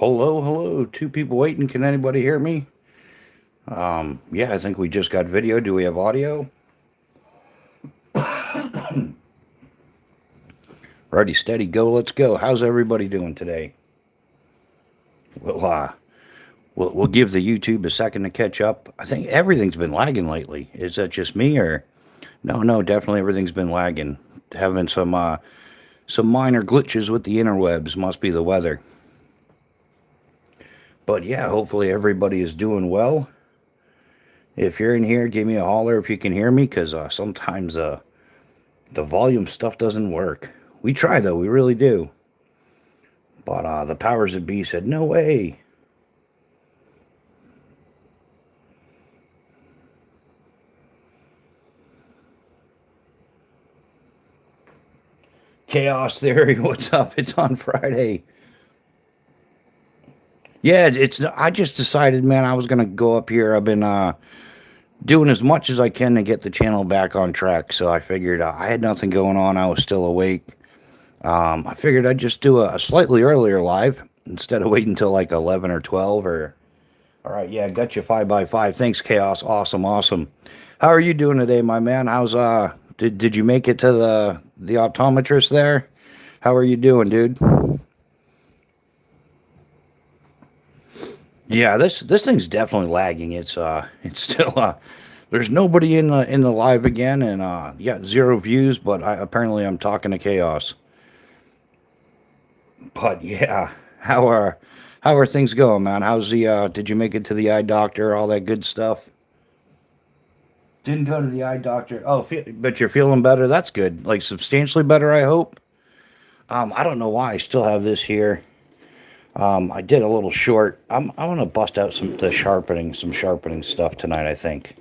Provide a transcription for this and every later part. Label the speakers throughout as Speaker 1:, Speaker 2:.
Speaker 1: Hello, hello. Two people waiting. Can anybody hear me? Yeah, I think we just got video. Do we have audio? Ready, steady, go. Let's go. How's everybody doing today? We'll uh, we'll give the YouTube a second to catch up. I think everything's been lagging lately. Is that just me or no? Definitely everything's been lagging. Having some minor glitches with the interwebs. Must be the weather. But yeah, hopefully everybody is doing well. If you're in here, give me a holler if you can hear me, because sometimes the volume stuff doesn't work. We try, though. We really do. But the powers that be said, no way. Chaos Theory, what's up? It's on Friday. Yeah, I just decided, man, I was going to go up here. I've been doing as much as I can to get the channel back on track. So I figured I had nothing going on. I was still awake. I figured I'd just do a slightly earlier live instead of waiting until like 11 or 12 or... All right, yeah, got you 5x5. Thanks, Chaos. Awesome. How are you doing today, my man? How's did you make it to the optometrist there? How are you doing, dude? Yeah, this thing's definitely lagging. It's still there's nobody in the live again, and yeah, 0 views. But apparently I'm talking to Chaos. But yeah, how are things going, man? How's the did you make it to the eye doctor? All that good stuff. Didn't go to the eye doctor. Oh, but you're feeling better. That's good. Like substantially better, I hope. I don't know why I still have this here. I did a little short. I want to bust out some sharpening stuff tonight, I think.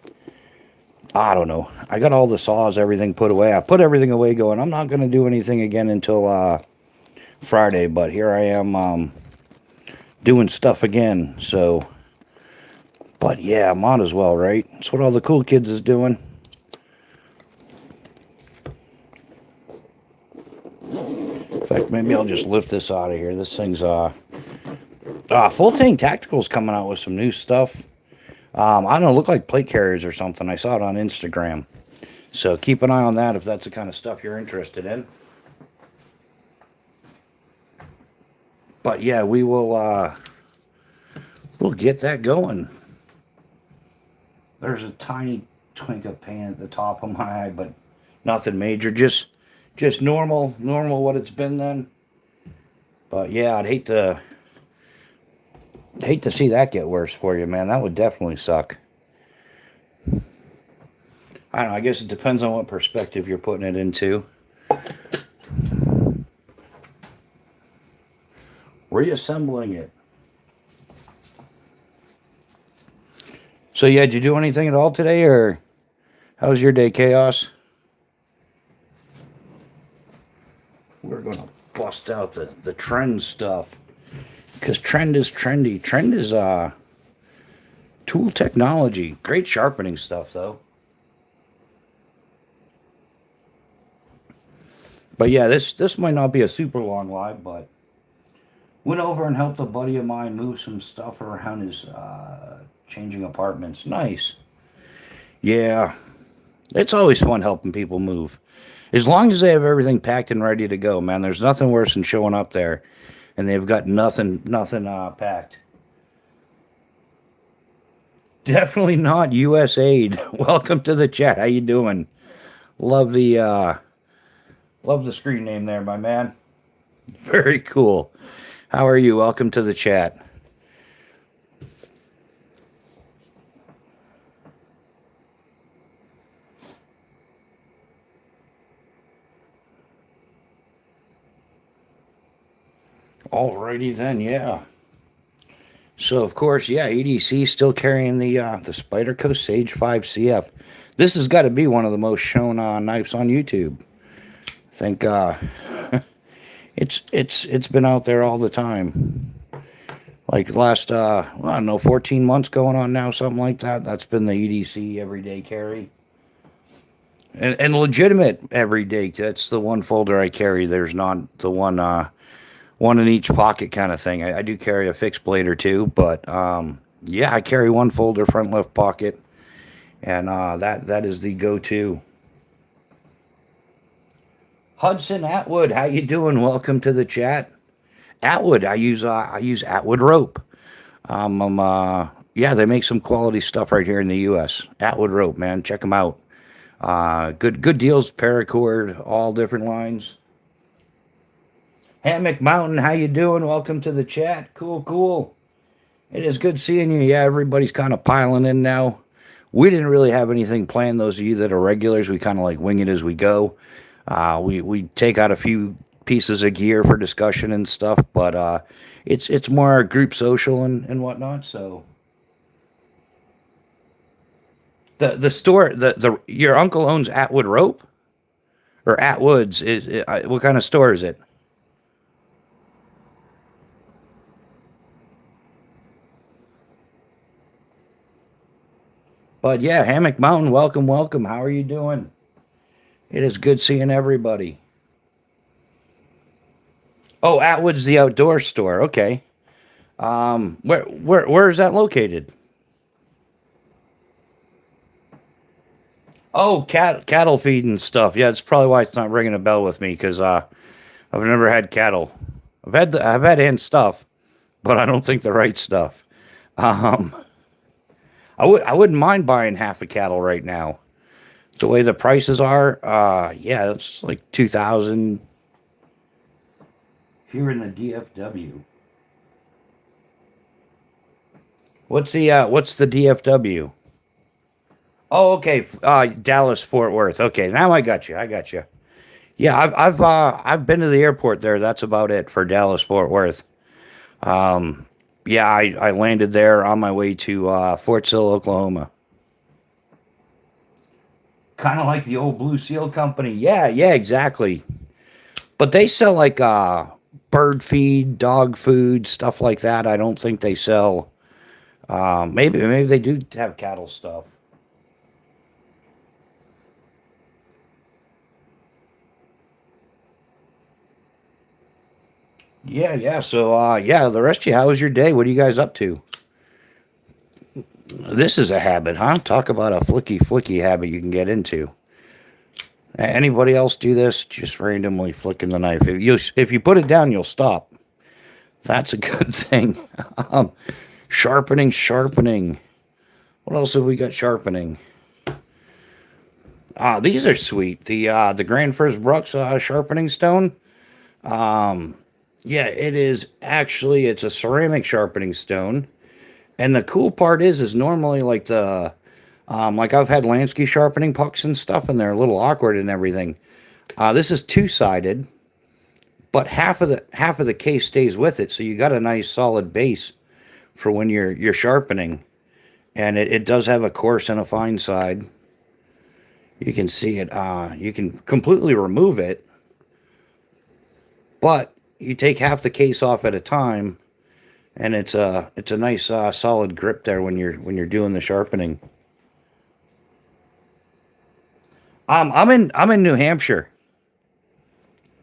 Speaker 1: I don't know. I got all the saws, everything put away. I put everything away going, I'm not going to do anything again until Friday, but here I am doing stuff again. So, but yeah, might as well, right? That's what all the cool kids is doing. In fact, maybe I'll just lift this out of here. This thing's Full Tank Tactical's coming out with some new stuff. I don't know, look like plate carriers or something. I saw it on Instagram. So keep an eye on that if that's the kind of stuff you're interested in. But yeah, we'll get that going. There's a tiny twink of pain at the top of my eye, but nothing major. Just normal what it's been then. But yeah, I'd hate to see that get worse for you, man. That would definitely suck. I don't know, I guess it depends on what perspective you're putting it into. Reassembling it. So yeah, did you do anything at all today, or how was your day, Chaos? We're gonna bust out the trend stuff, because trend is trendy. Trend is tool technology. Great sharpening stuff, though. But yeah, this might not be a super long live, but went over and helped a buddy of mine move some stuff around his changing apartments. Nice. Yeah, it's always fun helping people move. As long as they have everything packed and ready to go, man. There's nothing worse than showing up there and they've got nothing packed. Definitely not USAID. Welcome to the chat. How you doing? Love the screen name there, my man. Very cool. How are you? Welcome to the chat. Alrighty then, yeah. So of course, yeah, EDC still carrying the Spyderco Sage 5 CF. This has got to be one of the most shown knives on YouTube. I think it's been out there all the time. Like last I don't know, 14 months going on now, something like that. That's been the EDC everyday carry. And legitimate everyday. That's the one folder I carry. There's not the one one in each pocket kind of thing. I do carry a fixed blade or two, but yeah, I carry one folder front left pocket, and that is the go-to. Hudson Atwood, how you doing? Welcome to the chat. Atwood, I use Atwood rope. Yeah, they make some quality stuff right here in the U.S. Atwood rope, man, check them out. Good deals, paracord, all different lines. Hammock Mountain, how you doing? Welcome to the chat. Cool. It is good seeing you. Yeah, everybody's kind of piling in now. We didn't really have anything planned. Those of you that are regulars, we kind of like wing it as we go. We take out a few pieces of gear for discussion and stuff, but it's more group social and whatnot. So the store, the your uncle owns Atwood Rope or Atwoods. What kind of store is it? But yeah, Hammock Mountain, welcome. How are you doing? It is good seeing everybody. Oh, Atwood's the outdoor store. Okay. Where is that located? Oh, cattle feed and stuff. Yeah, that's probably why it's not ringing a bell with me because I've never had cattle. I've had and stuff, but I don't think the right stuff. Um, I wouldn't mind buying half a cattle right now. The way the prices are, yeah, it's like 2,000 here in the DFW. What's the DFW? Oh, okay. Dallas Fort Worth. Okay, now I got you. Yeah, I've been to the airport there. That's about it for Dallas Fort Worth. Um, yeah, I landed there on my way to Fort Sill, Oklahoma. Kind of like the old Blue Seal Company. Yeah, exactly. But they sell like bird feed, dog food, stuff like that. I don't think they sell. Maybe they do have cattle stuff. Yeah. So yeah, the rest of you, how was your day? What are you guys up to? This is a habit, huh? Talk about a flicky habit you can get into. Anybody else do this? Just randomly flicking the knife. If you put it down, you'll stop. That's a good thing. Sharpening. What else have we got sharpening? These are sweet. The Grand First Brooks sharpening stone. Um, yeah, it's a ceramic sharpening stone. And the cool part is normally like like I've had Lansky sharpening pucks and stuff, and they're a little awkward and everything. This is two-sided, but half of the case stays with it, so you got a nice solid base for when you're sharpening. And it does have a coarse and a fine side. You can see it. You can completely remove it, but you take half the case off at a time, and it's a nice solid grip there when you're doing the sharpening. I'm in New Hampshire.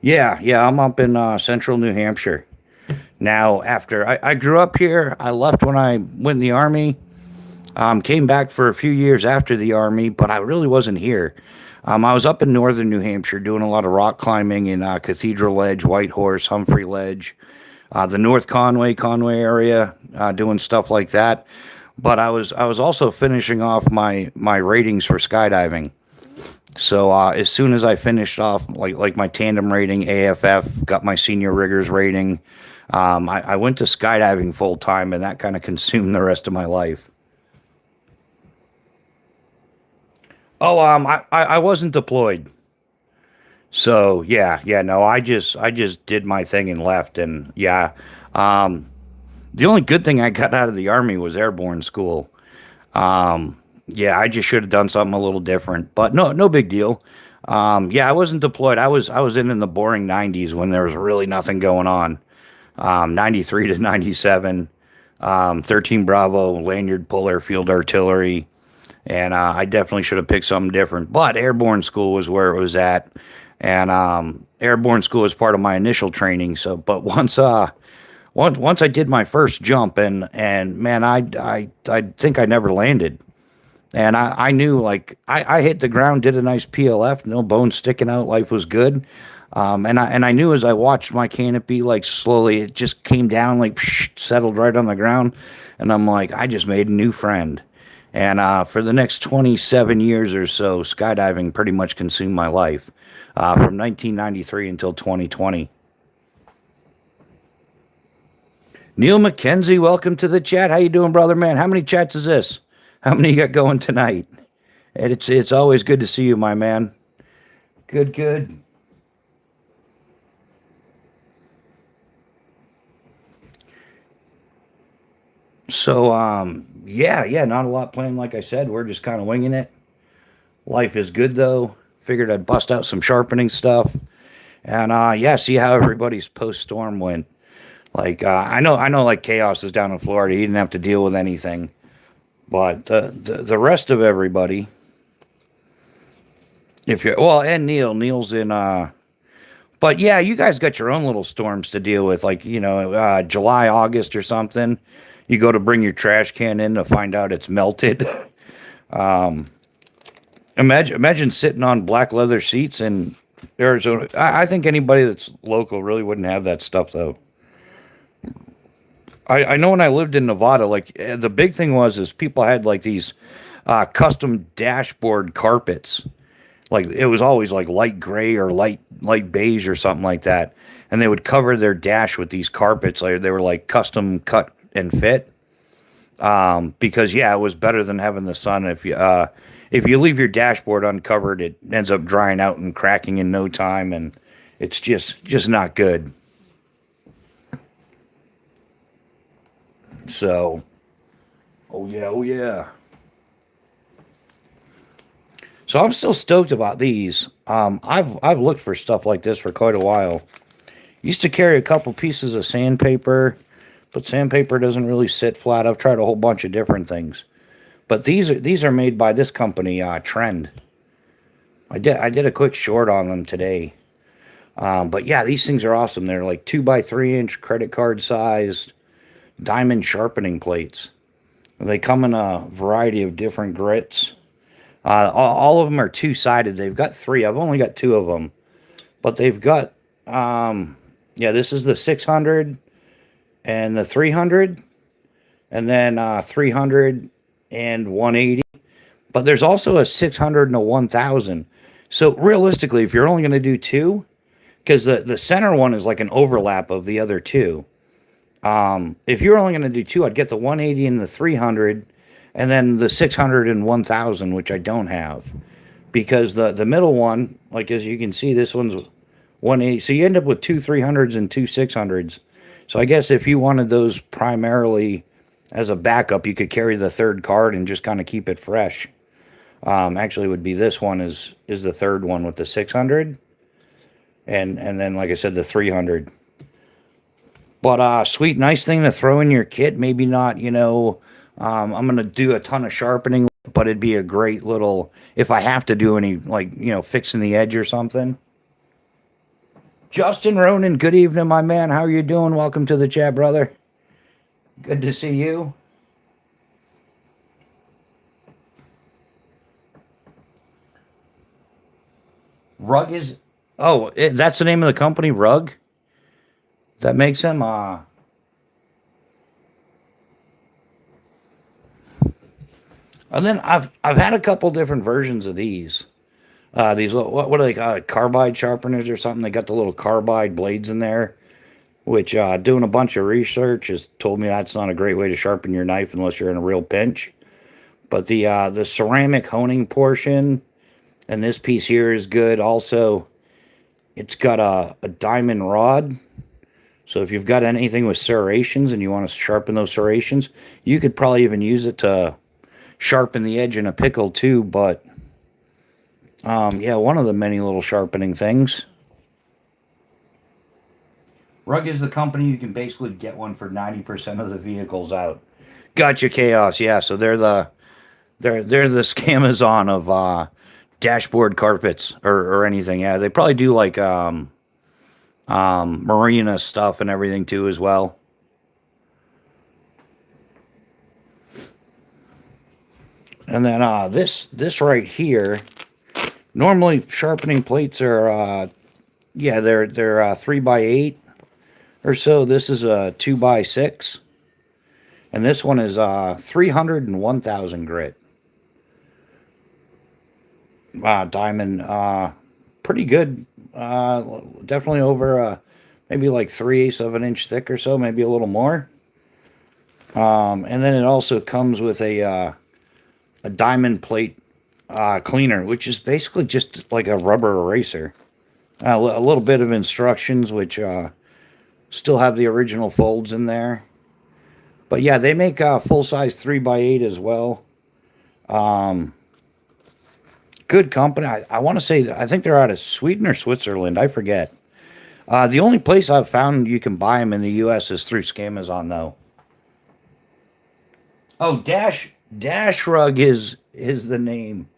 Speaker 1: Yeah, I'm up in central New Hampshire. Now, after I grew up here, I left when I went in the army. Came back for a few years after the army, but I really wasn't here. I was up in northern New Hampshire doing a lot of rock climbing in Cathedral Ledge, Whitehorse, Humphrey Ledge, the North Conway area, doing stuff like that. But I was also finishing off my ratings for skydiving. So as soon as I finished off like my tandem rating, AFF, got my senior riggers rating, I went to skydiving full time, and that kind of consumed the rest of my life. Oh, I wasn't deployed. So no, I just did my thing and left, and yeah, um, the only good thing I got out of the army was airborne school. Yeah, I just should have done something a little different, but no big deal. Yeah, I wasn't deployed. I was in the boring '90s when there was really nothing going on. '93 to '97, 13 Bravo, lanyard puller, field artillery. And I definitely should have picked something different. But airborne school was where it was at. and airborne school was part of my initial training. So, but once I did my first jump, and man, I think I never landed. And I knew, like, I hit the ground, did a nice PLF, no bones sticking out, life was good. And I knew as I watched my canopy, like, slowly it just came down, like, settled right on the ground, and I'm like, I just made a new friend. And for the next 27 years or so, skydiving pretty much consumed my life, from 1993 until 2020. Neil McKenzie, welcome to the chat. How you doing, brother, man? How many chats is this? How many you got going tonight? And it's always good to see you, my man. Good, good. So, yeah, not a lot planned. Like I said, we're just kind of winging it. Life is good though. Figured I'd bust out some sharpening stuff, and yeah, see how everybody's post storm went. Like, I know, like Chaos is down in Florida. He didn't have to deal with anything, but the rest of everybody, if you well, and Neil's in. But yeah, you guys got your own little storms to deal with, like, July, August, or something. You go to bring your trash can in to find out it's melted. um, imagine sitting on black leather seats in Arizona. I think anybody that's local really wouldn't have that stuff though. I know when I lived in Nevada, like, the big thing is people had like these custom dashboard carpets. Like, it was always like light gray or light beige or something like that, and they would cover their dash with these carpets. Like, they were like custom cut and fit. Because yeah, it was better than having the sun. If you leave your dashboard uncovered, it ends up drying out and cracking in no time, and it's just not good. So, oh yeah, oh yeah. So I'm still stoked about these. I've looked for stuff like this for quite a while. Used to carry a couple pieces of sandpaper, but sandpaper doesn't really sit flat. I've tried a whole bunch of different things, but these are made by this company, Trend. I did a quick short on them today. But yeah, these things are awesome. They're like 2 by 3 inch credit card sized diamond sharpening plates. They come in a variety of different grits. All of them are two-sided. They've got three. I've only got two of them, but they've got yeah. This is the 600 and the 300, and then 300 and 180. But there's also a 600 and a 1000. So realistically, if you're only going to do two, because the center one is like an overlap of the other two. If you're only going to do two, I'd get the 180 and the 300, and then the 600 and 1000, which I don't have, because the middle one, like, as you can see, this one's 180. So you end up with two 300s and two 600s. So I guess if you wanted those primarily as a backup, you could carry the third card and just kind of keep it fresh. Actually, it would be this one is the third one with the 600, and then, like I said, the 300. But sweet, nice thing to throw in your kit. Maybe not, I'm gonna do a ton of sharpening, but it'd be a great little, if I have to do any, like, fixing the edge or something. Justin Ronan, good evening, my man. How are you doing? Welcome to the chat, brother. Good to see you. Rug is, that's the name of the company, Rug? That makes him, and then I've had a couple different versions of these. These what are they, carbide sharpeners or something? They got the little carbide blades in there, which doing a bunch of research has told me that's not a great way to sharpen your knife unless you're in a real pinch. But the ceramic honing portion and this piece here is good. Also, it's got a diamond rod. So if you've got anything with serrations and you want to sharpen those serrations, you could probably even use it to sharpen the edge in a pickle too. But yeah, one of the many little sharpening things. Rug is the company. You can basically get one for 90% of the vehicles out. Gotcha, Chaos. Yeah, so they're the Scamazon of dashboard carpets or anything. Yeah, they probably do like marina stuff and everything too as well. And then this right here, normally sharpening plates are yeah, they're 3x8 or so. This is a 2x6, and this one is 301,000 grit. Diamond, pretty good. Definitely over maybe like 3/8 of an inch thick or so, maybe a little more. And then it also comes with a diamond plate cleaner, which is basically just like a rubber eraser. A little bit of instructions, which still have the original folds in there. But yeah, they make full-size 3x8 as well. Good company. I want to say, I think they're out of Sweden or Switzerland. I forget. The only place I've found you can buy them in the U.S. is through Scamazon, though. Oh, Dash Rug is the name.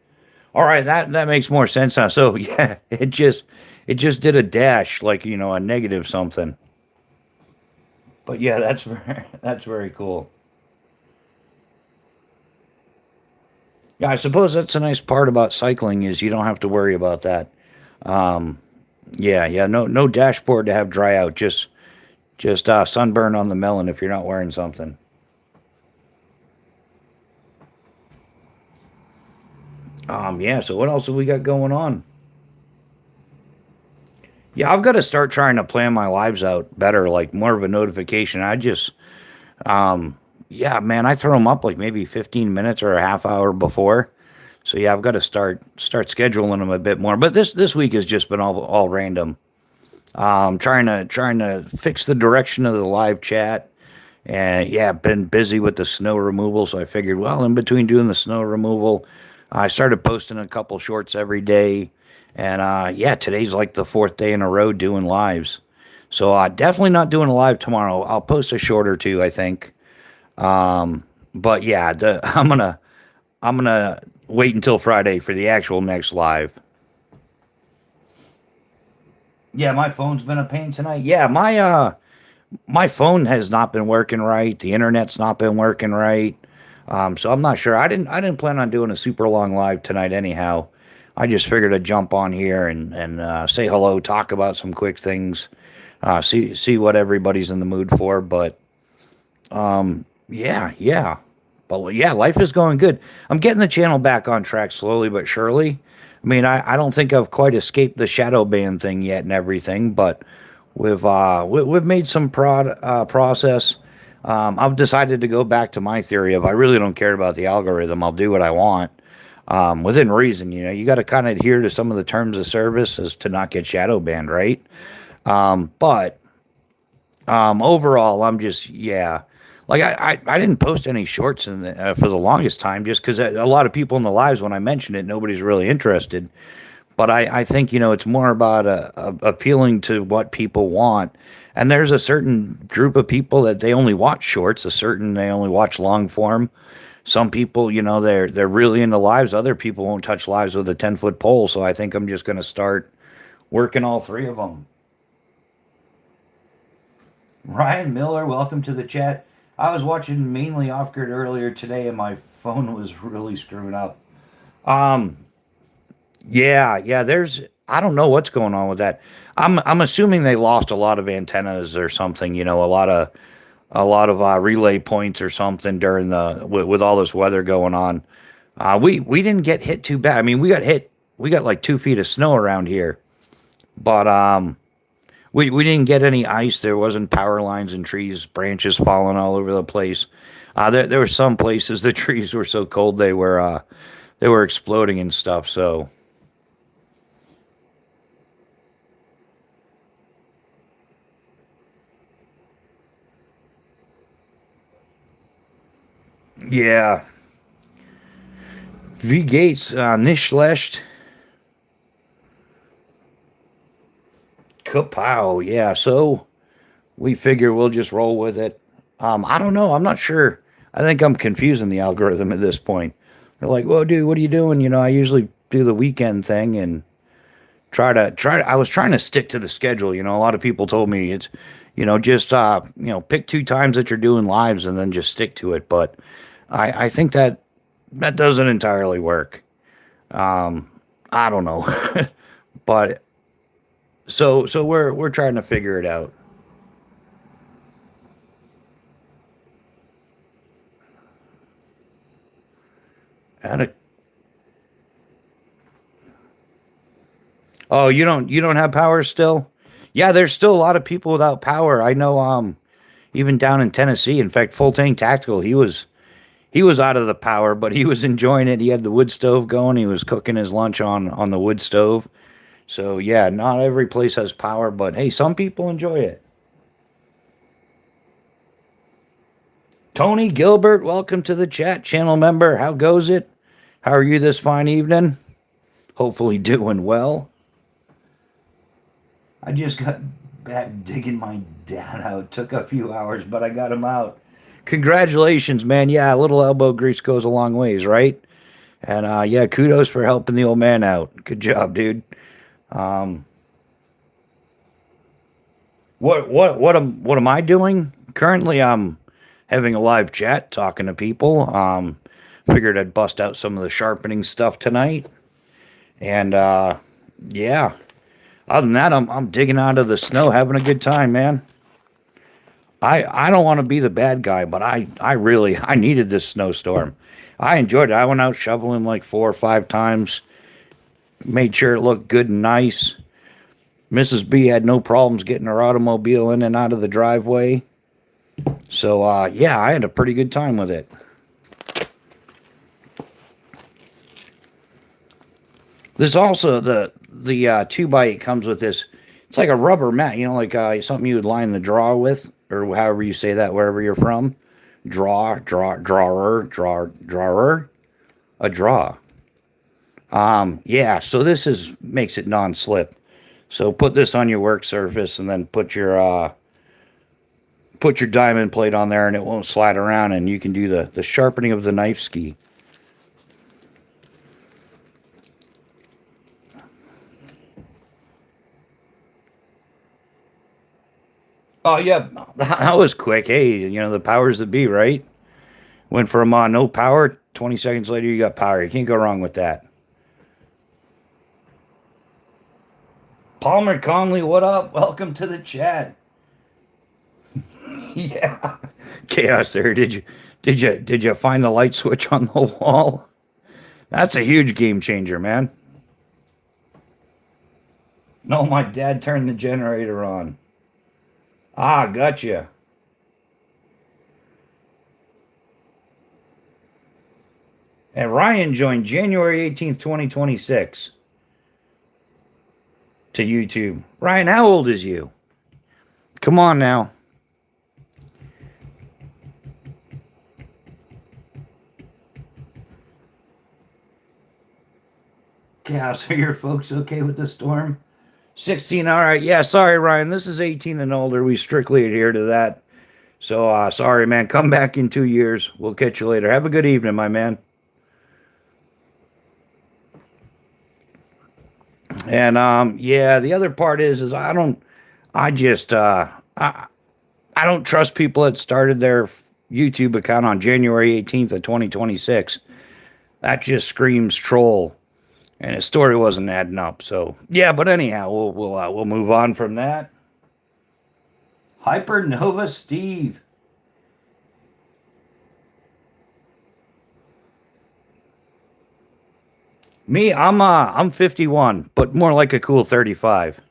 Speaker 1: All right, that makes more sense now. So yeah, it just did a dash, like, you know, a negative something. But yeah, that's very cool. Yeah, I suppose that's a nice part about cycling is you don't have to worry about that. Um, yeah, no dashboard to have dry out. Just sunburn on the melon if you're not wearing something. Yeah. So what else have we got going on? Yeah, I've got to start trying to plan my lives out better, like more of a notification. Yeah, man, I throw them up like maybe 15 minutes or a half hour before. So yeah, I've got to start scheduling them a bit more. But this week has just been all random. Trying to fix the direction of the live chat, and yeah, been busy with the snow removal. So I figured, well, in between doing the snow removal, I started posting a couple shorts every day, and yeah, today's like the fourth day in a row doing lives. So definitely not doing a live tomorrow. I'll post a short or two, I think. But yeah, I'm gonna wait until Friday for the actual next live. Yeah, my phone's been a pain tonight. Yeah, my phone has not been working right. The internet's not been working right. So I'm not sure. I didn't plan on doing a super long live tonight anyhow. I just figured I'd jump on here and say hello, talk about some quick things, see what everybody's in the mood for. But yeah. But yeah, life is going good. I'm getting the channel back on track slowly but surely. I mean, I don't think I've quite escaped the shadow ban thing yet and everything, but we've made some process. I've decided to go back to my theory of I really don't care about the algorithm. I'll do what I want within reason. You know, you got to kind of adhere to some of the terms of service as to not get shadow banned, right? But overall, I'm just yeah. Like I didn't post any shorts for the longest time just because a lot of people in the lives when I mentioned it, nobody's really interested. But I think, you know, it's more about appealing to what people want. And there's a certain group of people that they only watch shorts, they only watch long form. Some people, you know, they're really into lives. Other people won't touch lives with a 10-foot pole. So I think I'm just going to start working all three of them. Ryan Miller, welcome to the chat. I was watching mainly off grid earlier today, and my phone was really screwing up. Um, yeah. I don't know what's going on with that. I'm assuming they lost a lot of antennas or something. You know, a lot of relay points or something during with all this weather going on. We didn't get hit too bad. I mean, we got hit. We got like 2 feet of snow around here, but we didn't get any ice. There wasn't power lines and trees, branches falling all over the place. There were some places the trees were so cold they were exploding and stuff. So yeah, V Gates nicht schlecht. Kapow. Yeah. So we figure we'll just roll with it. I don't know. I'm not sure. I think I'm confusing the algorithm at this point. They're like, "Whoa, dude, what are you doing?" You know, I usually do the weekend thing and I was trying to stick to the schedule. A lot of people told me it's, just, pick 2 times that you're doing lives and then just stick to it. But I think that doesn't entirely work. I don't know. But so we're trying to figure it out. How to, oh, you don't have power still? Yeah, there's still a lot of people without power. I know even down in Tennessee, in fact, Full Tank Tactical, he was out of the power, but he was enjoying it. He had the wood stove going. He was cooking his lunch on the wood stove. So yeah, not every place has power, but hey, some people enjoy it. Tony Gilbert, welcome to the chat, channel member. How goes it? How are you this fine evening? Hopefully doing well. I just got back digging my dad out. Took a few hours, but I got him out. Congratulations, man. Yeah, a little elbow grease goes a long ways, right? And yeah, kudos for helping the old man out. Good job, dude. Um, what am I doing? Currently, I'm having a live chat, talking to people. Figured I'd bust out some of the sharpening stuff tonight, and yeah. Other than that, I'm digging out of the snow, having a good time, man. I don't want to be the bad guy, but I really I needed this snowstorm. I enjoyed it. I went out shoveling like 4 or 5 times, made sure it looked good and nice. Mrs. B had no problems getting her automobile in and out of the driveway. So yeah, I had a pretty good time with it. There's also the 2x8 comes with this. It's like a rubber mat, like something you would line the drawer with, or however you say that wherever you're from. Drawer, a draw. Yeah. So this makes it non-slip. So put this on your work surface, and then put your diamond plate on there, and it won't slide around, and you can do the sharpening of the knife ski. Oh yeah, that was quick. Hey, the powers that be, right? Went from no power. 20 seconds later, you got power. You can't go wrong with that. Palmer Conley, what up? Welcome to the chat. Yeah, chaos there. Did you find the light switch on the wall? That's a huge game changer, man. No, my dad turned the generator on. Ah, gotcha. And Ryan joined January 18th, 2026 to YouTube. Ryan, how old is you? Come on now. Chaos, are your folks okay with the storm? 16, all right. Yeah, sorry, Ryan. This is 18 and older. We strictly adhere to that. So, sorry, man. Come back in 2 years. We'll catch you later. Have a good evening, my man. And, yeah, the other part is I just, I don't trust people that started their YouTube account on January 18th of 2026. That just screams troll. And his story wasn't adding up. So yeah, but anyhow, we'll move on from that. Hypernova Steve. Me, I'm 51, but more like a cool 35.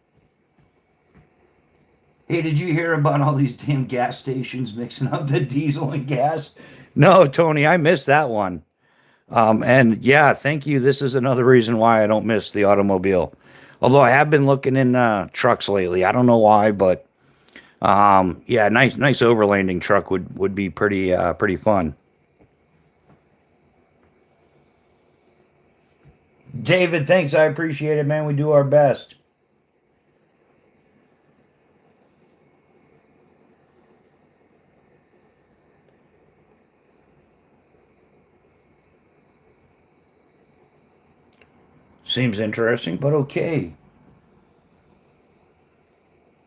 Speaker 1: Hey, did you hear about all these damn gas stations mixing up the diesel and gas? No, Tony, I missed that one. And yeah, thank you. This is another reason why I don't miss the automobile. Although I have been looking in trucks lately. I don't know why, but yeah, nice overlanding truck would be pretty fun. David, thanks. I appreciate it, man. We do our best. Seems interesting, but okay.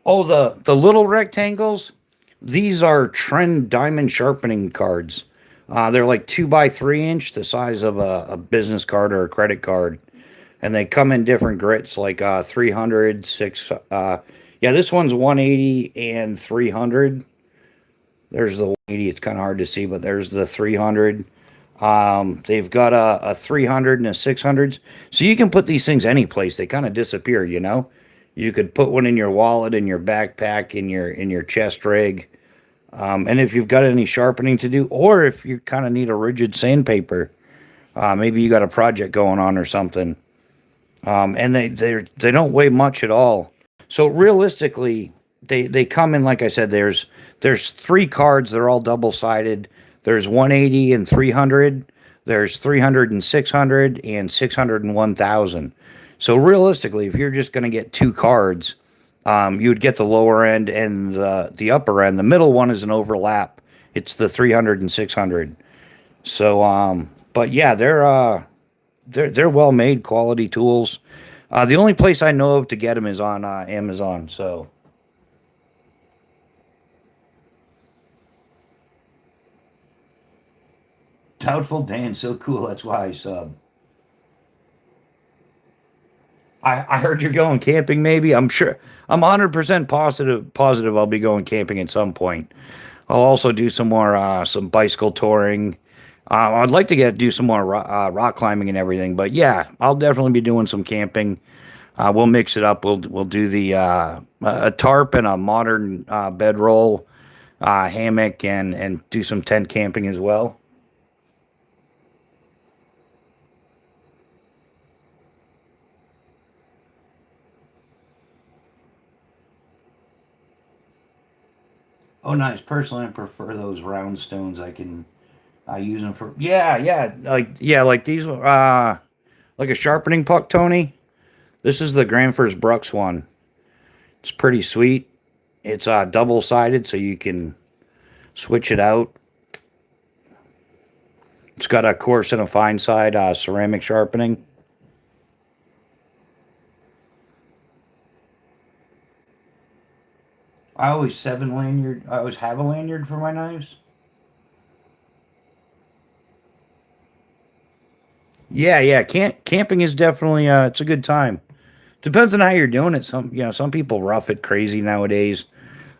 Speaker 1: Oh, the little rectangles. These are trend diamond sharpening cards. They're like 2 by 3 inch, the size of a business card or a credit card, and they come in different grits, like 300, 6. Yeah, this one's 180 and 300. There's the 180. It's kind of hard to see, but there's the 300. They've got a 300 and a 600. So you can put these things any place. They kind of disappear, you know. You could put one in your wallet, in your backpack, in your chest rig. And if you've got any sharpening to do, or if you kind of need a rigid sandpaper, maybe you got a project going on or something. And they don't weigh much at all. So realistically, they come in, like I said. There's 3 cards. They're all double sided. There's 180 and 300. There's 300 and 600 and 600 and 1000. So realistically, if you're just going to get 2 cards, you would get the lower end and the upper end. The middle one is an overlap. It's the 300 and 600. So, but yeah, they're well made, quality tools. The only place I know of to get them is on Amazon. So Doubtful Dan, so cool. That's why I sub. I heard you're going camping. Maybe I'm sure. I'm 100% positive I'll be going camping at some point. I'll also do some bicycle touring. I'd like to do some more rock climbing and everything. But yeah, I'll definitely be doing some camping. We'll mix it up. We'll do the a tarp and a modern bedroll, hammock, and do some tent camping as well. Oh, nice. Personally, I prefer those round stones. I can use them for, like these like a sharpening puck, Tony. This is the Granfers Brooks one. It's pretty sweet. It's double sided, so you can switch it out. It's got a coarse and a fine side ceramic sharpening. I always have a lanyard for my knives. Yeah, yeah. Camping is definitely it's a good time. Depends on how you're doing it. Some people rough it crazy nowadays.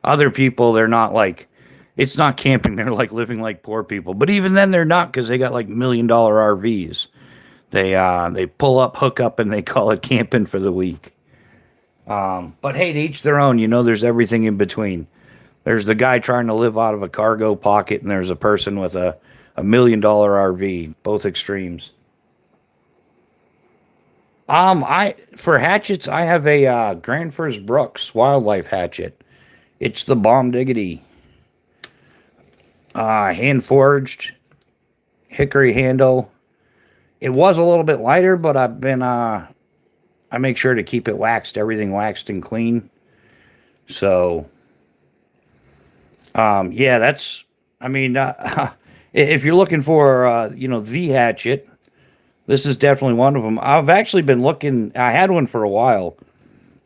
Speaker 1: Other people, they're not like, it's not camping. They're like living like poor people. But even then, they're not, because they got like $1 million RVs. They pull up, hook up, and they call it camping for the week. But hey, to each their own. There's everything in between. There's the guy trying to live out of a cargo pocket, and there's a person with a $1 million RV. Both extremes. I For hatchets, I have a Granfers Brooks wildlife hatchet. It's the bomb diggity, hand forged, hickory handle. It was a little bit lighter, but I make sure to keep it waxed, everything waxed and clean. So, yeah, that's. I mean, if you're looking for the hatchet, this is definitely one of them. I've actually been looking. I had one for a while,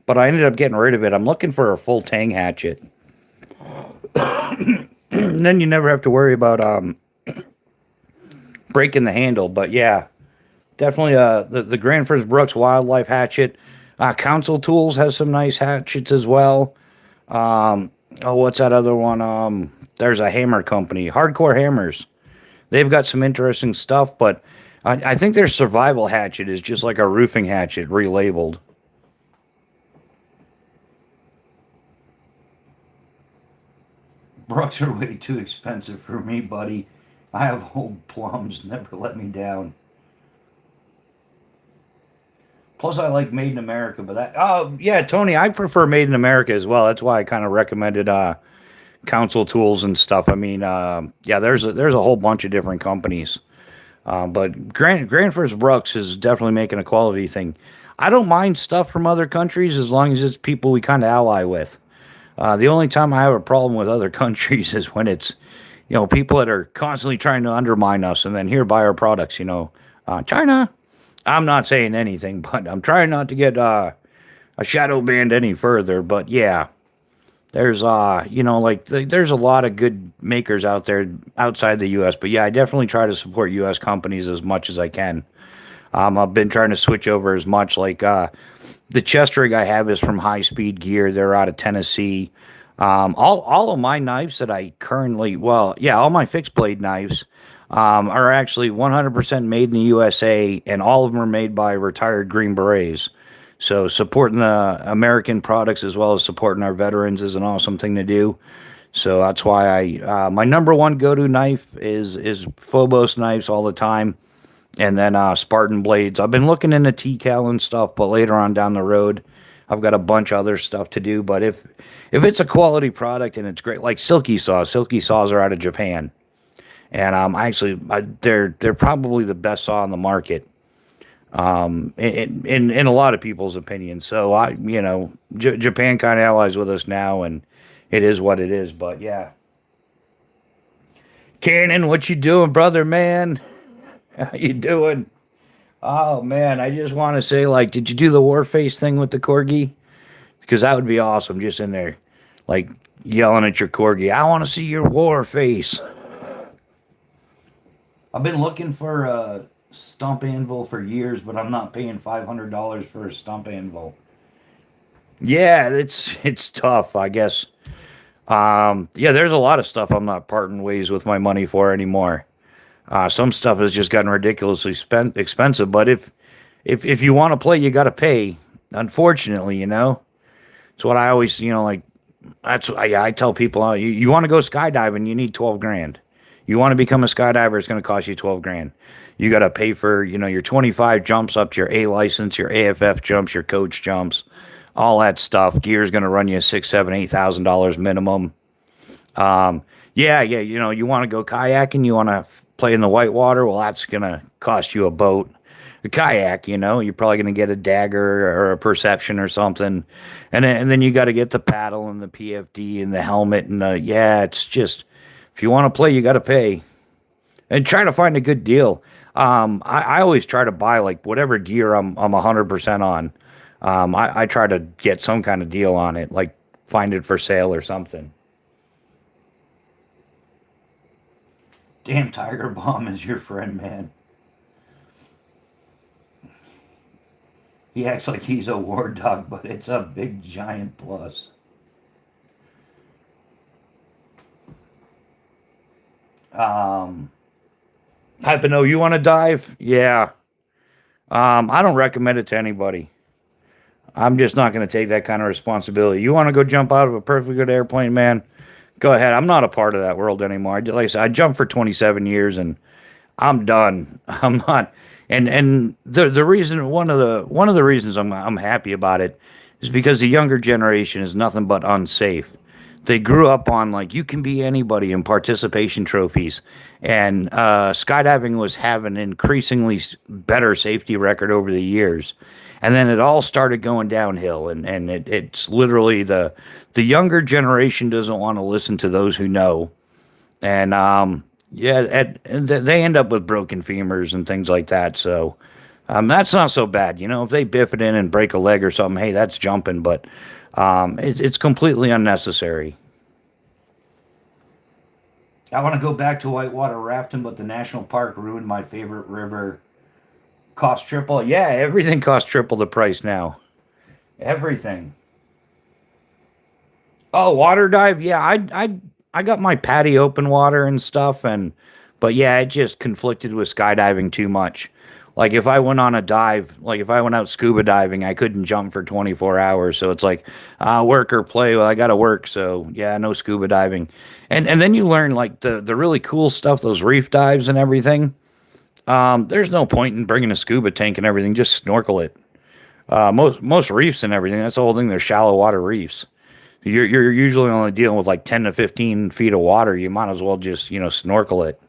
Speaker 1: but I ended up getting rid of it. I'm looking for a full tang hatchet. Then you never have to worry about breaking the handle. But yeah, definitely the Granfers Brooks Wildlife Hatchet. Council Tools has some nice hatchets as well. What's that other one? There's a hammer company, Hardcore Hammers. They've got some interesting stuff, but I think their survival hatchet is just like a roofing hatchet relabeled. Brooks are way too expensive for me, buddy. I have old plums, never let me down. Plus, I like Made in America, but oh yeah, Tony, I prefer Made in America as well. That's why I kind of recommended Council Tools and stuff. I mean, yeah, there's a whole bunch of different companies, but Granfers Brooks is definitely making a quality thing. I don't mind stuff from other countries as long as it's people we kind of ally with. The only time I have a problem with other countries is when it's, people that are constantly trying to undermine us and then here buy our products. China. I'm not saying anything, but I'm trying not to get a shadow banned any further. But yeah, there's like there's a lot of good makers out there outside the U.S. But yeah, I definitely try to support U.S. companies as much as I can. I've been trying to switch over as much. Like the chest rig I have is from High Speed Gear. They're out of Tennessee. All of my knives that I currently, well, yeah, all my fixed blade knives are actually 100% made in the USA, and all of them are made by retired Green Berets. So supporting the American products as well as supporting our veterans is an awesome thing to do. So that's why my number one go-to knife is Phobos knives all the time, and then Spartan blades. I've been looking into TCal and stuff, but later on down the road, I've got a bunch of other stuff to do. But if it's a quality product and it's great, like Silky saws are out of Japan, and they're probably the best saw on the market. In a lot of people's opinions. So Japan kind of allies with us now, and it is what it is. But yeah, Cannon, what you doing, brother, man? How you doing? Oh man, I just want to say, like, did you do the war face thing with the corgi? Because that would be awesome, just in there, like yelling at your corgi. I want to see your war face. I've been looking for a stump anvil for years, but I'm not paying $500 for a stump anvil. Yeah, it's tough, I guess. Yeah, there's a lot of stuff I'm not parting ways with my money for anymore. Some stuff has just gotten ridiculously expensive, but if you want to play, you got to pay. Unfortunately, it's what I always, like. I tell people, you want to go skydiving, you need 12 grand. You want to become a skydiver, it's going to cost you 12 grand. You got to pay for, your 25 jumps up to your A license, your AFF jumps, your coach jumps, all that stuff. Gear's going to run you $6,000, $7,000, $8,000 minimum. Yeah, you want to go kayaking, you want to play in the whitewater. Well, that's going to cost you a boat. A kayak, you're probably going to get a dagger or a perception or something. And then you got to get the paddle and the PFD and the helmet. And it's just, if you want to play, you got to pay. And try to find a good deal. I always try to buy like whatever gear I'm 100% on. I try to get some kind of deal on it, like find it for sale or something. Damn, Tiger Bomb is your friend, man. He acts like he's a war dog, but it's a big giant plus. Hypno, you want to dive? Yeah. I don't recommend it to anybody. I'm just not going to take that kind of responsibility. You want to go jump out of a perfectly good airplane, man? Go ahead. I'm not a part of that world anymore. Like I said, I jumped for 27 years and I'm done. I'm not. And the reason one of the reasons I'm happy about it is because the younger generation is nothing but unsafe. They grew up on like you can be anybody in participation trophies, and skydiving was having an increasingly better safety record over the years, and then it all started going downhill, and it's literally the younger generation doesn't want to listen to those who know, and and they end up with broken femurs and things like that. So that's not so bad, if they biff it in and break a leg or something. Hey, that's jumping, but it's completely unnecessary. I want to go back to whitewater rafting, but the national park ruined my favorite river. Cost triple. Yeah, everything costs triple the price now. Everything. Oh, water dive. Yeah, I got my patty open water and stuff, but yeah, it just conflicted with skydiving too much. Like if I went on a dive, like if I went out scuba diving, I couldn't jump for 24 hours. So it's like, work or play. Well, I got to work. So yeah, no scuba diving. And then you learn like the really cool stuff, those reef dives and everything. There's no point in bringing a scuba tank and everything. Just snorkel it. Most reefs and everything, that's the whole thing. They're shallow water reefs. You're usually only dealing with like 10 to 15 feet of water. You might as well just, snorkel it.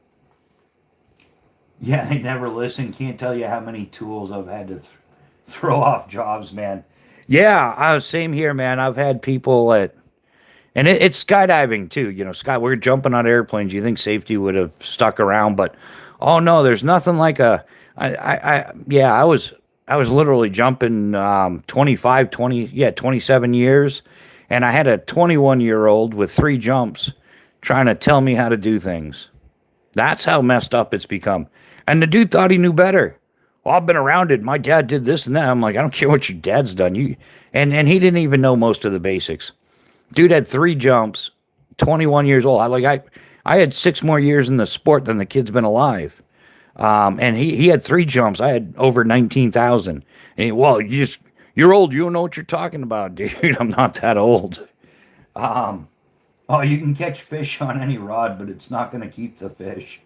Speaker 1: Yeah, they never listen. Can't tell you how many tools I've had to throw off jobs, man. Yeah, same here, man. I've had people and it's skydiving too. We're jumping on airplanes. You think safety would have stuck around, but oh no, there's nothing like a Yeah, I was literally jumping 25, 20, yeah, 27 years. And I had a 21-year-old with three jumps trying to tell me how to do things. That's how messed up it's become. And the dude thought he knew better. Well, I've been around it. My dad did this and that. I'm like, I don't care what your dad's done. And he didn't even know most of the basics. Dude had three jumps, 21 years old. I had 6 more years in the sport than the kid's been alive. And he had three jumps. I had over 19,000. Well, you're old. You don't know what you're talking about, dude. I'm not that old. Um, oh, you can catch fish on any rod, but it's not going to keep the fish.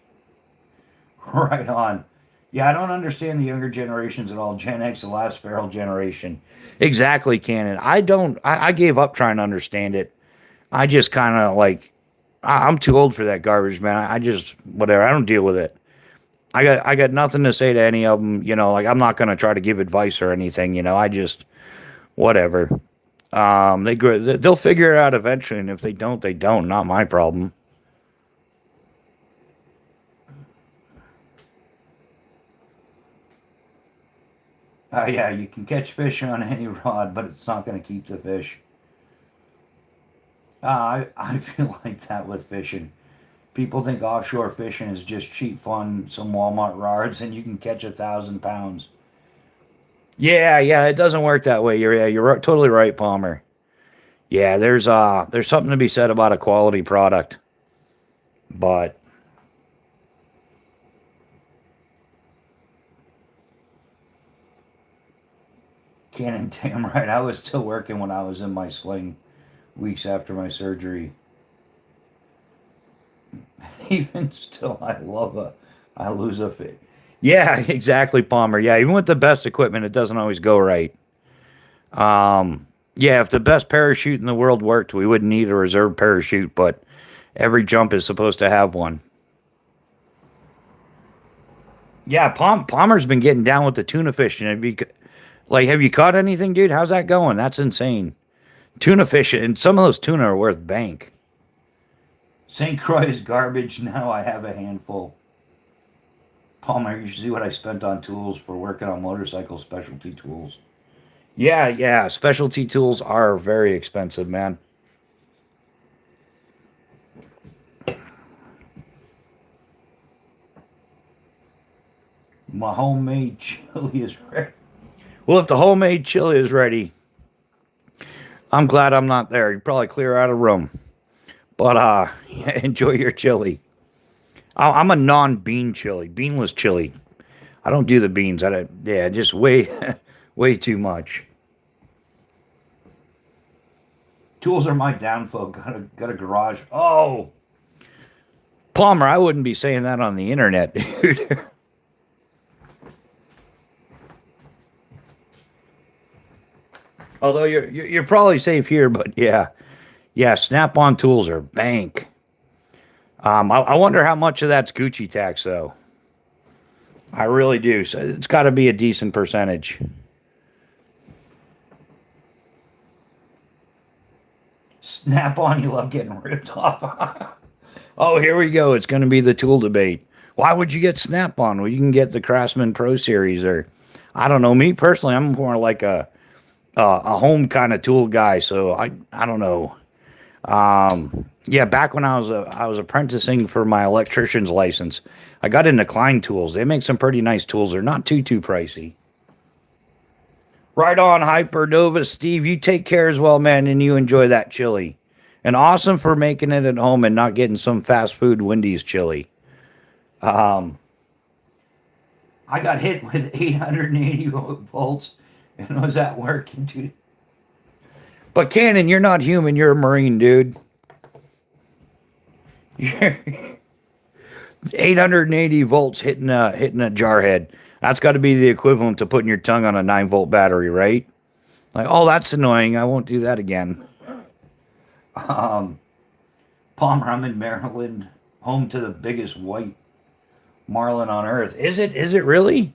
Speaker 1: Right on. Yeah, I don't understand the younger generations at all. Gen X, the last feral generation. Exactly, Cannon. I don't. I gave up trying to understand it. I just kind of like. I'm too old for that garbage, man. I just whatever. I don't deal with it. I got nothing to say to any of them. Like I'm not gonna try to give advice or anything. I just whatever. They'll figure it out eventually, and if they don't, they don't. Not my problem. Yeah, you can catch fish on any rod, but it's not gonna keep the fish. I feel like that with fishing. People think offshore fishing is just cheap fun, some Walmart rods, and you can catch 1,000 pounds. Yeah, yeah, it doesn't work that way. You're totally right, Palmer. Yeah, there's something to be said about a quality product, but Cannon, damn right, I was still working when I was in my sling weeks after my surgery. Even still, I lose a fit. Yeah, exactly, Palmer. Yeah, even with the best equipment, it doesn't always go right. Yeah, if the best parachute in the world worked, we wouldn't need a reserve parachute, but every jump is supposed to have one. Yeah, Palmer's been getting down with the tuna fishing. Have you caught anything, dude? How's that going? That's insane. Tuna fishing, and some of those tuna are worth bank. St. Croix is garbage. Now I have a handful. Palmer, you should see what I spent on tools for working on motorcycle specialty tools. Yeah, yeah. Specialty tools are very expensive, man. My homemade chili is ready. Well, if the homemade chili is ready, I'm glad I'm not there. You probably clear out a room. But yeah, enjoy your chili. I'm a non-bean chili, beanless chili. I don't do the beans. Yeah, just way, way too much. Tools are my downfall. Got a garage. Oh, Palmer, I wouldn't be saying that on the internet, dude. Although you're probably safe here, but yeah, yeah. Snap-on tools are bank. I wonder how much of that's Gucci tax though. I really do. So it's got to be a decent percentage. Snap-on, you love getting ripped off. Oh, here we go. It's going to be the tool debate. Why would you get Snap-on? Well, you can get the Craftsman Pro Series, or I don't know. Me personally, I'm more like a home kind of tool guy. So I don't know. Yeah, back when I was apprenticing for my electrician's license, I got into Klein Tools. They make some pretty nice tools. They're not too pricey. Right on, Hypernova, Steve. You take care as well, man, and you enjoy that chili. And awesome for making it at home and not getting some fast food Wendy's chili. Um, I got hit with 880 volts and was at work. But Cannon, you're not human. You're a Marine, dude. You're 880 volts hitting a jar head. That's got to be the equivalent to putting your tongue on a 9-volt battery, right? Like, oh, that's annoying. I won't do that again. Um, Palmer, I'm in Maryland, home to the biggest white marlin on earth. Is it? Is it really?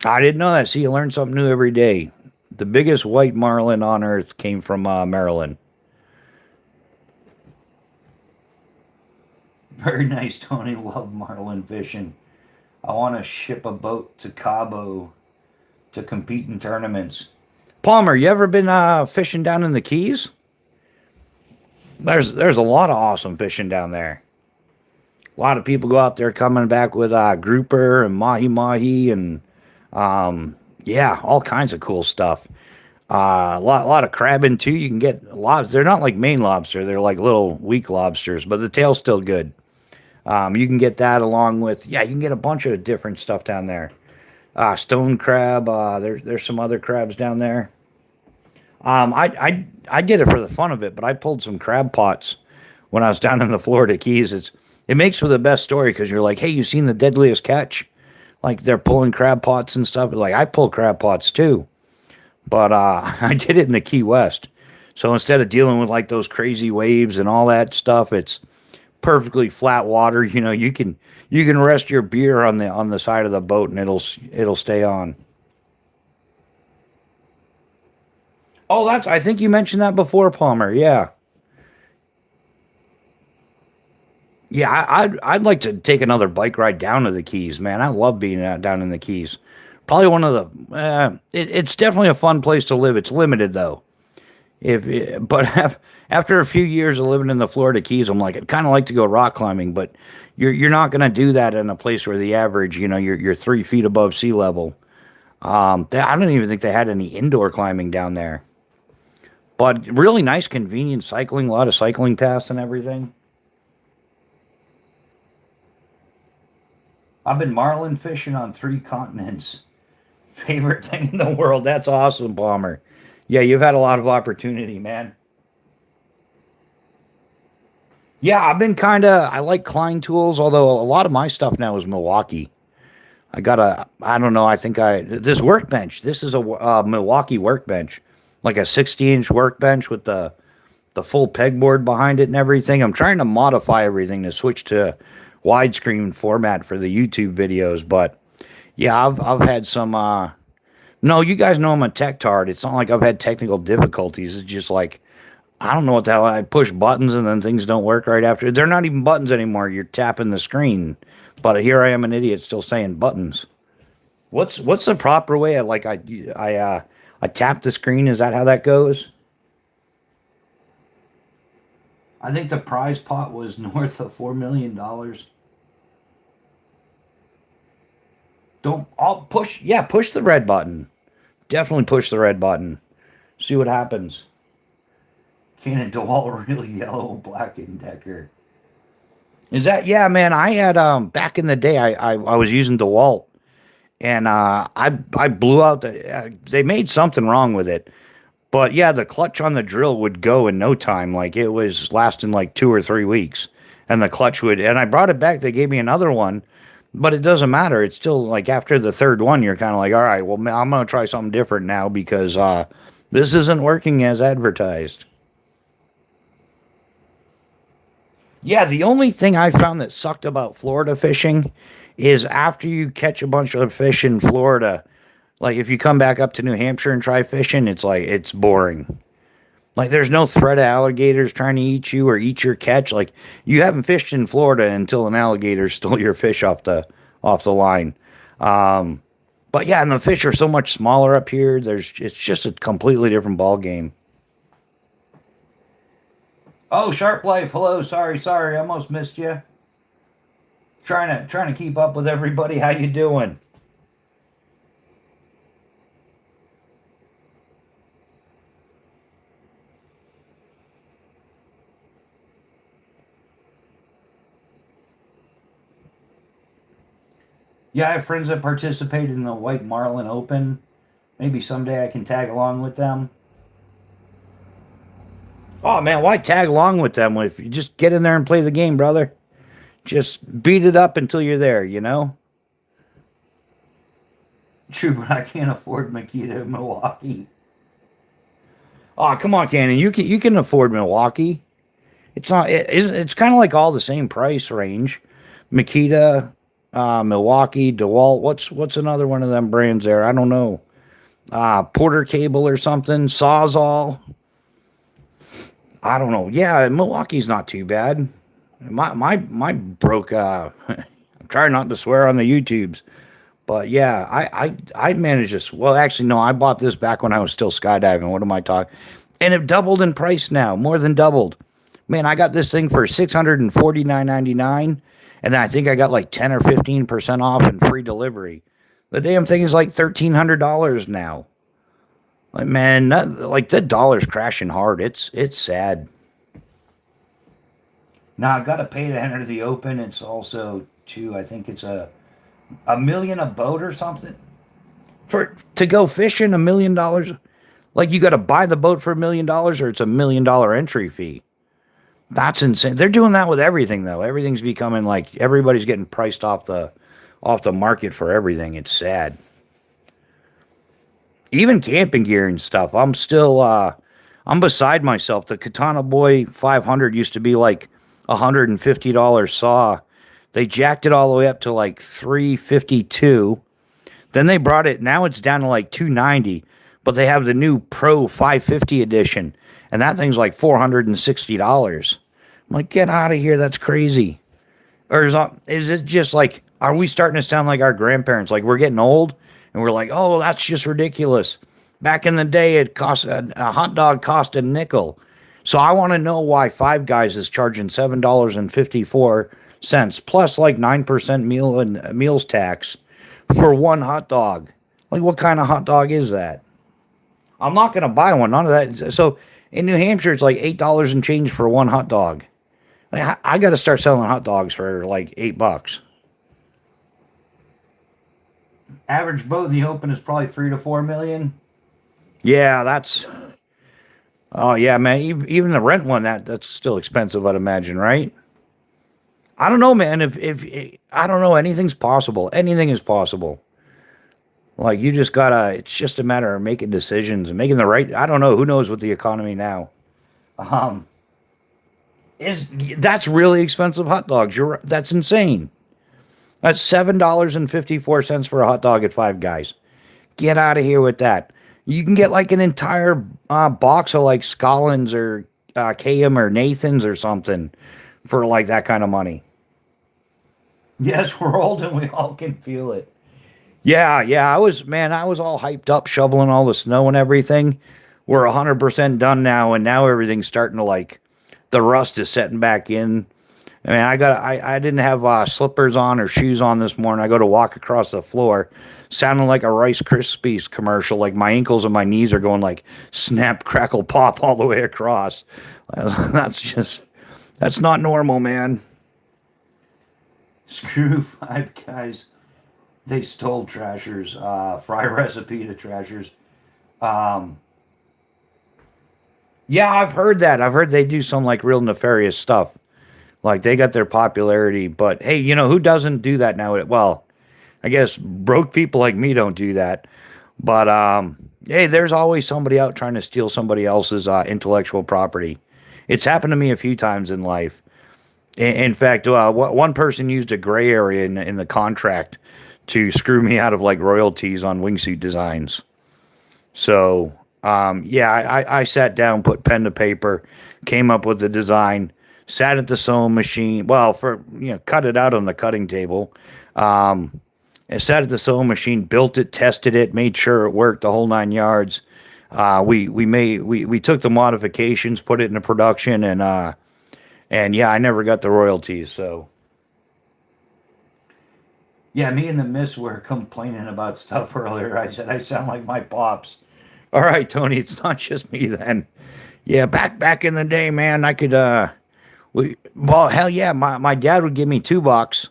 Speaker 1: I didn't know that. See, you learn something new every day. The biggest white marlin on earth came from Maryland. Very nice, Tony. Love marlin fishing. I want to ship a boat to Cabo to compete in tournaments. Palmer, you ever been fishing down in the Keys? There's a lot of awesome fishing down there. A lot of people go out there coming back with grouper and mahi mahi and yeah, all kinds of cool stuff. A lot of crabbing too. You can get lobsters. They're not like Maine lobster. They're like little weak lobsters, but the tail's still good. You can get that along with yeah. You can get a bunch of different stuff down there. Stone crab. There's some other crabs down there. I did it for the fun of it, but I pulled some crab pots when I was down in the Florida Keys. It makes for the best story because you're like, hey, you seen the deadliest catch? Like they're pulling crab pots and stuff. Like I pull crab pots too, but I did it in the Key West. So instead of dealing with like those crazy waves and all that stuff, it's perfectly flat water. You know, you can rest your beer on the side of the boat and it'll stay on. Oh, that's I think you mentioned that before, Palmer. Yeah. Yeah, I'd like to take another bike ride down to the Keys, man. I love being out down in the Keys. Probably one of the. It's definitely a fun place to live. It's limited though. But after a few years of living in the Florida Keys, I'm like, I'd kind of like to go rock climbing, but you're not going to do that in a place where the average, you're 3 feet above sea level. I don't even think they had any indoor climbing down there. But really nice, convenient cycling, a lot of cycling paths and everything. I've been marlin fishing on 3 continents. Favorite thing in the world. That's awesome, Palmer. Yeah, you've had a lot of opportunity, man. Yeah, I've been I like Klein tools, although a lot of my stuff now is Milwaukee. I don't know, this workbench, this is a Milwaukee workbench, like a 60-inch workbench with the full pegboard behind it and everything. I'm trying to modify everything to switch to widescreen format for the YouTube videos, but yeah, I've had some no, you guys know I'm a tech tard. It's not like I've had technical difficulties. It's just like I don't know what the hell. I push buttons and then things don't work right after. They're not even buttons anymore. You're tapping the screen. But here I am, an idiot, still saying buttons. What's the proper way? I tap the screen. Is that how that goes? I think the prize pot was north of $4 million. Don't I'll push. Yeah, push the red button. Definitely push the red button. See what happens. Cannon DeWalt really yellow, black, and Decker. Is that yeah, man? I had back in the day, I was using DeWalt, and I blew out they made something wrong with it, but yeah, the clutch on the drill would go in no time. Like it was lasting like 2 or 3 weeks, and the clutch would. And I brought it back. They gave me another one, but it doesn't matter. It's still like after the third one, you're kind of like, all right, well, I'm gonna try something different now because this isn't working as advertised. Yeah, the only thing I found that sucked about Florida fishing is after you catch a bunch of fish in Florida, like if you come back up to New Hampshire and try fishing, it's like it's boring. Like there's no threat of alligators trying to eat you or eat your catch. Like you haven't fished in Florida until an alligator stole your fish off the line. Um, but yeah, and the fish are so much smaller up here. It's just a completely different ball game. Oh, Sharp Life, hello. Sorry, I almost missed you. Trying to keep up with everybody. How you doing? Yeah, I have friends that participated in the White Marlin Open. Maybe someday I can tag along with them. Oh man, why tag along with them if you just get in there and play the game, brother? Just beat it up until you're there, you know? True, but I can't afford Makita in Milwaukee. Oh, come on, Cannon. You can afford Milwaukee. It's not. It's kind of like all the same price range. Makita, Milwaukee, DeWalt. What's another one of them brands there? I don't know. Porter Cable or something. Sawzall. I don't know. Yeah, Milwaukee's not too bad. My broke Try not to swear on the YouTubes. But yeah, I managed this. Well, actually, no, I bought this back when I was still skydiving. What am I talking? And it doubled in price now, more than doubled. Man, I got this thing for $649.99, and then I think I got like 10 or 15% off and free delivery. The damn thing is like $1,300 now. Like man, like the dollar's crashing hard. It's sad. Now I got to pay to enter the open. It's also too. I think it's a million a boat or something for to go fishing. $1 million. Like you got to buy the boat for $1 million, or it's $1 million entry fee. That's insane. They're doing that with everything though. Everything's becoming like everybody's getting priced off the market for everything. It's sad. Even camping gear and stuff. I'm beside myself. The Katana Boy 500 used to be like $150 saw. They jacked it all the way up to like 352. Then they brought it. Now it's down to like 290. But they have the new Pro 550 edition, and that thing's like $460. I'm like, get out of here. That's crazy. Or is it just like, are we starting to sound like our grandparents? Like we're getting old and we're like, oh, that's just ridiculous. Back in the day, it cost a hot dog cost a nickel. So I want to know why Five Guys is charging $7.54 plus like 9% meals tax for one hot dog. Like what kind of hot dog is that? I'm not going to buy one. None of that. So in New Hampshire, it's like $8 and change for one hot dog. Like, I got to start selling hot dogs for like $8. Average boat in the open is probably 3 to 4 million. Yeah, that's. Oh yeah, man. Even the rent one that's still expensive, I'd imagine, right? I don't know, man. If I don't know, anything's possible. Anything is possible. Like you just gotta. It's just a matter of making decisions and making the right. I don't know. Who knows with the economy now? Um, is that's really expensive hot dogs? That's insane. That's $7.54 for a hot dog at Five Guys. Get out of here with that. You can get like an entire box of like Scollins or KM or Nathan's or something for like that kind of money. Yes, we're old and we all can feel it. Yeah. I was all hyped up shoveling all the snow and everything. We're 100% done now, and now everything's starting to like the rust is setting back in. I mean, I didn't have slippers on or shoes on this morning. I go to walk across the floor, sounding like a Rice Krispies commercial. Like my ankles and my knees are going like snap, crackle, pop all the way across. That's not normal, man. Screw Five Guys. They stole Trashers. Fry recipe to Trashers. Um, yeah, I've heard that. I've heard they do some like real nefarious stuff. Like they got their popularity, but hey, who doesn't do that now? Well, I guess broke people like me don't do that. But hey, there's always somebody out trying to steal somebody else's intellectual property. It's happened to me a few times in life. In fact, one person used a gray area in the contract to screw me out of like royalties on wingsuit designs. So yeah, I sat down, put pen to paper, came up with the design. Sat at the sewing machine. Well, cut it out on the cutting table. I sat at the sewing machine, built it, tested it, made sure it worked, the whole 9 yards. We took the modifications, put it into production, and yeah, I never got the royalties. So yeah, me and the Miss were complaining about stuff earlier. I said I sound like my pops. All right, Tony, it's not just me then. Yeah, back in the day, man, I could well, hell yeah, my dad would give me $2,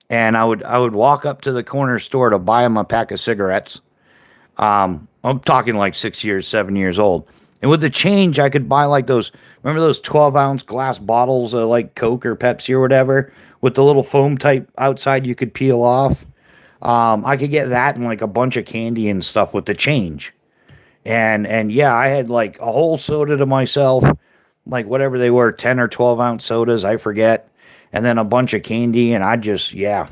Speaker 1: and I would walk up to the corner store to buy him a pack of cigarettes. I'm talking like 6 years, 7 years old, and with the change, I could buy like remember those 12-ounce glass bottles of like Coke or Pepsi or whatever with the little foam type outside you could peel off. I could get that and like a bunch of candy and stuff with the change, and yeah, I had like a whole soda to myself. Like whatever they were, 10 or 12-ounce sodas, I forget, and then a bunch of candy, and I just, yeah.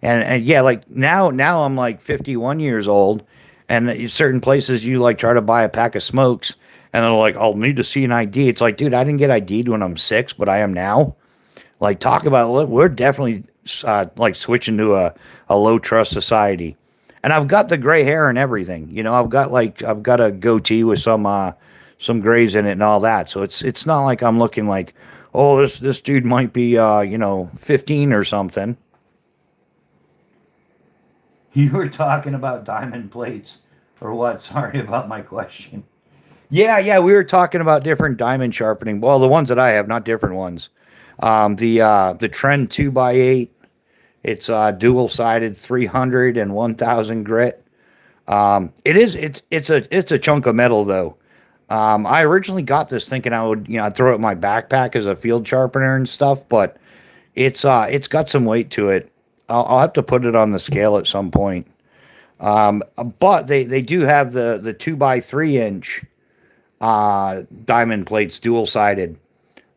Speaker 1: And yeah, like now I'm like 51 years old, and certain places you like try to buy a pack of smokes, and they're like, I'll need to see an ID. It's like, dude, I didn't get ID'd when I'm 6, but I am now. Like, talk about, we're definitely like switching to a low trust society. And I've got the gray hair and everything. I've got a goatee with some grays in it and all that. So it's not like I'm looking like, oh, this dude might be 15 or something. You were talking about diamond plates or what? Sorry about my question. Yeah, we were talking about different diamond sharpening. Well, the ones that I have, not different ones. The Trend 2x8. It's dual sided 300 and 1000 grit. It's a chunk of metal though. I originally got this thinking I would I'd throw it in my backpack as a field sharpener and stuff, but it's got some weight to it. I'll have to put it on the scale at some point. But they do have the 2x3 inch diamond plates, dual sided.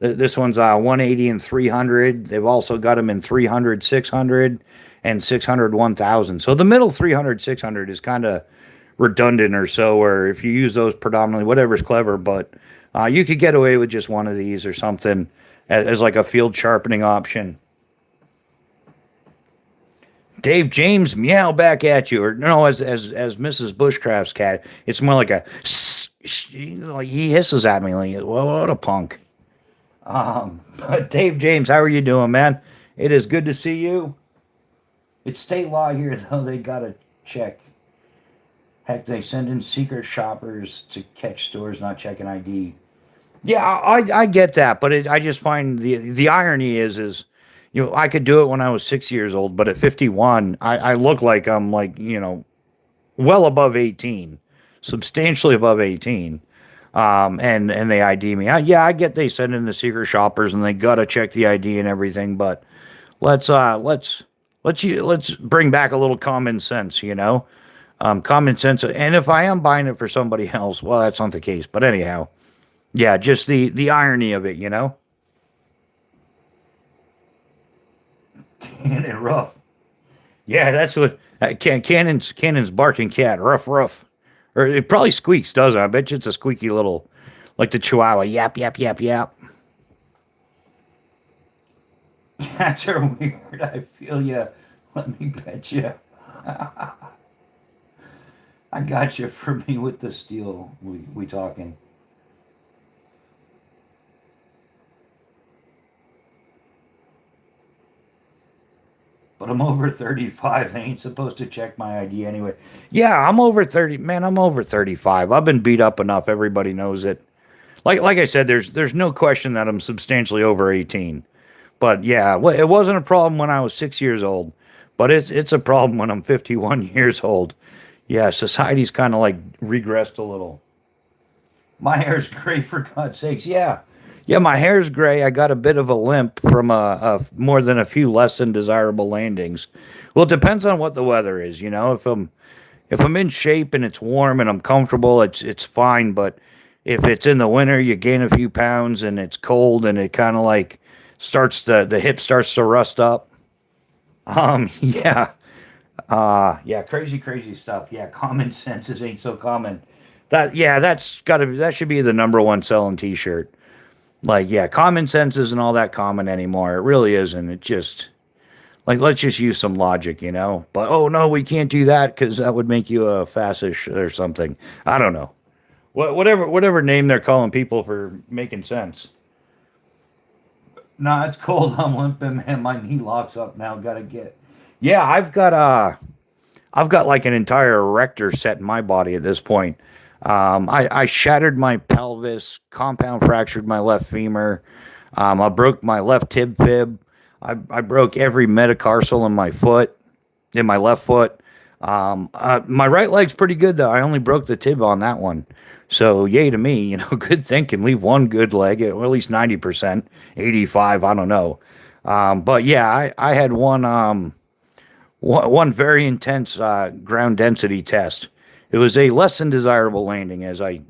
Speaker 1: This one's 180 and 300. They've also got them in 300, 600, and 600, 1000. So the middle 300, 600 is kind of redundant or so, or if you use those predominantly, whatever's clever, but you could get away with just one of these or something as like a field sharpening option. Dave James, meow back at you, or no, as Mrs. Bushcraft's cat, it's more like a like he hisses at me like, well, what a punk. But Dave James, how are you doing, man? It is good to see you. It's state law here, though. They gotta check. Heck, they send in secret shoppers to catch stores not checking ID. Yeah, I get that, but I just find the irony is I could do it when I was 6 years old, but at 51, I look like I'm like well above 18, substantially above 18. And they ID me. I get they send in the secret shoppers and they gotta check the ID and everything, but let's bring back a little common sense, common sense. And if I am buying it for somebody else, well, that's not the case. But anyhow, yeah, just the irony of it, Cannon rough. Yeah, that's what Cannon's barking cat, rough. Or it probably squeaks, doesn't it? I bet you it's a squeaky little, like the Chihuahua. Yap, yap, yap, yap. Cats are weird. I feel ya. Let me pet you. I got you for me with the steel. We talking. But I'm over 35. They ain't supposed to check my ID anyway. Yeah, I'm over 30. Man, I'm over 35. I've been beat up enough. Everybody knows it. Like I said, there's no question that I'm substantially over 18. But yeah, it wasn't a problem when I was 6 years old. But it's a problem when I'm 51 years old. Yeah, society's kind of like regressed a little. My hair's gray for God's sakes. Yeah, my hair's gray. I got a bit of a limp from a more than a few less than desirable landings. Well, it depends on what the weather is. If I'm in shape and it's warm and I'm comfortable, it's fine. But if it's in the winter, you gain a few pounds and it's cold and it kind of like the hip starts to rust up. Yeah, yeah, crazy stuff. Yeah, common senses ain't so common. That should be the number one selling T-shirt. Like, yeah, common sense isn't all that common anymore. It really isn't. It just, like, let's just use some logic, But, oh, no, we can't do that because that would make you a fascist or something. I don't know. Whatever name they're calling people for making sense. Nah, it's cold. I'm limping, man. My knee locks up now. Gotta get. Yeah, I've got like an entire erector set in my body at this point. I shattered my pelvis, compound fractured my left femur. I broke my left tib fib. I broke every metatarsal in my left foot. My right leg's pretty good though. I only broke the tib on that one. So yay to me, good thinking. Leave one good leg, or at least 90%, 85, I don't know. But yeah, I had one very intense ground density test. It was a less than desirable landing as I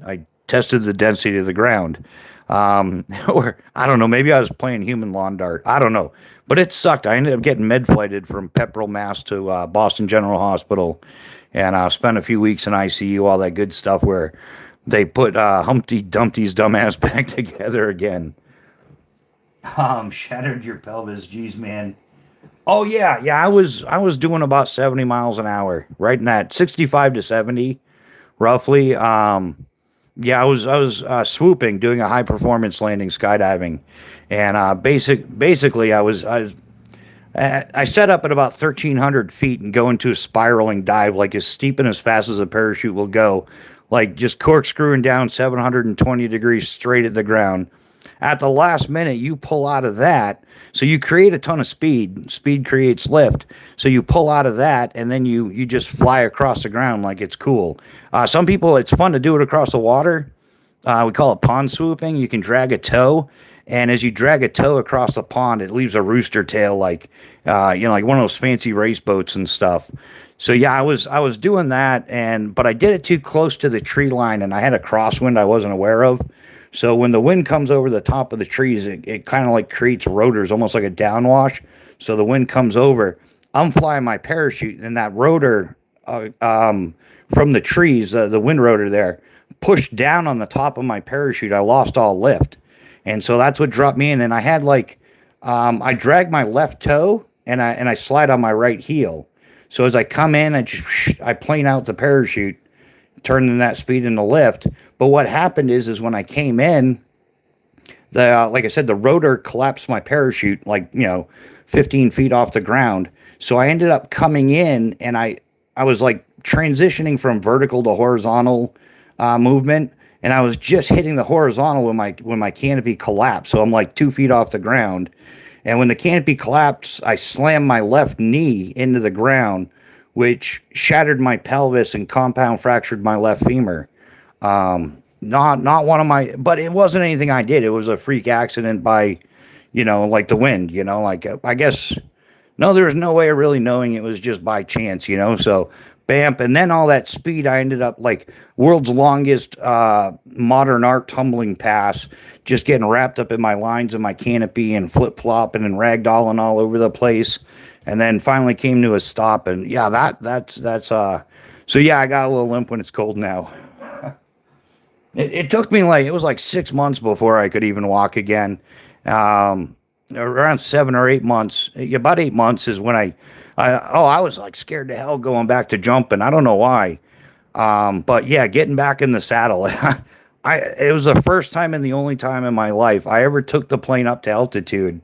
Speaker 1: tested the density of the ground. Or I don't know, maybe I was playing human lawn dart. I don't know. But it sucked. I ended up getting med flighted from Pepperell, Mass to Boston General Hospital. And I spent a few weeks in ICU, all that good stuff where they put Humpty Dumpty's dumbass back together again. Shattered your pelvis. Geez, man. Oh yeah, yeah. I was doing about 70 miles an hour, right in that 65 to 70, roughly. Yeah, I was swooping, doing a high performance landing, skydiving, and basically I set up at about 1,300 feet and go into a spiraling dive, like as steep and as fast as a parachute will go, like just corkscrewing down 720 degrees straight at the ground. At the last minute, you pull out of that. So you create a ton of speed. Speed creates lift. So you pull out of that, and then you just fly across the ground like it's cool. Some people, it's fun to do it across the water. We call it pond swooping. You can drag a toe, and as you drag a toe across the pond, it leaves a rooster tail, like like one of those fancy race boats and stuff. So yeah, I was doing that, and but I did it too close to the tree line, and I had a crosswind I wasn't aware of. So when the wind comes over the top of the trees, it kind of like creates rotors, almost like a downwash. So the wind comes over. I'm flying my parachute, and that rotor from the trees, the wind rotor there, pushed down on the top of my parachute. I lost all lift, and so that's what dropped me in. And I had like I dragged my left toe, and I slide on my right heel. So as I come in, I plane out the parachute, turning that speed into lift. But what happened is when I came in, the like I said, the rotor collapsed my parachute like 15 feet off the ground. So I ended up coming in, and I was like transitioning from vertical to horizontal movement, and I was just hitting the horizontal when my canopy collapsed. So I'm like 2 feet off the ground, and when the canopy collapsed, I slammed my left knee into the ground, which shattered my pelvis and compound fractured my left femur. Not one of my, but it wasn't anything I did. It was a freak accident by, like the wind. Like I guess no, there was no way of really knowing it was just by chance. So bam, and then all that speed, I ended up like world's longest modern art tumbling pass, just getting wrapped up in my lines of my canopy and flip flopping and ragdolling all over the place, and then finally came to a stop. And yeah, that's so yeah, I got a little limp when it's cold now. It took me like it was like 6 months before I could even walk again. Around 7 or 8 months, about 8 months is when I was like scared to hell going back to jumping. I don't know why. But yeah, getting back in the saddle. It was the first time and the only time in my life I ever took the plane up to altitude.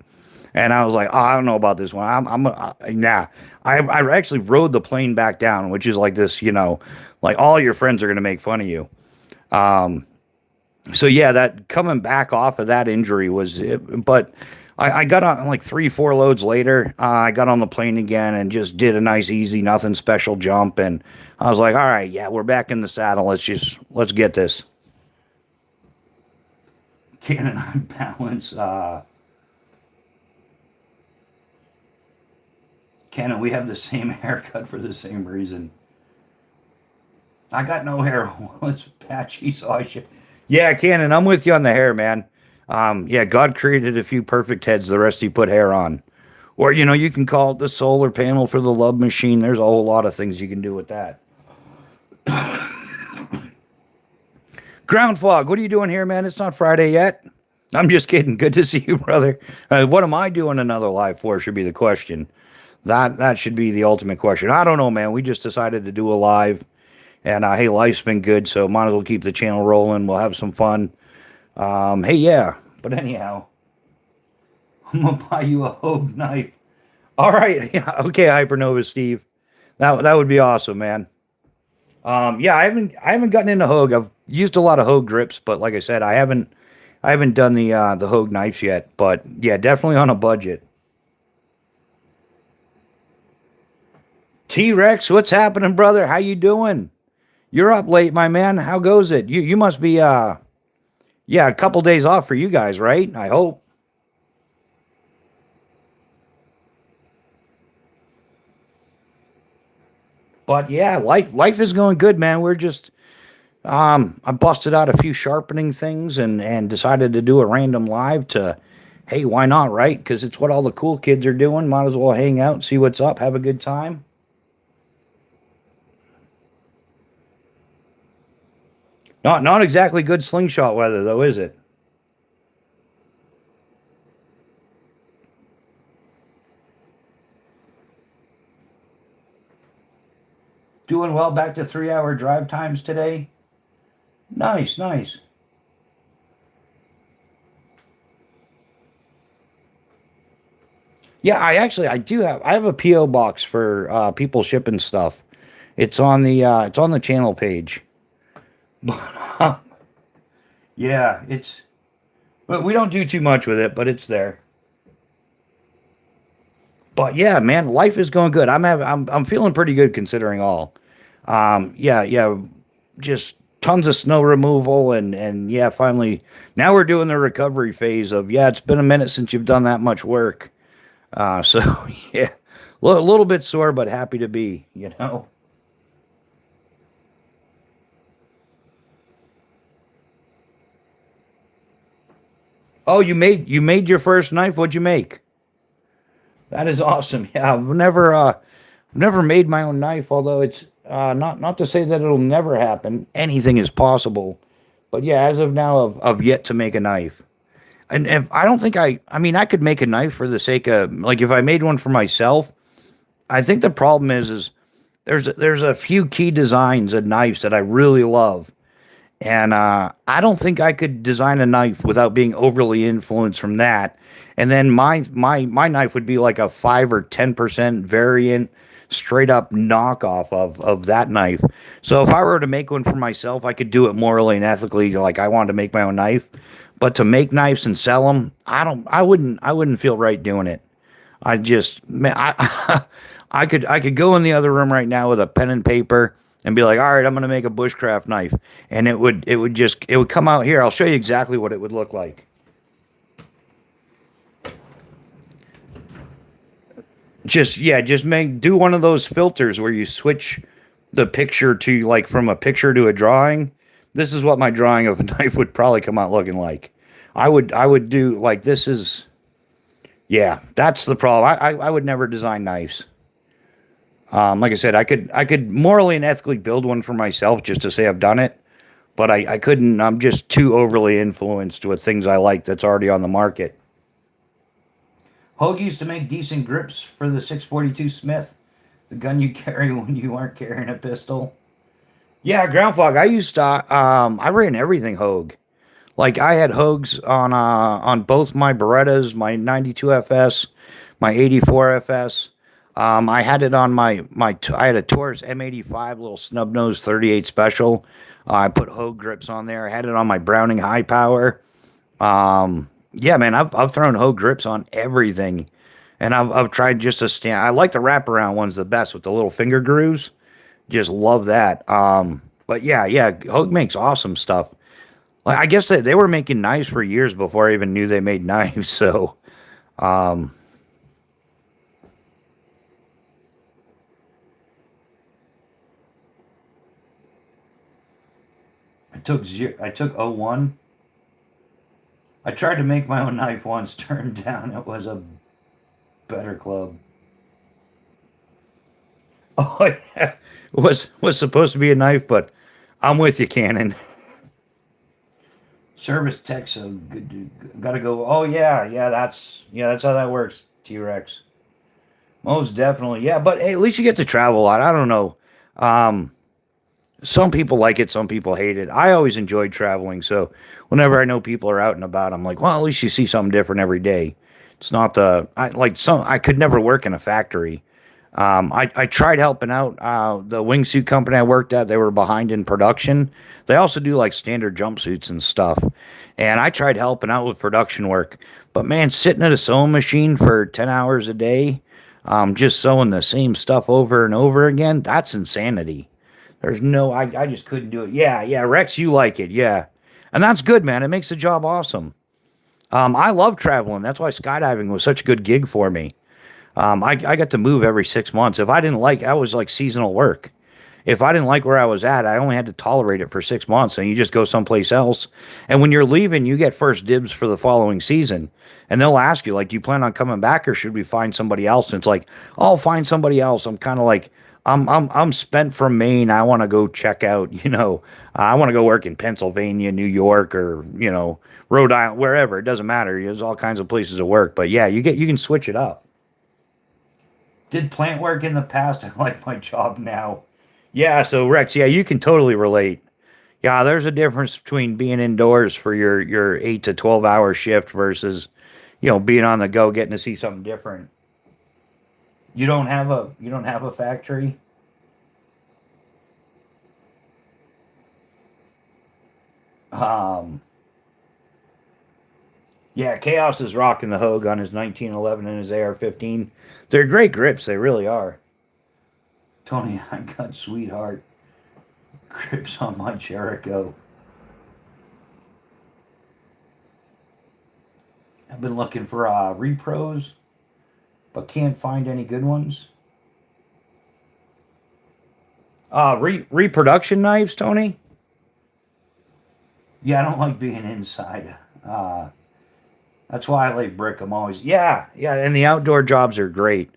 Speaker 1: And I was like, oh, I don't know about this one. Nah. I actually rode the plane back down, which is like this, like all your friends are going to make fun of you. So yeah, that coming back off of that injury was it, but I got on like 3, 4 loads later. I got on the plane again and just did a nice, easy, nothing special jump. And I was like, all right, yeah, we're back in the saddle. Let's get this. Cannon on balance. Cannon, we have the same haircut for the same reason. I got no hair. Well, it's patchy, so I should. Yeah, Cannon, I'm with you on the hair, man. Yeah, God created a few perfect heads. The rest He put hair on. Or, you can call it the solar panel for the love machine. There's a whole lot of things you can do with that. Ground fog, what are you doing here, man? It's not Friday yet. I'm just kidding. Good to see you, brother. What am I doing another live for should be the question. That should be the ultimate question. I don't know, man. We just decided to do a live. And hey, life's been good, so might as well keep the channel rolling. We'll have some fun. Hey, yeah. But anyhow, I'm gonna buy you a Hogue knife. All right. Yeah. Okay, Hypernova Steve. That would be awesome, man. Yeah, I haven't gotten into Hogue. I've used a lot of Hogue grips, but like I said, I haven't done the Hogue knives yet. But yeah, definitely on a budget. T-Rex, what's happening, brother? How you doing? You're up late, my man. How goes it? You must be yeah, a couple days off for you guys, right? I hope. But yeah, life is going good, man. We're just I busted out a few sharpening things and decided to do a random live to hey, why not, right? Because it's what all the cool kids are doing. Might as well hang out, see what's up, have a good time. Not exactly good slingshot weather though, is it? Doing well. Back to 3 hour drive times today. Nice, nice. Yeah, I do have a PO box for people shipping stuff. It's on the channel page. Yeah, it's but we don't do too much with it, but it's there. But yeah, man, life is going good. I'm feeling pretty good considering all. Yeah, just tons of snow removal and yeah, finally now we're doing the recovery phase of yeah, it's been a minute since you've done that much work. So yeah, a little bit sore, but happy to be, you know. Oh, you made your first knife. What'd you make? That is awesome. Yeah, never made my own knife, although it's not to say that it'll never happen. Anything is possible. But yeah, as of now, I've yet to make a knife. And if I don't think I mean, I could make a knife for the sake of like if I made one for myself. I think the problem is there's a few key designs of knives that I really love, and I don't think I could design a knife without being overly influenced from that. And then my knife would be like a 5 or 10% variant, straight up knockoff of that knife. So if I were to make one for myself, I could do it morally and ethically. Like I wanted to make my own knife, but to make knives and sell them, I wouldn't feel right doing it. I just, man, I could go in the other room right now with a pen and paper and be like, all right, I'm gonna make a bushcraft knife, and it would come out here. I'll show you exactly what it would look like. Just yeah, just make do one of those filters where you switch the picture to like from a picture to a drawing. This is what my drawing of a knife would probably come out looking like. I would do like this is yeah, that's the problem. I would never design knives. Like I said, I could morally and ethically build one for myself just to say I've done it, but I couldn't. I'm just too overly influenced with things I like that's already on the market. Hogue used to make decent grips for the 642 Smith, the gun you carry when you aren't carrying a pistol. Yeah, ground fog. I ran everything Hogue. Like I had Hogues on both my Berettas, my 92 FS, my 84 FS. I had it on I had a Taurus M85 little snub nose 38 special. I put Hogue grips on there. I had it on my Browning high power. Yeah, man, I've thrown Hogue grips on everything, and I've tried just to stand. I like the wraparound ones the best with the little finger grooves. Just love that. But yeah, Hogue makes awesome stuff. Like I guess they were making knives for years before I even knew they made knives. So um, I took O1. I tried to make my own knife once, turned down. It was a better club. Oh yeah, was supposed to be a knife, but I'm with you, Cannon. Service tech, so good. Gotta go. Oh yeah, that's how that works. T Rex, most definitely, yeah. But hey, at least you get to travel a lot. I don't know. Um, some people like it, some people hate it. I always enjoyed traveling, so whenever I know people are out and about, I'm like, well, at least you see something different every day. It's not the I like some. I could never work in a factory. I tried helping out the wingsuit company I worked at. They were behind in production. They also do like standard jumpsuits and stuff. And I tried helping out with production work. But man, sitting at a sewing machine for 10 hours a day, just sewing the same stuff over and over again, that's insanity. There's no, I just couldn't do it. Yeah, Rex, you like it. Yeah. And that's good, man. It makes the job awesome. I love traveling. That's why skydiving was such a good gig for me. I got to move every 6 months. If I didn't like, I was like seasonal work. If I didn't like where I was at, I only had to tolerate it for 6 months, and you just go someplace else. And when you're leaving, you get first dibs for the following season. And they'll ask you, like, do you plan on coming back, or should we find somebody else? And it's like, I'll find somebody else. I'm kind of like, I'm spent from Maine. I want to go check out, I want to go work in Pennsylvania, New York, or Rhode Island, wherever. It doesn't matter. There's all kinds of places to work. But yeah, you can switch it up. Did plant work in the past. I like my job now. Yeah, so Rex, yeah, you can totally relate. Yeah, there's a difference between being indoors for your 8 to 12 hour shift versus, being on the go, getting to see something different. You don't have a factory. Um, yeah, Chaos is rocking the Hogue on his 1911 and his AR-15. They're great grips, they really are. Tony, I got sweetheart grips on my Jericho. I've been looking for repros, but can't find any good ones. Reproduction knives, Tony. Yeah, I don't like being inside. Uh, that's why I like brick. I'm always yeah, and the outdoor jobs are great.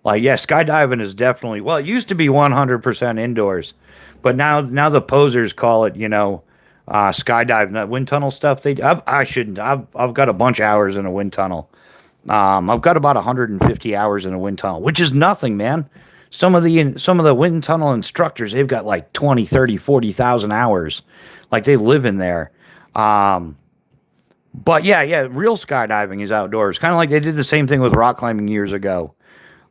Speaker 1: Like yeah, skydiving is definitely well. It used to be 100% indoors, but now the posers call it skydiving. That wind tunnel stuff. I shouldn't. I've got a bunch of hours in a wind tunnel. I've got about 150 hours in a wind tunnel, which is nothing, man. Some of the wind tunnel instructors, they've got like 20, 30, 40,000 hours. Like they live in there. Um, but yeah, real skydiving is outdoors. Kind of like they did the same thing with rock climbing years ago.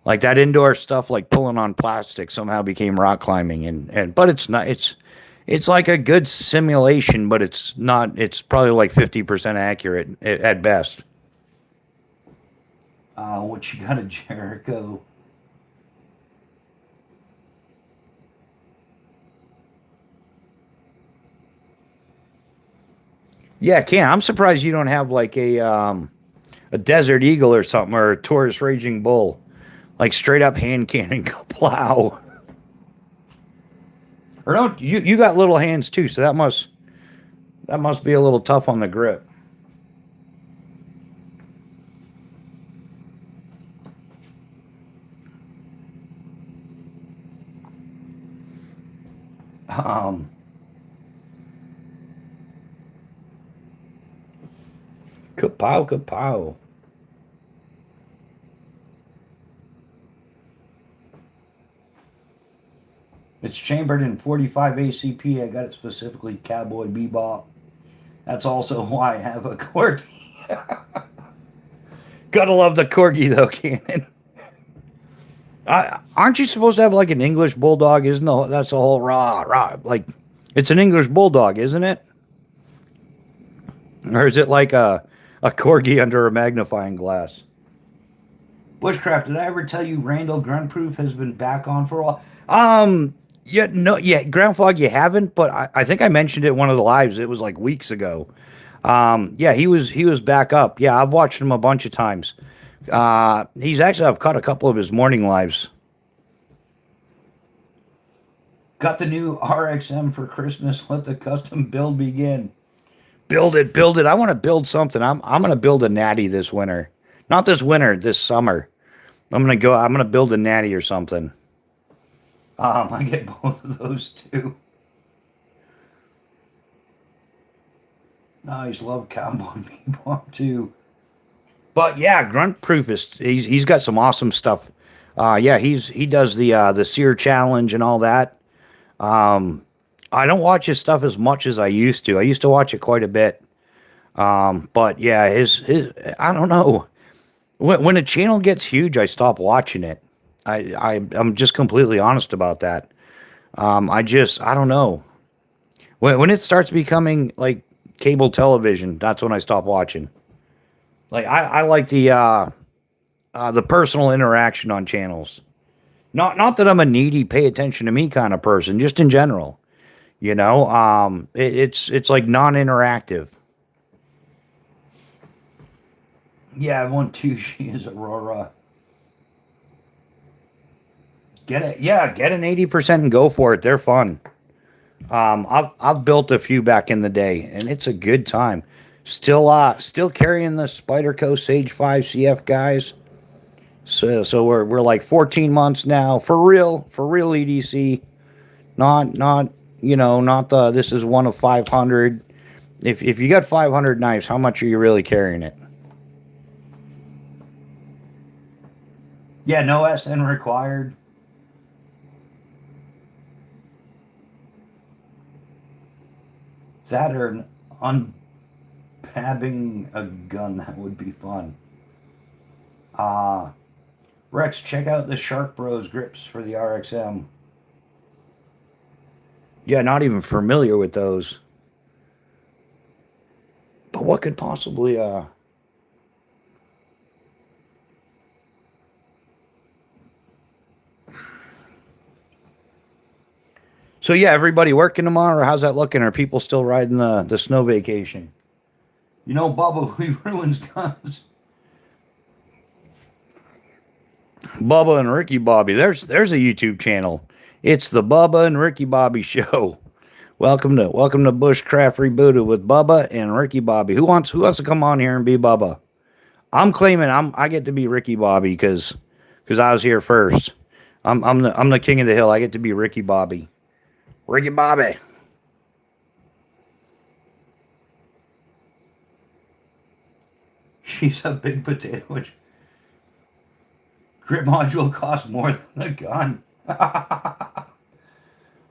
Speaker 1: Like that indoor stuff, like pulling on plastic, somehow became rock climbing, and but it's not. It's like a good simulation, but it's not. It's probably like 50% accurate at best. What you got a Jericho? Yeah, can. I'm surprised you don't have like a Desert Eagle or something or a Taurus Raging Bull, like straight up hand cannon plow. Or don't you got little hands too, so that must be a little tough on the grip. Um, Kapow, kapow. It's chambered in 45 ACP. I got it specifically Cowboy Bebop. That's also why I have a corgi. Gotta love the corgi though, Cannon. Aren't you supposed to have like an English bulldog? Isn't that's the whole rah? Like it's an English bulldog, isn't it? Or is it like a corgi under a magnifying glass? Bushcraft, did I ever tell you Randall Gruntproof has been back on for a while? Yeah, no, yeah, Ground Fog, you haven't, but I think I mentioned it in one of the lives. It was like weeks ago. Yeah, he was back up. Yeah, I've watched him a bunch of times. He's actually I've caught a couple of his morning lives. Got the new RXM for Christmas. Let the custom build begin. Build it, build it. I want to build something. I'm gonna build a natty this winter. Not this winter, this summer. I'm gonna build a natty or something. I get both of those too. Nice, love Cowboy Bebop too. But yeah, Grunt Proof is he's got some awesome stuff. Yeah, he does the Sear challenge and all that. Um, I don't watch his stuff as much as I used to. I used to watch it quite a bit. But yeah, his I don't know. When a channel gets huge, I stop watching it. I'm just completely honest about that. I don't know. When it starts becoming like cable television, that's when I stop watching. Like I like the personal interaction on channels. Not that I'm a needy, pay attention to me kind of person, just in general. It's like non-interactive. Yeah, I want two. She is Aurora. Get it? Yeah, get an 80% and go for it. They're fun. I've built a few back in the day, and it's a good time. Still carrying the Spyderco Sage 5 CF guys. So we're like 14 months now for real EDC. Not not the this is one of 500. If you got 500 knives, how much are you really carrying it? Yeah, no SN required. That or unpabbing a gun, that would be fun. Rex, check out the Shark Bros grips for the RXM. Yeah, not even familiar with those. But what could possibly So yeah, everybody working tomorrow, or how's that looking? Are people still riding the snow vacation? You know, Bubba, we ruins guns. Bubba and Ricky Bobby. There's a YouTube channel. It's the Bubba and Ricky Bobby Show. Welcome to Bushcraft Rebooted with Bubba and Ricky Bobby. Who wants to come on here and be Bubba? I'm claiming I get to be Ricky Bobby because I was here first. I'm the king of the hill. I get to be Ricky Bobby. Ricky Bobby. She's a big potato. Which grip module costs more than a gun.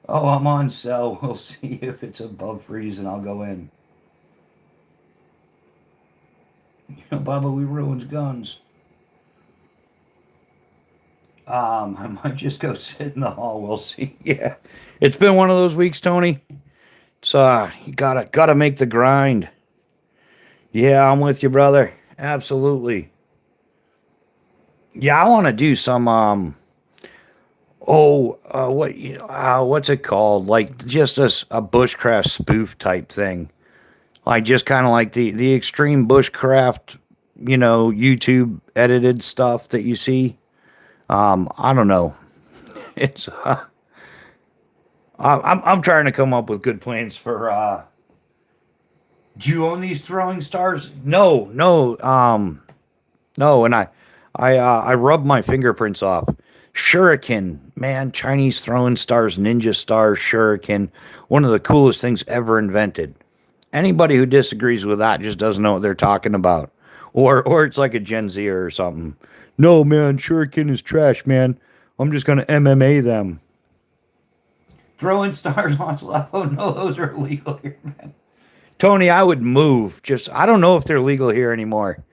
Speaker 1: Oh, I'm on sale. We'll see if it's above freeze and I'll go in. You know, Bubba, we ruins guns. I might just go sit in the hall. We'll see. Yeah. It's been one of those weeks, Tony. It's you gotta make the grind. Yeah, I'm with you, brother. Absolutely. Yeah, I want to do some what's it called? Like just a bushcraft spoof type thing. Like just kind of like the extreme bushcraft, YouTube edited stuff that you see. I don't know. It's I'm trying to come up with good plans for do you own these throwing stars? No, no, and I rubbed my fingerprints off. Shuriken, man, Chinese throwing stars, ninja stars, shuriken, one of the coolest things ever invented. Anybody who disagrees with that just doesn't know what they're talking about. Or it's like a Gen Z or something. No, man, shuriken is trash, man. I'm just going to MMA them. Throwing stars launch level. No, those are illegal here, man. Tony, I would move. I don't know if they're legal here anymore.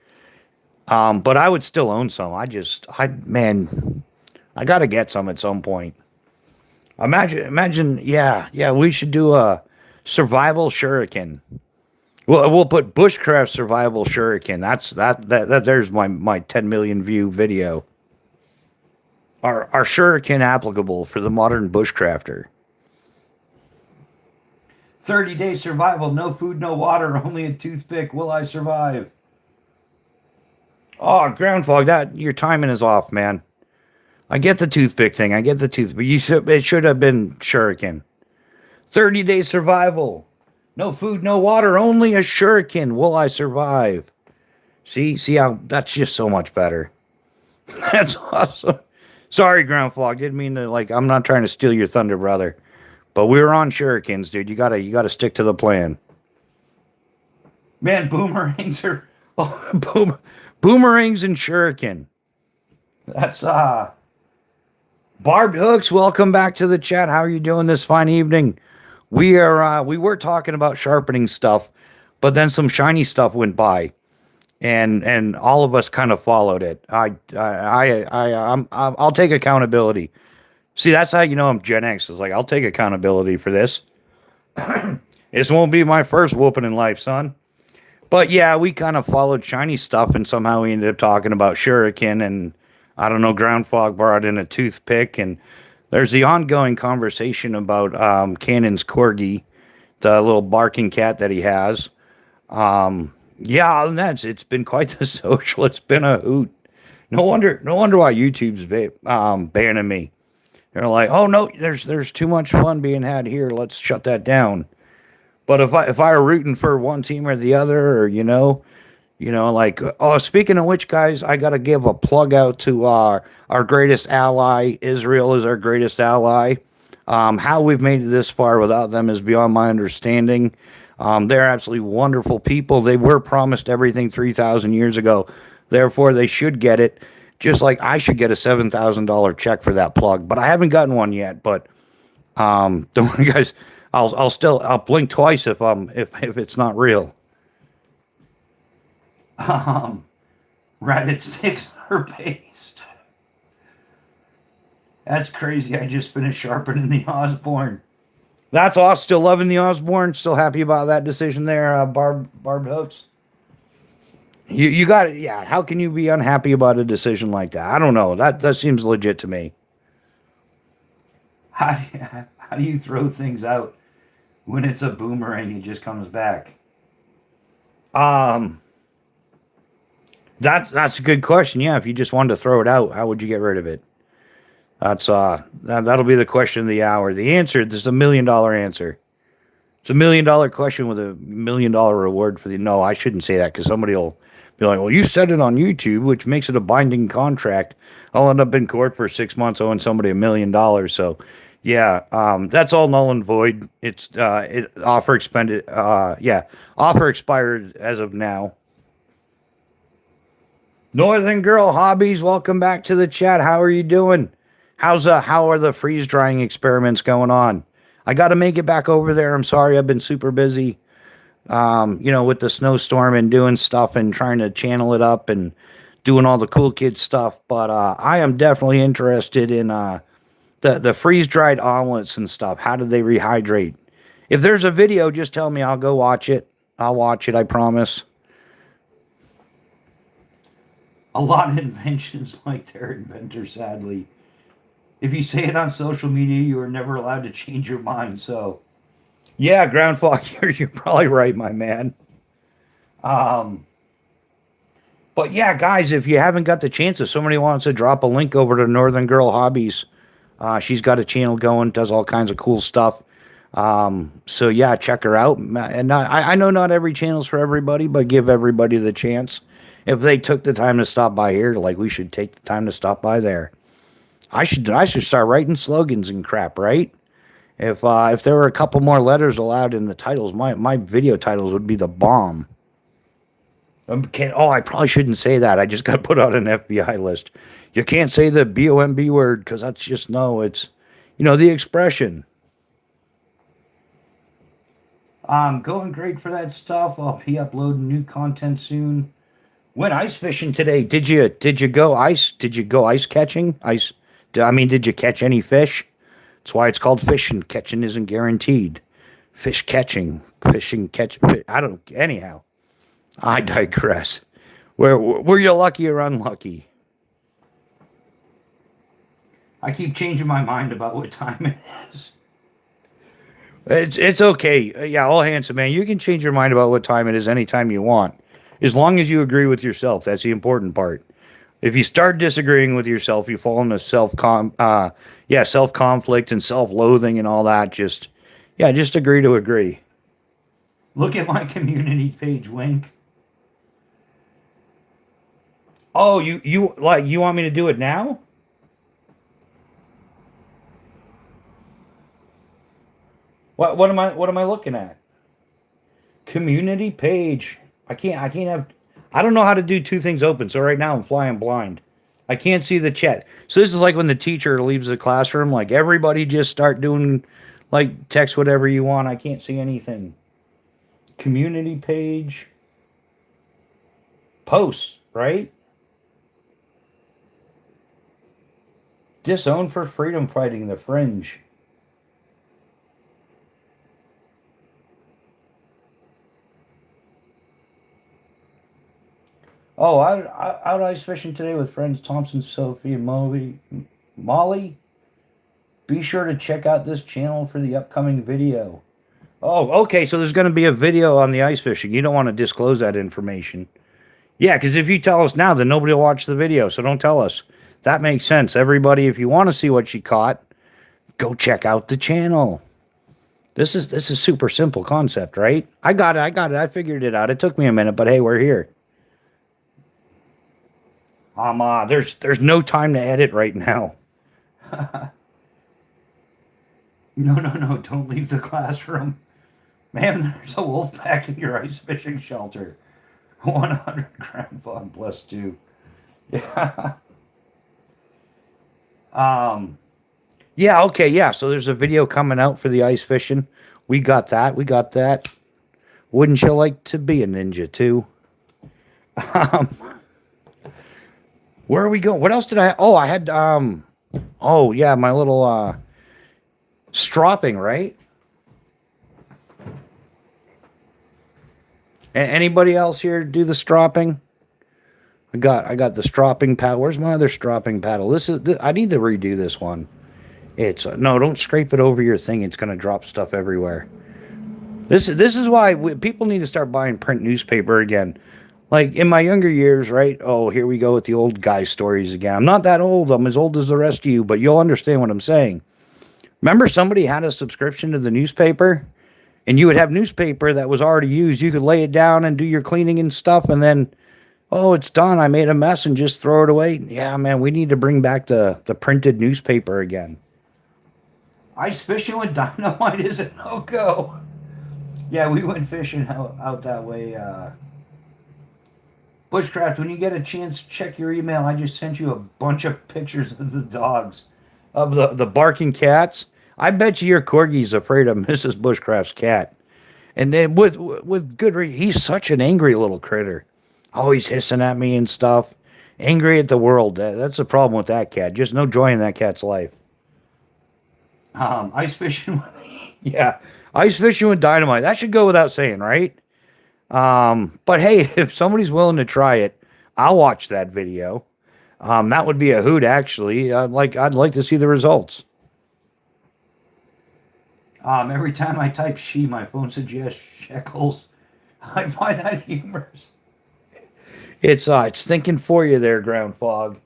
Speaker 1: But I would still own some. Man, I got to get some at some point. Imagine, yeah, we should do a survival shuriken. We'll put bushcraft survival shuriken. There's my 10 million view video. Are shuriken applicable for the modern bushcrafter? 30-day survival, no food, no water, only a toothpick. Will I survive? Oh, ground fog, your timing is off, man. I get the toothpick thing. But it should have been shuriken. 30-day survival. No food, no water, only a shuriken. Will I survive? See how that's just so much better. That's awesome. Sorry, ground fog. Didn't mean to I'm not trying to steal your thunder, brother. But we were on shurikens, dude. You gotta stick to the plan. Man, boomerangs are boomerangs and shuriken. That's Barbed Hooks, welcome back to the chat. How are you doing this fine evening? We were talking about sharpening stuff, but then some shiny stuff went by, and all of us kind of followed it. I'll take accountability. See, that's how you know I'm Gen X. It's like I'll take accountability for this. This won't be my first whooping in life, son. But yeah, we kind of followed shiny stuff, and somehow we ended up talking about shuriken and. I don't know, ground fog brought in a toothpick, and there's the ongoing conversation about Cannon's corgi, the little barking cat that he has. Yeah, it's been quite the social. It's been a hoot. No wonder why YouTube's banning me. They're like, oh no, there's too much fun being had here. Let's shut that down. But if I were rooting for one team or the other, or speaking of which, guys, I got to give a plug out to our greatest ally. Israel is our greatest ally. How we've made it this far without them is beyond my understanding. They're absolutely wonderful people. They were promised everything 3,000 years ago. Therefore, they should get it. Just like I should get a $7,000 check for that plug. But I haven't gotten one yet. But don't worry, guys. I'll blink twice if it's not real. Rabbit sticks are paste. That's crazy. I just finished sharpening the Osborne. That's awesome. Still loving the Osborne. Still happy about that decision there, barbed hooks. You got it. Yeah. How can you be unhappy about a decision like that? I don't know. That seems legit to me. How do you throw things out when it's a boomerang? It just comes back. Um, that's a good question. Yeah, if you just wanted to throw it out, how would you get rid of it? That'll be the question of the hour. The answer, there's $1 million answer. It's $1 million question with $1 million reward for the. No, I shouldn't say that because somebody will be like, "Well, you said it on YouTube, which makes it a binding contract." I'll end up in court for 6 months owing somebody $1 million. So, yeah, that's all null and void. It's offer expended. Yeah, offer expired as of now. Northern Girl Hobbies, welcome back to the chat. How are you doing? How are the freeze drying experiments going on? I got to make it back over there. I'm sorry, I've been super busy. With the snowstorm and doing stuff and trying to channel it up and doing all the cool kid stuff. But I am definitely interested in the freeze dried omelets and stuff. How do they rehydrate? If there's a video, just tell me. I'll go watch it. I'll watch it. I promise. A lot of inventions like their inventor, sadly. If you say it on social media, you are never allowed to change your mind. So, yeah, Groundhog, you're probably right, my man. But yeah, guys, if you haven't got the chance, if somebody wants to drop a link over to Northern Girl Hobbies, she's got a channel going, does all kinds of cool stuff. So yeah, check her out. And I know not every channel's for everybody, but give everybody the chance. If they took the time to stop by here, like we should take the time to stop by there. I should start writing slogans and crap, right? If there were a couple more letters allowed in the titles, my video titles would be the bomb. I probably shouldn't say that. I just got put on an FBI list. You can't say the BOMB word because that's just no. It's, the expression. Going great for that stuff. I'll be uploading new content soon. Went ice fishing today. Did you go ice? Did you go ice catching? Did you catch any fish? That's why it's called fishing. Catching isn't guaranteed. Fish catching, fishing catch. Anyhow, I digress. Were you lucky or unlucky? I keep changing my mind about what time it is. It's okay. Yeah, all handsome, man. You can change your mind about what time it is anytime you want. As long as you agree with yourself. That's the important part. If you start disagreeing with yourself, you fall into self-conflict and self-loathing and all that. Just agree to agree. Look at my community page, Wink. Oh, you want me to do it now? What am I looking at? Community page. I don't know how to do two things open, so right now I'm flying blind. I can't see the chat. So this is like when the teacher leaves the classroom, like everybody just start doing, like, text whatever you want. I can't see anything. Community page. Posts, right? Disowned for freedom fighting, the fringe. Oh, out ice fishing today with friends Thompson, Sophie, and Molly. Be sure to check out this channel for the upcoming video. Oh, okay, so there's going to be a video on the ice fishing. You don't want to disclose that information. Yeah, because if you tell us now, then nobody will watch the video, so don't tell us. That makes sense. Everybody, if you want to see what she caught, go check out the channel. This is super simple concept, right? I got it. I figured it out. It took me a minute, but hey, we're here. There's no time to edit right now. No, don't leave the classroom. Man, there's a wolf pack in your ice fishing shelter. 100 Groundhog plus 2. Yeah. Yeah, okay, yeah. So there's a video coming out for the ice fishing. We got that. We got that. Wouldn't you like to be a ninja too? Um, where are we going? What else did I? Oh, I had Oh yeah, my little stropping, right? Anybody else here do the stropping? I got the stropping paddle. Where's my other stropping paddle? I need to redo this one. It's no, don't scrape it over your thing. It's gonna drop stuff everywhere. This is why people need to start buying print newspaper again. Like in my younger years, right? Oh, here we go with the old guy stories again. I'm not that old. I'm as old as the rest of you, but you'll understand what I'm saying. Remember, somebody had a subscription to the newspaper, and you would have newspaper that was already used. You could lay it down and do your cleaning and stuff, and then, oh, it's done. I made a mess and just throw it away. Yeah, man, we need to bring back the printed newspaper again. Ice fishing with dynamite is a no-go. Yeah, we went fishing out that way. Bushcraft, when you get a chance, check your email. I just sent you a bunch of pictures of the dogs, of the barking cats. I bet you your corgi's afraid of Mrs. Bushcraft's cat. And then with good reason, he's such an angry little critter. Always hissing at me and stuff. Angry at the world. That's the problem with that cat. Just no joy in that cat's life. Ice fishing. Yeah, ice fishing with dynamite. That should go without saying, right? But hey, if somebody's willing to try it, I'll watch that video. That would be a hoot, actually. I'd like to see the results. Every time I type "she," my phone suggests shekels. I find that humorous. It's thinking for you there, ground fog.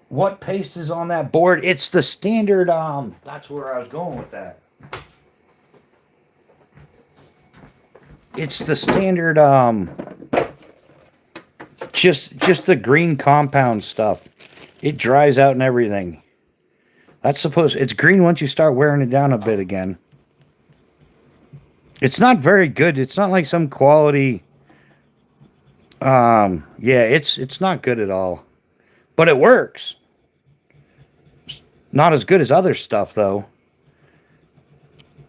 Speaker 1: What paste is on that board? It's the standard. That's where I was going with that. It's the standard. Just the green compound stuff. It dries out and everything. It's green once you start wearing it down a bit again. It's not very good. It's not like some quality. Yeah, it's not good at all. But it works. Not as good as other stuff though.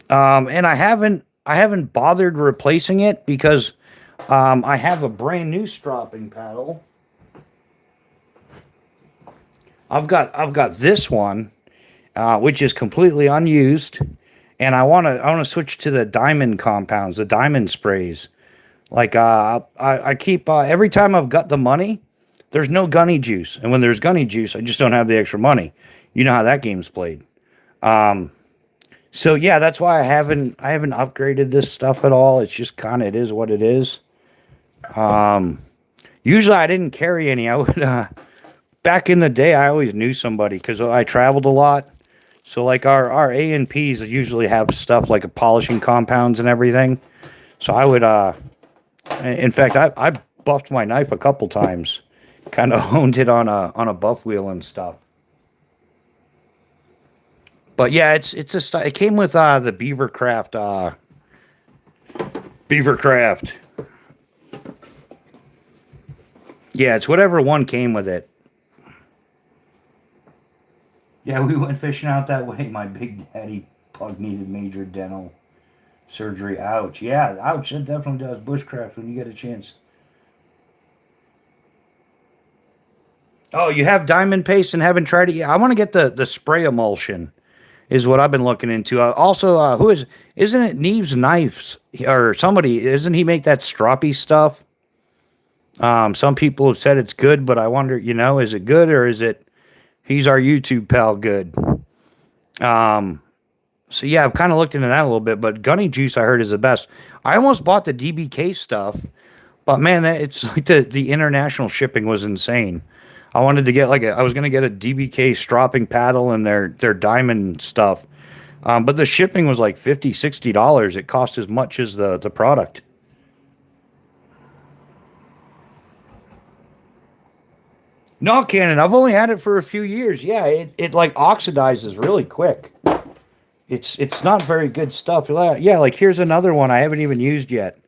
Speaker 1: And I haven't bothered replacing it because I have a brand new stropping paddle. I've got this one, which is completely unused, and I wanna switch to the diamond compounds, the diamond sprays. Like I keep every time I've got the money, there's no gunny juice, and when there's gunny juice, I just don't have the extra money. You know how that game's played. So yeah, that's why I haven't upgraded this stuff at all. It's just it is what it is. Usually I didn't carry any. I would back in the day I always knew somebody because I traveled a lot. So like our A&Ps usually have stuff like a polishing compounds and everything. So I would in fact I buffed my knife a couple times. Kind of honed it on a buff wheel and stuff. But yeah, it came with the Beavercraft. Yeah, it's whatever one came with it. Yeah, we went fishing out that way. My big daddy pug needed major dental surgery. Ouch. Yeah, ouch. It definitely does. Bushcraft when you get a chance. Oh, you have diamond paste and haven't tried it yet? I want to get the spray emulsion. Is what I've been looking into. Also, isn't it Neve's Knives or somebody? Isn't he make that stroppy stuff? Some people have said it's good, but I wonder, is it good or is it he's our YouTube pal good? So yeah, I've kind of looked into that a little bit, but Gunny Juice I heard is the best. I almost bought the DBK stuff, but man, it's like the international shipping was insane. I wanted to get I was going to get a DBK stropping paddle and their diamond stuff. But the shipping was like $50, $60. It cost as much as the product. No, Cannon, I've only had it for a few years. Yeah, it like oxidizes really quick. It's not very good stuff. Yeah, like here's another one I haven't even used yet.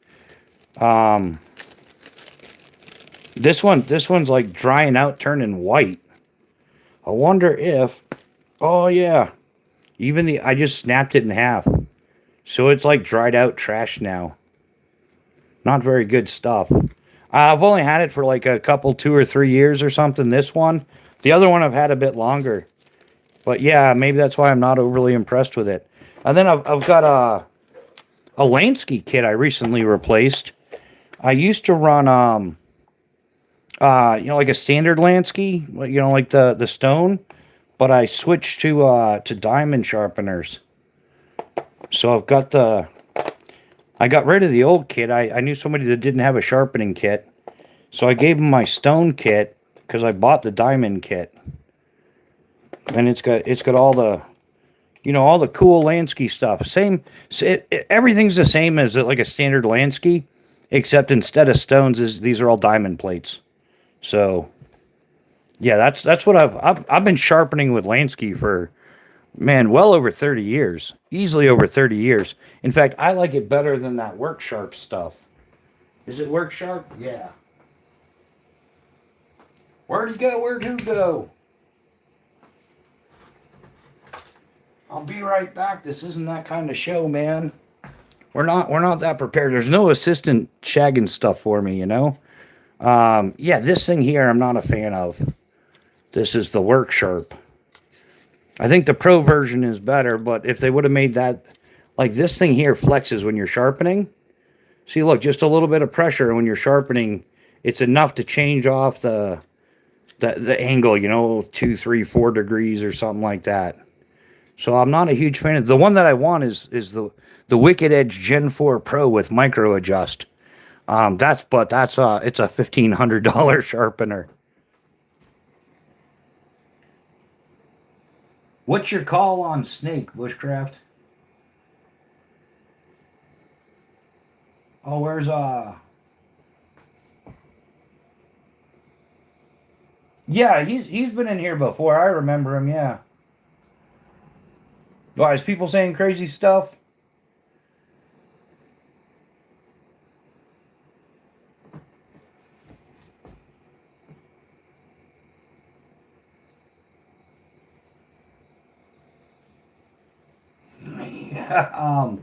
Speaker 1: This one's like drying out, turning white. I wonder if, oh yeah, I just snapped it in half. So it's like dried out trash now. Not very good stuff. I've only had it for like a couple, 2 or 3 years or something. This one. The other one I've had a bit longer. But yeah, maybe that's why I'm not overly impressed with it. And then I've got a Lansky kit I recently replaced. I used to run like a standard Lansky, like the stone, but I switched to diamond sharpeners. So I got rid of the old kit. I knew somebody that didn't have a sharpening kit. So I gave him my stone kit because I bought the diamond kit. And it's got all the all the cool Lansky stuff. Everything's the same as like a standard Lansky, except instead of stones these are all diamond plates. So yeah, that's what I've been sharpening with Lansky for, man, well over 30 years. Easily over 30 years. In fact, I like it better than that Work Sharp stuff. Is it Work Sharp? Yeah. Where'd he go? Where'd who go? I'll be right back. This isn't that kind of show, man. We're not that prepared. There's no assistant shagging stuff for me, Yeah, this thing here I'm not a fan of. This is the Work Sharp. I think the Pro version is better, but if they would have made that, like this thing here flexes when you're sharpening. See, look, just a little bit of pressure when you're sharpening, it's enough to change off the angle, 2, 3, 4 degrees or something like that. So I'm not a huge fan of the one that I want is the Wicked Edge Gen 4 Pro with micro adjust. It's a $1,500 sharpener. What's your call on Snake, Bushcraft? Oh, where's Yeah, he's been in here before. I remember him, yeah. Why, is people saying crazy stuff? Yeah,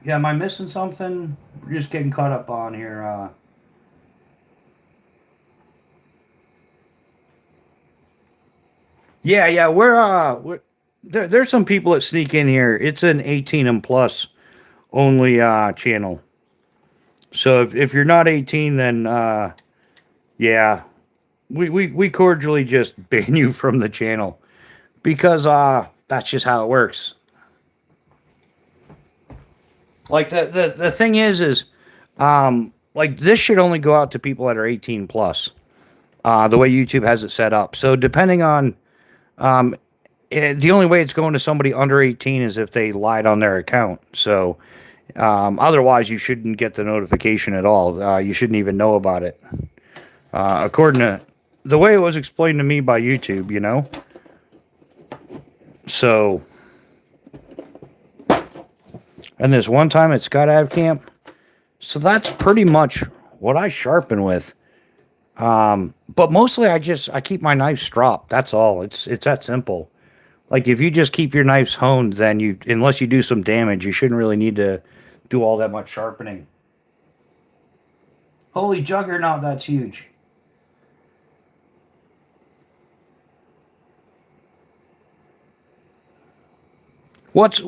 Speaker 1: yeah, am I missing something? We're just getting caught up on here. Yeah, there's some people that sneak in here. It's an 18 and plus only channel. So if you're not 18, then yeah, we cordially just ban you from the channel because that's just how it works. Like the thing is like this should only go out to people that are 18 plus. The way YouTube has it set up. So depending on the only way it's going to somebody under 18 is if they lied on their account. So otherwise you shouldn't get the notification at all. You shouldn't even know about it. According to the way it was explained to me by YouTube. So, and this one time at Skydive Camp, so that's pretty much what I sharpen with. But mostly I keep my knives stropped. That's all. It's that simple. Like if you just keep your knives honed, then unless you do some damage, you shouldn't really need to do all that much sharpening. Holy juggernaut, that's huge. What's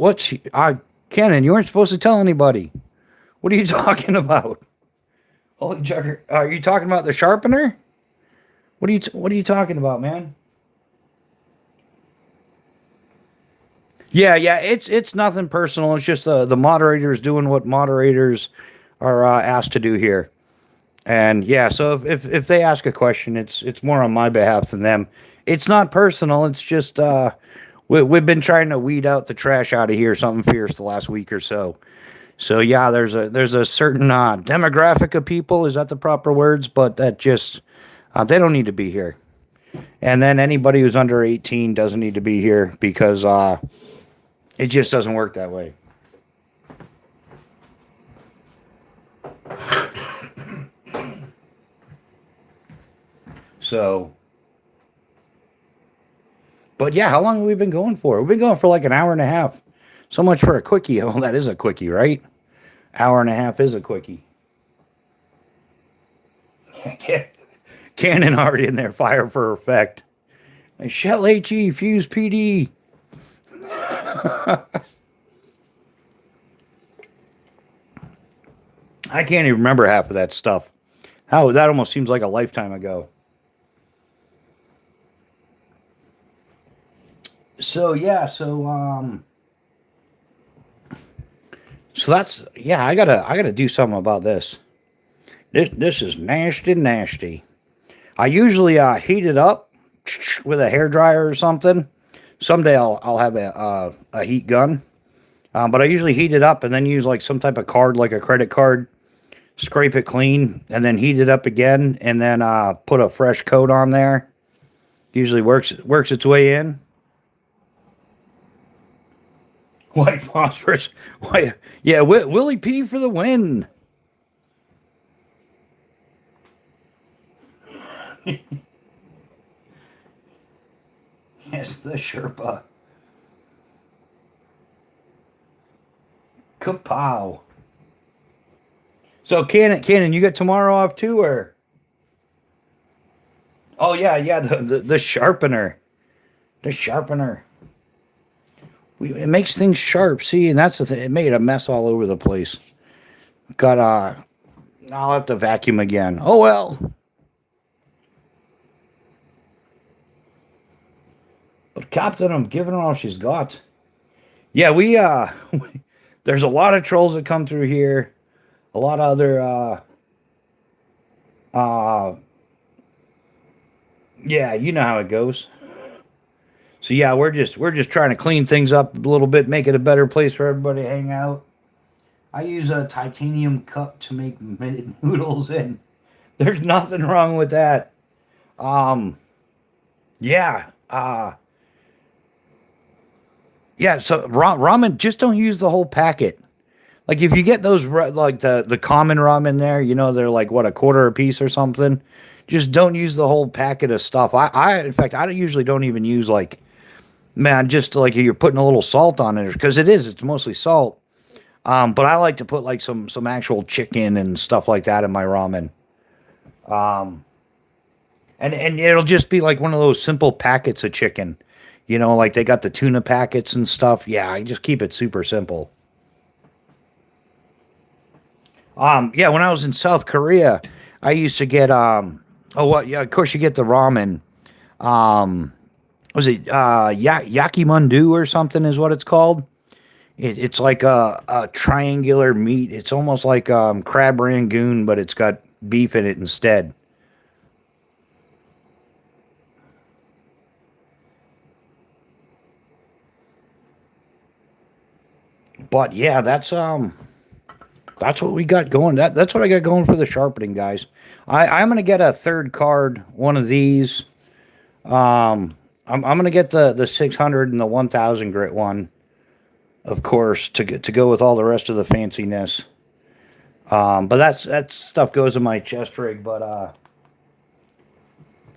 Speaker 1: Cannon, you weren't supposed to tell anybody. What are you talking about? Holy jugger, are you talking about the sharpener? What are you talking about, man? Yeah, it's nothing personal. It's just the moderators doing what moderators are asked to do here. And yeah, so if they ask a question, it's more on my behalf than them. It's not personal. It's just we've been trying to weed out the trash out of here, something fierce, the last week or so. So yeah, there's a certain demographic of people. Is that the proper words? But that just they don't need to be here. And then anybody who's under 18 doesn't need to be here because it just doesn't work that way. So, But yeah, how long have we been going for? We've been going for like an hour and a half. So much for a quickie. Oh, that is a quickie, right? Hour and a half is a quickie. Cannon already in there, fire for effect. Shell HE, Fuse PD. I can't even remember half of that stuff. How that almost seems like a lifetime ago. So yeah, so that's yeah. I gotta do something about this. This is nasty, nasty. I usually heat it up with a hair dryer or something. Someday I'll have a heat gun, but I usually heat it up and then use like some type of card, like a credit card, scrape it clean, and then heat it up again, and then put a fresh coat on there. Usually works its way in. White phosphorus. White, yeah, Willie P for the win. Yes, the Sherpa. Kapow. So Cannon, you got tomorrow off too, or? Oh yeah, the sharpener, the sharpener. It makes things sharp. See, and that's the thing. It made a mess all over the place. Got I'll have to vacuum again. Oh well. But Captain, I'm giving her all she's got. Yeah, we there's a lot of trolls that come through here. A lot of other yeah, you know how it goes. So yeah, we're just trying to clean things up a little bit, make it a better place for everybody to hang out. I use a titanium cup to make minute noodles, and there's nothing wrong with that. Yeah, yeah. So ramen, just don't use the whole packet. Like if you get those like the common ramen there, you know they're like what, a quarter a piece or something. Just don't use the whole packet of stuff. I in fact I usually don't even use like, man, just like you're putting a little salt on it, because it's mostly salt. But I like to put like some actual chicken and stuff like that in my ramen. And it'll just be like one of those simple packets of chicken. You know, like they got the tuna packets and stuff. Yeah, I just keep it super simple. Yeah, when I was in South Korea, I used to get oh what, yeah, of course you get the ramen. Um was it yakimandu or something is what it's called. It's like a triangular meat. It's almost like crab rangoon, but it's got beef in it instead. But yeah, that's what we got going. That's what I got going for the sharpening, guys. I'm gonna get a third card, one of these. I'm gonna get the 600 and the 1000 grit one, of course, to go with all the rest of the fanciness. But that stuff goes in my chest rig. But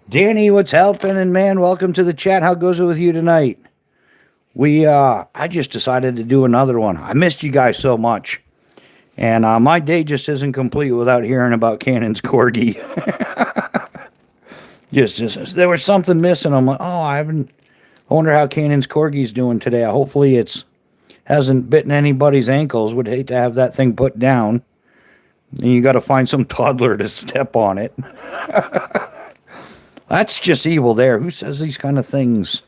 Speaker 1: Danny, what's helping? And man, welcome to the chat. How goes it with you tonight? I just decided to do another one. I missed you guys so much. And my day just isn't complete without hearing about Cannon's corgi. just there was something missing. I'm like, oh, I wonder how Cannon's corgi's doing today. Hopefully it's hasn't bitten anybody's ankles. Would hate to have that thing put down. And you got to find some toddler to step on it. That's just evil there. Who says these kind of things?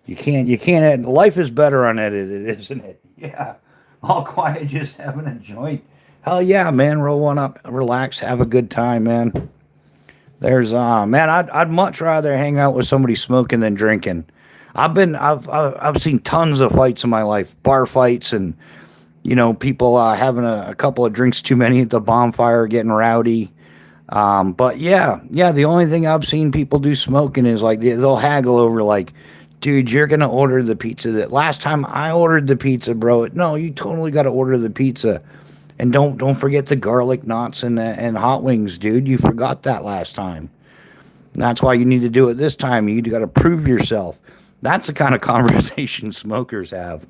Speaker 1: You can't. Life is better unedited, isn't it? Yeah. All quiet, just having a joint. Hell yeah, man. Roll one up, relax, have a good time, man. There's man, I'd much rather hang out with somebody smoking than drinking. I've seen tons of fights in my life, bar fights, and people having a couple of drinks too many at the bonfire, getting rowdy. But yeah, the only thing I've seen people do smoking is like they'll haggle over like, dude, you're gonna order the pizza. That last time I ordered the pizza, bro. No, you totally got to order the pizza, and don't forget the garlic knots and hot wings, dude. You forgot that last time. And that's why you need to do it this time. You got to prove yourself. That's the kind of conversation smokers have.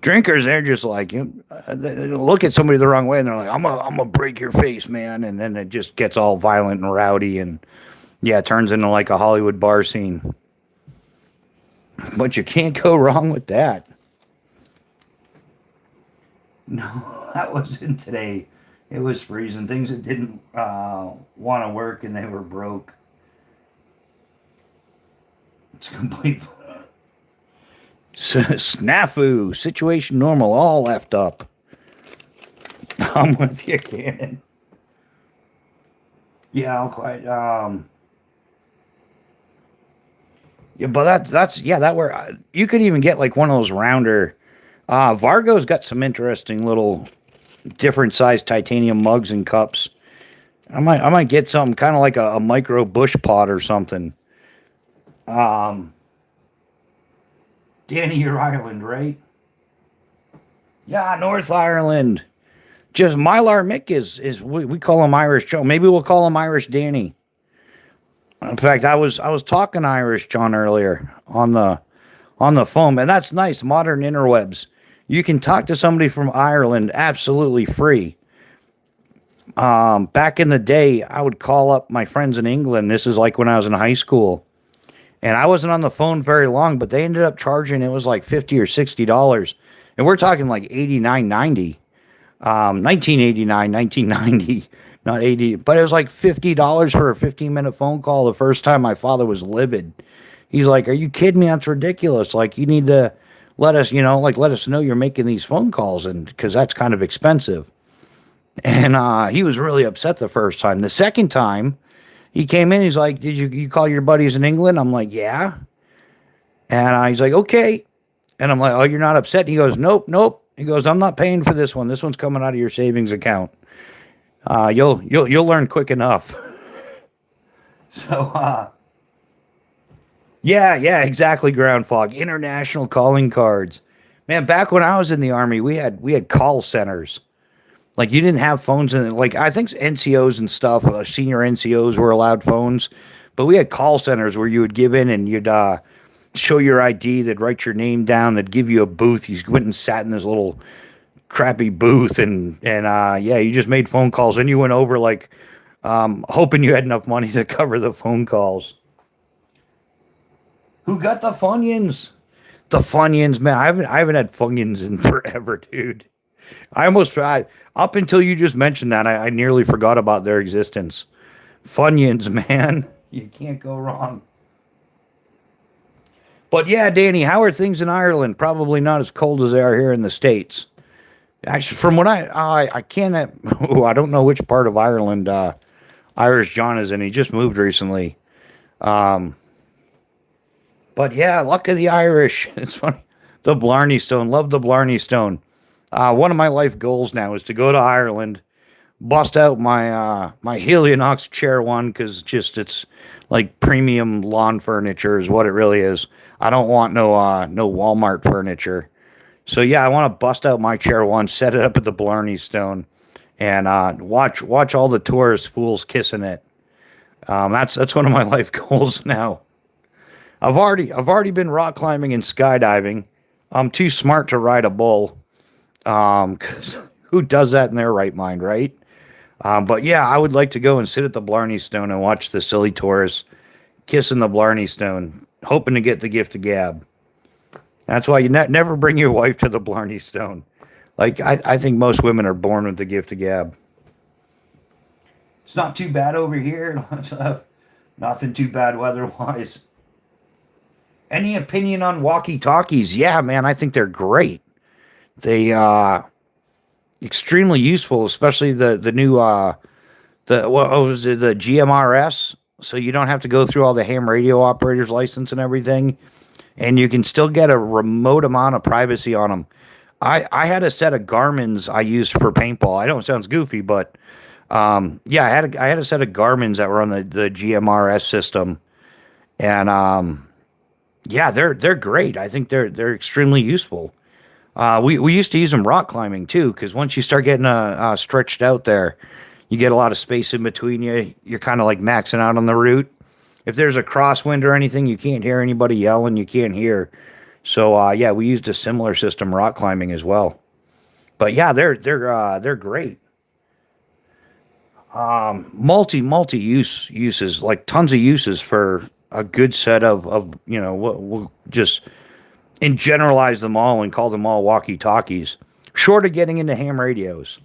Speaker 1: Drinkers, they're just like, they look at somebody the wrong way and they're like, I'm gonna break your face, man. And then it just gets all violent and rowdy. And yeah, it turns into like a Hollywood bar scene. But you can't go wrong with that. No, that wasn't today. It was freezing. Things that didn't want to work and they were broke. It's complete snafu. Situation normal. All left up. I'm with you, Cannon. Yeah, I'll quite. Yeah, but that's yeah, that where you could even get like one of those rounder. Vargo's got some interesting little different sized titanium mugs and cups. I might get something kind of like a micro bush pot or something. Um, Danny, you're Ireland, right? Yeah, North Ireland. Just Mylar Mick is we call him Irish Joe. Maybe we'll call him Irish Danny. In fact, I was talking Irish John earlier on the phone, and that's nice. Modern interwebs. You can talk to somebody from Ireland absolutely free. Back in the day, I would call up my friends in England. This is like when I was in high school, and I wasn't on the phone very long, but they ended up charging it was like $50 or $60, and we're talking like 89, 90, 1989, 1990, not 80, but it was like $50 for a 15-minute phone call. The first time, my father was livid. He's like, "Are you kidding me? That's ridiculous. Like, you need to let us, let us know you're making these phone calls, and because that's kind of expensive." And he was really upset the first time. The second time, he came in. He's like, "Did you call your buddies in England?" I'm like, "Yeah." And he's like, "Okay." And I'm like, "Oh, you're not upset?" He goes, "Nope, nope." He goes, "I'm not paying for this one. This one's coming out of your savings account. You'll learn quick enough." So yeah, exactly. Ground fog, international calling cards. Man, back when I was in the army, we had call centers. Like you didn't have phones in like I think NCOs and stuff, senior NCOs were allowed phones, but we had call centers where you would give in and you'd show your ID, they'd write your name down, they'd give you a booth. You went and sat in this little crappy booth and yeah, you just made phone calls and you went over like hoping you had enough money to cover the phone calls. Who got the Funyuns? The Funyuns, man. I haven't had Funyuns in forever, dude. Up until you just mentioned that, I nearly forgot about their existence. Funyuns, man. You can't go wrong. But yeah, Danny, how are things in Ireland? Probably not as cold as they are here in the States. Actually, from what I can't, I don't know which part of Ireland Irish John is in. He just moved recently. Um, but yeah, luck of the Irish. It's funny. The Blarney Stone. Love the Blarney Stone. One of my life goals now is to go to Ireland, bust out my Helionox chair one because just it's like premium lawn furniture is what it really is. I don't want no Walmart furniture. So yeah, I want to bust out my chair one, set it up at the Blarney Stone, and watch all the tourist fools kissing it. That's one of my life goals now. I've already been rock climbing and skydiving. I'm too smart to ride a bull. 'Cause who does that in their right mind, right? But yeah, I would like to go and sit at the Blarney Stone and watch the silly tourists kissing the Blarney Stone, hoping to get the gift of gab. That's why you never bring your wife to the Blarney Stone. Like, I think most women are born with the gift of gab. It's not too bad over here. Nothing too bad weather-wise. Any opinion on walkie-talkies? Yeah, man, I think they're great. They extremely useful, especially the new the what was it, the GMRS. So you don't have to go through all the ham radio operators license and everything, and you can still get a remote amount of privacy on them. I had a set of Garmin's I used for paintball. I know it sounds goofy, but yeah, I had a set of Garmin's that were on the GMRS system, and yeah, they're great. I think they're extremely useful. We used to use them rock climbing too, because once you start getting stretched out there, you get a lot of space in between you. You're kind of like maxing out on the route, if there's a crosswind or anything, you can't hear anybody yelling. You can't hear. So yeah, we used a similar system rock climbing as well. But yeah, they're great. Multi uses, like tons of uses for a good set of we'll just and generalize them all and call them all walkie talkies. Short of getting into ham radios,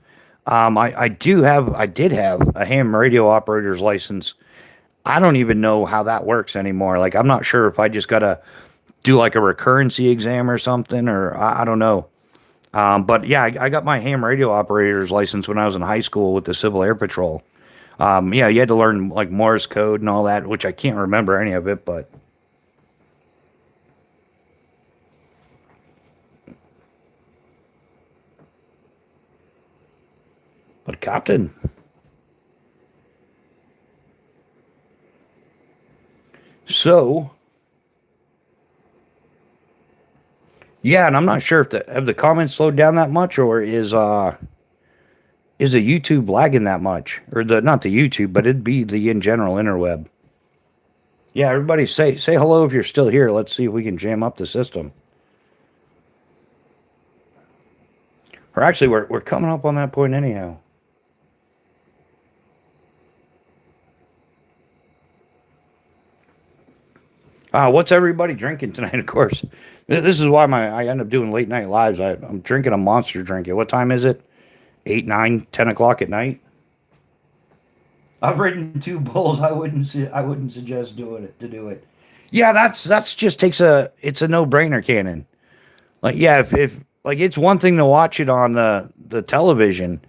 Speaker 1: I did have a ham radio operator's license. I don't even know how that works anymore. Like I'm not sure if I just gotta do like a recurrency exam or something, or I don't know. But yeah, I got my ham radio operator's license when I was in high school with the Civil Air Patrol. Yeah, you had to learn like Morse code and all that, which I can't remember any of it, but Captain. So yeah, and I'm not sure if the comments slowed down that much, or is the YouTube lagging that much, or the not the YouTube, but it'd be the in general interweb. Yeah, everybody say hello if you're still here. Let's see if we can jam up the system. Or actually, we're coming up on that point anyhow. What's everybody drinking tonight? Of course, this is why I end up doing late night lives. I'm drinking a monster drink. What time is it? 8, 9, 10 o'clock at night. I've ridden 2 bulls. I wouldn't suggest doing it to do it. Yeah, that's just takes it's a no brainer, Cannon. Like yeah, if like it's one thing to watch it on the television,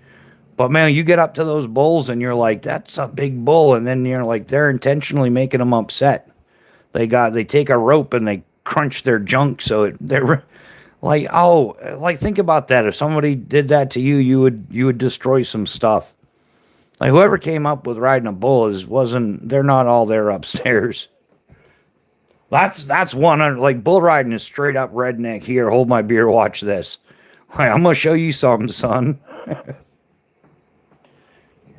Speaker 1: but man, you get up to those bulls and you're like, that's a big bull, and then you're like, they're intentionally making them upset. They take a rope and they crunch their junk so they're like, oh, like think about that. If somebody did that to you, you would destroy some stuff. Like whoever came up with riding a bull wasn't they're not all there upstairs. That's one like bull riding is straight up redneck here. Hold my beer, watch this. Like, I'm gonna show you something, son.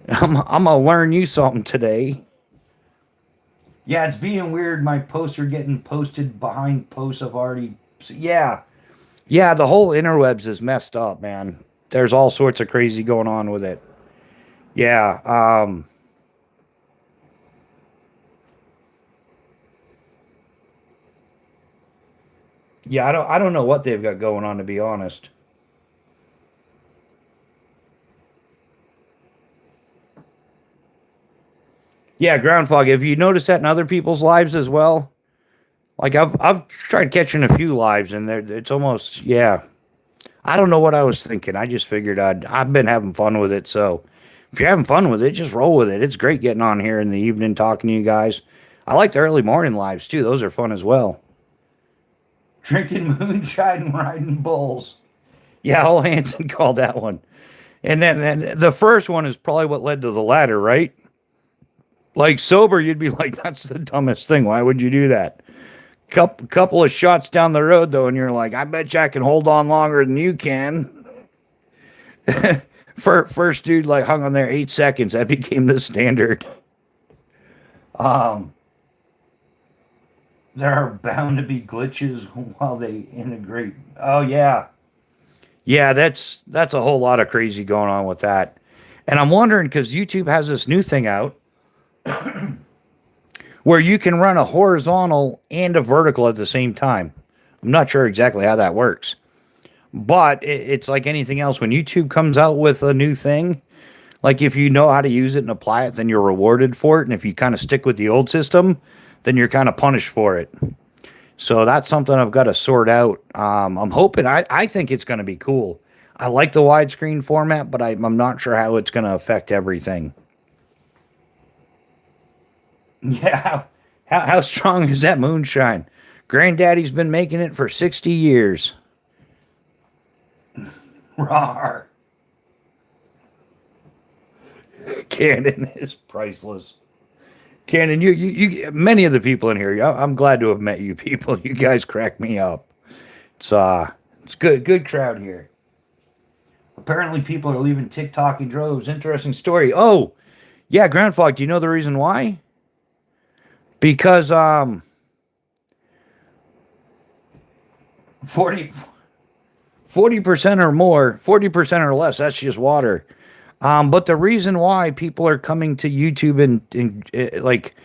Speaker 1: I'm gonna learn you something today. Yeah, it's being weird. My posts are getting posted behind posts I've already. Yeah, yeah. The whole interwebs is messed up, man. There's all sorts of crazy going on with it. Yeah. Yeah. I don't know what they've got going on, to be honest. Yeah, ground fog. Have you noticed that in other people's lives as well? Like I've tried catching a few lives, and it's almost yeah. I don't know what I was thinking. I just figured I've been having fun with it. So if you're having fun with it, just roll with it. It's great getting on here in the evening talking to you guys. I like the early morning lives too. Those are fun as well. Drinking moonshine and riding bulls. Yeah, Ole Hanson called that one. And then the first one is probably what led to the latter, right? Like sober, you'd be like, that's the dumbest thing. Why would you do that? Couple of shots down the road though, and you're like, I bet you I can hold on longer than you can. First dude like hung on there 8 seconds. That became the standard. Um, there are bound to be glitches while they integrate. Oh yeah, yeah. That's a whole lot of crazy going on with that. And I'm wondering because YouTube has this new thing out where you can run a horizontal and a vertical at the same time. I'm not sure exactly how that works, but it's like anything else. When YouTube comes out with a new thing, like if you know how to use it and apply it, then you're rewarded for it. And if you kind of stick with the old system, then you're kind of punished for it. So that's something I've got to sort out. I'm hoping, I think it's going to be cool. I like the widescreen format, but I'm not sure how it's going to affect everything. Yeah. How strong is that moonshine? Granddaddy's been making it for 60 years. Rawr. Cannon is priceless. Cannon, many of the people in here, I'm glad to have met you people. You guys crack me up. It's good crowd here. Apparently people are leaving TikTok in droves. Interesting story. Oh, yeah, Groundfog, do you know the reason why? because 40 40% or more, 40% or less, that's just water. But the reason why people are coming to YouTube and like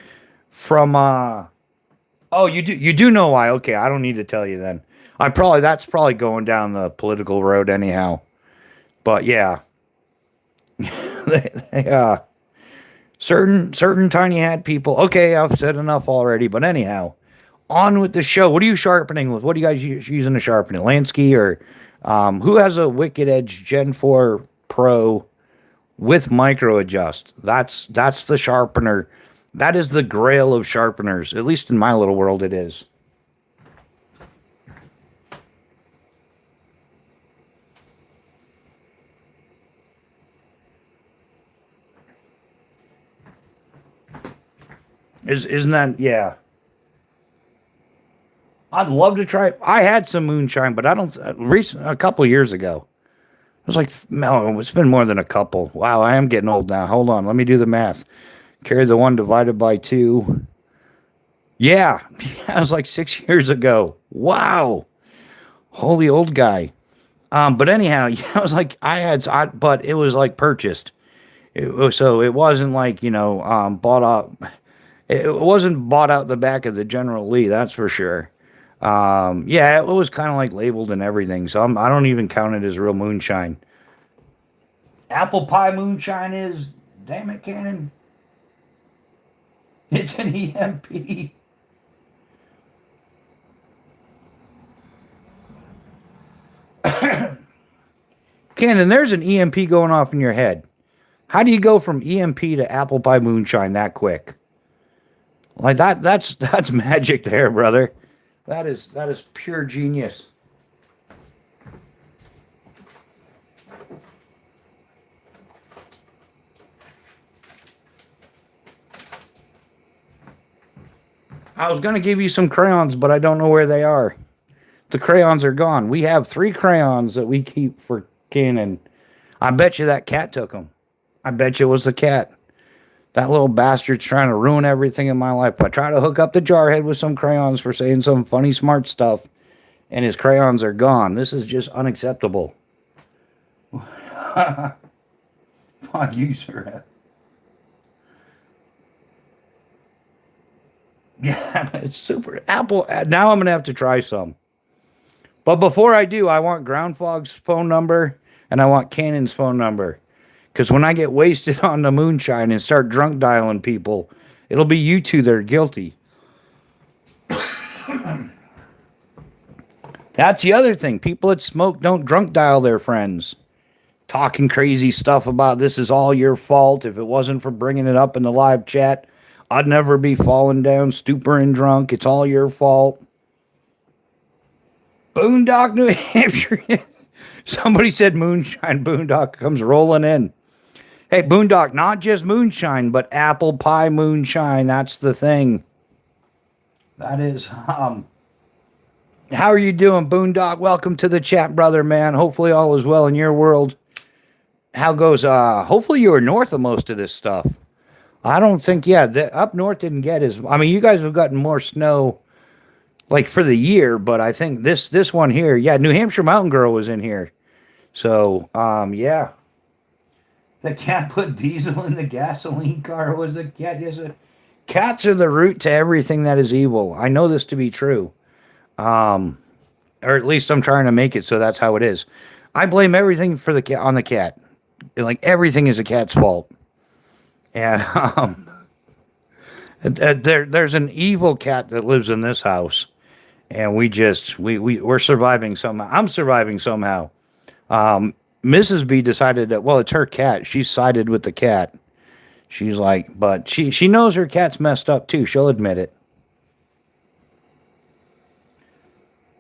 Speaker 1: from oh, you do know why. Okay, I don't need to tell you then. That's probably going down the political road anyhow. But yeah. they, certain tiny hat people. Okay, I've said enough already, but anyhow, on with the show. What are you sharpening with? What are you guys using to sharpen it? Lansky or who has a Wicked Edge Gen 4 Pro with micro adjust? That's the sharpener. That is the grail of sharpeners. At least in my little world, it is. Isn't that, yeah? I'd love to try. I had some moonshine, but I don't. A couple years ago, it was like no, it's been more than a couple. Wow, I am getting old now. Hold on, let me do the math. Carry the one divided by two. Yeah, yeah, it was like 6 years ago. Wow, holy old guy. But anyhow, yeah, I was like but it was like purchased. So it wasn't like bought up. It wasn't bought out the back of the General Lee, that's for sure. Yeah, it was kind of like labeled and everything, so I don't even count it as real moonshine. Apple pie moonshine is, damn it, Cannon. It's an EMP. Cannon, there's an EMP going off in your head. How do you go from EMP to apple pie moonshine that quick? Like that's magic there, brother. That is pure genius. I was gonna give you some crayons, but I don't know where they are. The crayons are gone. We have 3 crayons that we keep for Cannon. I bet you that cat took them. I bet you it was the cat. That little bastard's trying to ruin everything in my life. I try to hook up the jarhead with some crayons for saying some funny, smart stuff, and his crayons are gone. This is just unacceptable. Fuck you, sir. Yeah, it's super. Apple. Now I'm going to have to try some. But before I do, I want Groundfog's phone number and I want Cannon's phone number. Because when I get wasted on the moonshine and start drunk dialing people, it'll be you two that are guilty. That's the other thing. People that smoke don't drunk dial their friends. Talking crazy stuff about this is all your fault. If it wasn't for bringing it up in the live chat, I'd never be falling down, stupor and drunk. It's all your fault. Boondock, New Hampshire. Somebody said moonshine. Boondock comes rolling in. Hey, Boondock, not just moonshine, but apple pie moonshine. That's the thing. That is, how are you doing, Boondock? Welcome to the chat, brother, man. Hopefully all is well in your world. How goes, hopefully you were north of most of this stuff. I don't think, up north didn't get as, I mean, you guys have gotten more snow, like, for the year, but I think this one here, New Hampshire Mountain Girl was in here. So, yeah. The cat put diesel in the gasoline car. Was the cat? Cats are the root to everything that is evil. I know this to be true. Or at least I'm trying to make it so that's how it is. I blame everything for the cat on the cat. Like everything is a cat's fault. And there's an evil cat that lives in this house, and we're surviving somehow. I'm surviving somehow. Mrs. B decided that, well, it's her cat. She sided with the cat. She's like, but she knows her cat's messed up too. She'll admit it.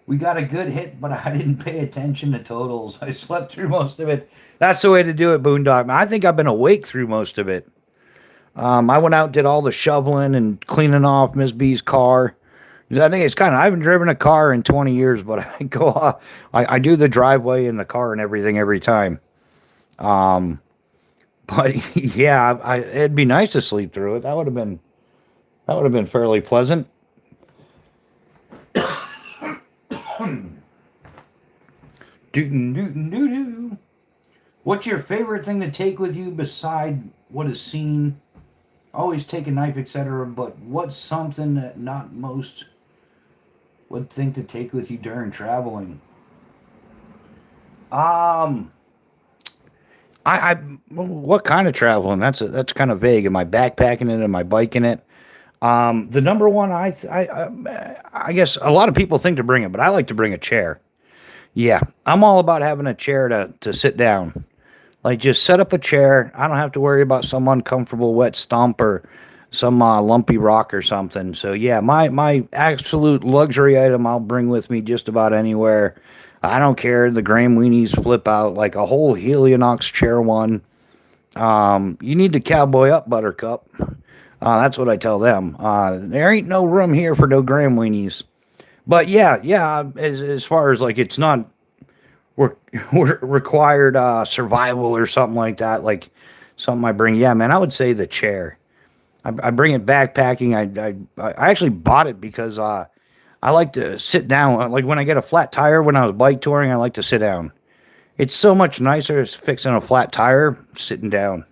Speaker 1: We got a good hit, but I didn't pay attention to totals. I slept through most of it. That's the way to do it, Boondock. I think I've been awake through most of it. I went out, did all the shoveling and cleaning off Miss B's car. I think it's I haven't driven a car in 20 years, but I go off. I do the driveway and the car and everything every time. But yeah, it'd be nice to sleep through it. That would have been That would have been fairly pleasant. Dootin' dootin' doo doo. What's your favorite thing to take with you beside what is seen? Always take a knife, etc. But what's something that not most would think to take with you during traveling? Um, I what kind of traveling? That's kind of vague. Am I backpacking it? Am I biking it? The number one, I guess a lot of people think to bring it, but I like to bring a chair. Yeah, I'm all about having a chair to sit down. Like just set up a chair. I don't have to worry about some uncomfortable wet stump or some lumpy rock or something. So yeah, my absolute luxury item I'll bring with me just about anywhere. I don't care. The Graham weenies flip out like a whole Helionox chair one. You need to cowboy up, Buttercup. That's what I tell them. There ain't no room here for no Graham weenies. But yeah. As far as like it's not we're, we're required survival or something like that, like something I bring. Yeah, man, I would say the chair. I bring it backpacking. I actually bought it because I like to sit down. Like when I get a flat tire when I was bike touring, I like to sit down. It's so much nicer fixing a flat tire sitting down.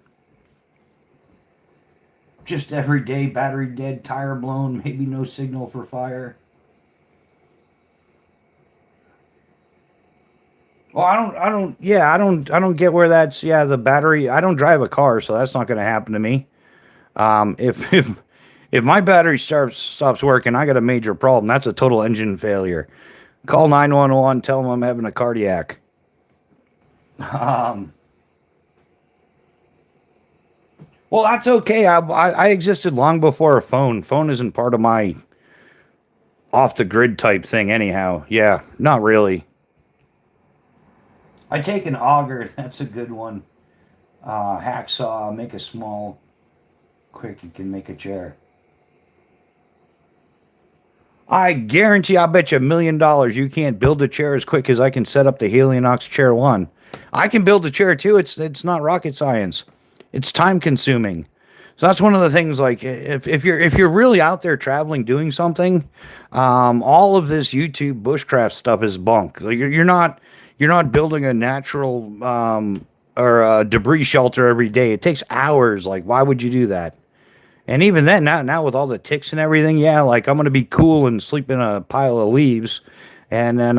Speaker 1: Just every day, battery dead, tire blown, maybe no signal for fire. Well, I don't get where that's, yeah, the battery, I don't drive a car, so that's not going to happen to me. If my battery stops working, I got a major problem. That's a total engine failure. Call 911, tell them I'm having a cardiac. Um, well, that's okay. I existed long before a phone. Phone isn't part of my off the grid type thing, anyhow. Yeah, not really. I take an auger. That's a good one. Hacksaw. Make a small, quick. You can make a chair. I guarantee, I bet you $1 million you can't build a chair as quick as I can set up the Helionox Chair 1. I can build a chair too. It's not rocket science. It's time consuming. So that's one of the things. Like if you're really out there traveling doing something, all of this YouTube bushcraft stuff is bunk. Like you're not building a natural or a debris shelter every day. It takes hours. Like why would you do that? And even then, now with all the ticks and everything, yeah, like I'm gonna be cool and sleep in a pile of leaves, and then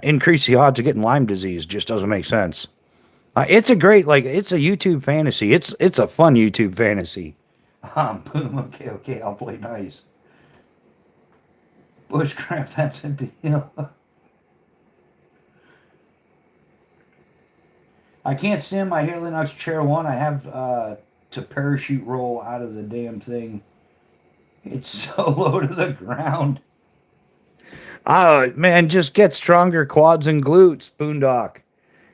Speaker 1: increase the odds of getting Lyme disease. Just doesn't make sense. It's a great, like it's a YouTube fantasy. It's a fun YouTube fantasy. Boom. Okay. I'll play nice. Bushcraft. That's a deal. I can't stand my Helionox Chair 1. I have to parachute roll out of the damn thing. It's so low to the ground. Man, just get stronger quads and glutes, Boondock.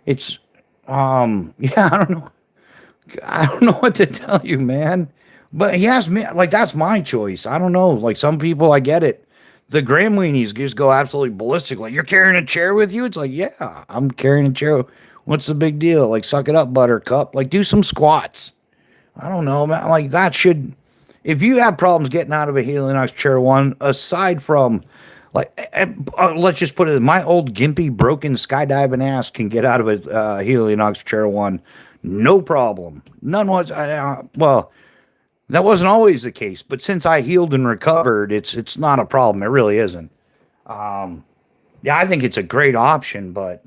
Speaker 1: It's yeah, I don't know what to tell you, man. But he asked me, like, that's my choice. I don't know. Like, some people, I get it. The Graham weenies just go absolutely ballistic. Like, you're carrying a chair with you? It's like, yeah, I'm carrying a chair. What's the big deal? Like, suck it up, Buttercup. Like, do some squats. I don't know, man. Like, that should, if you have problems getting out of a Helionox Chair 1, aside from, like, let's just put it, my old gimpy, broken skydiving ass can get out of a Helionox Chair 1. No problem. None was, well, that wasn't always the case, but since I healed and recovered, it's not a problem. It really isn't. Um, yeah, I think it's a great option, but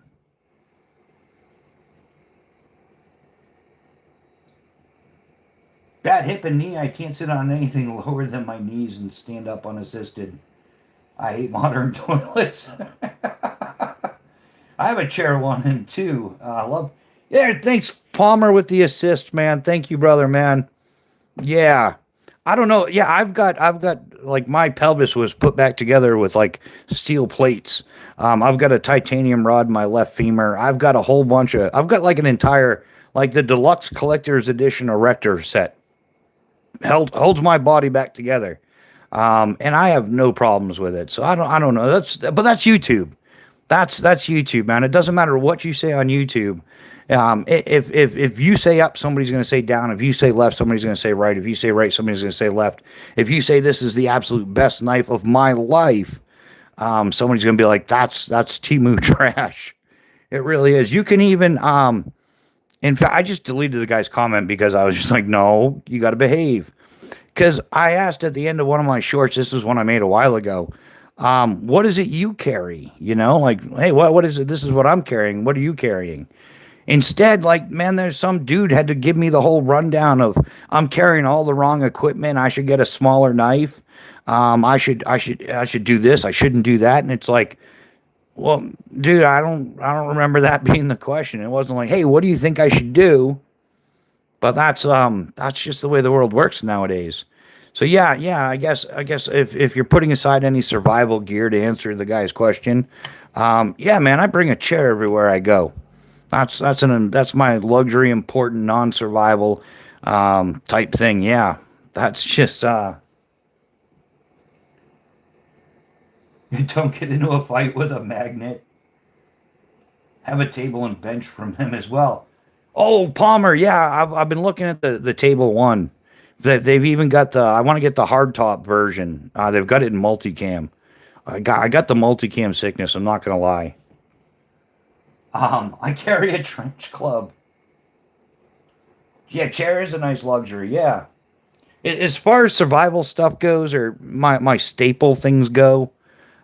Speaker 1: bad hip and knee, I can't sit on anything lower than my knees and stand up unassisted. I hate modern toilets. I have a chair 1 and 2. I love. Yeah, thanks, Palmer, with the assist, man. Thank you, brother, man. Yeah. I don't know. Yeah, I've got like my pelvis was put back together with like steel plates. I've got a titanium rod in my left femur. I've got like an entire, like the deluxe collector's edition erector set. Holds my body back together. And I have no problems with it. So I don't know. But that's YouTube. That's YouTube, man. It doesn't matter what you say on YouTube. If you say up, somebody's going to say down. If you say left, somebody's going to say right. If you say right, somebody's going to say left. If you say this is the absolute best knife of my life, somebody's going to be like, that's Timu trash. It really is. You can even in fact, I just deleted the guy's comment because I was just like, no, you got to behave. Because I asked at the end of one of my shorts, this was one I made a while ago. What is it you carry? You know, like, hey, what is it? This is what I'm carrying. What are you carrying? Instead, like, man, there's some dude had to give me the whole rundown of I'm carrying all the wrong equipment. I should get a smaller knife. I should do this. I shouldn't do that. And it's like, well, dude, I don't remember that being the question. It wasn't like, hey, what do you think I should do? But that's just the way the world works nowadays. So yeah, I guess if you're putting aside any survival gear to answer the guy's question, yeah, man, I bring a chair everywhere I go. That's my luxury, important, non-survival type thing. Yeah, that's just don't get into a fight with a magnet. Have a table and bench from him as well. Oh, Palmer, yeah, I've been looking at the table one. They've even got the. I want to get the hardtop version. They've got it in multicam. I got the multicam sickness. I'm not gonna lie. I carry a trench club. Yeah, chair is a nice luxury. Yeah, as far as survival stuff goes, or my staple things go,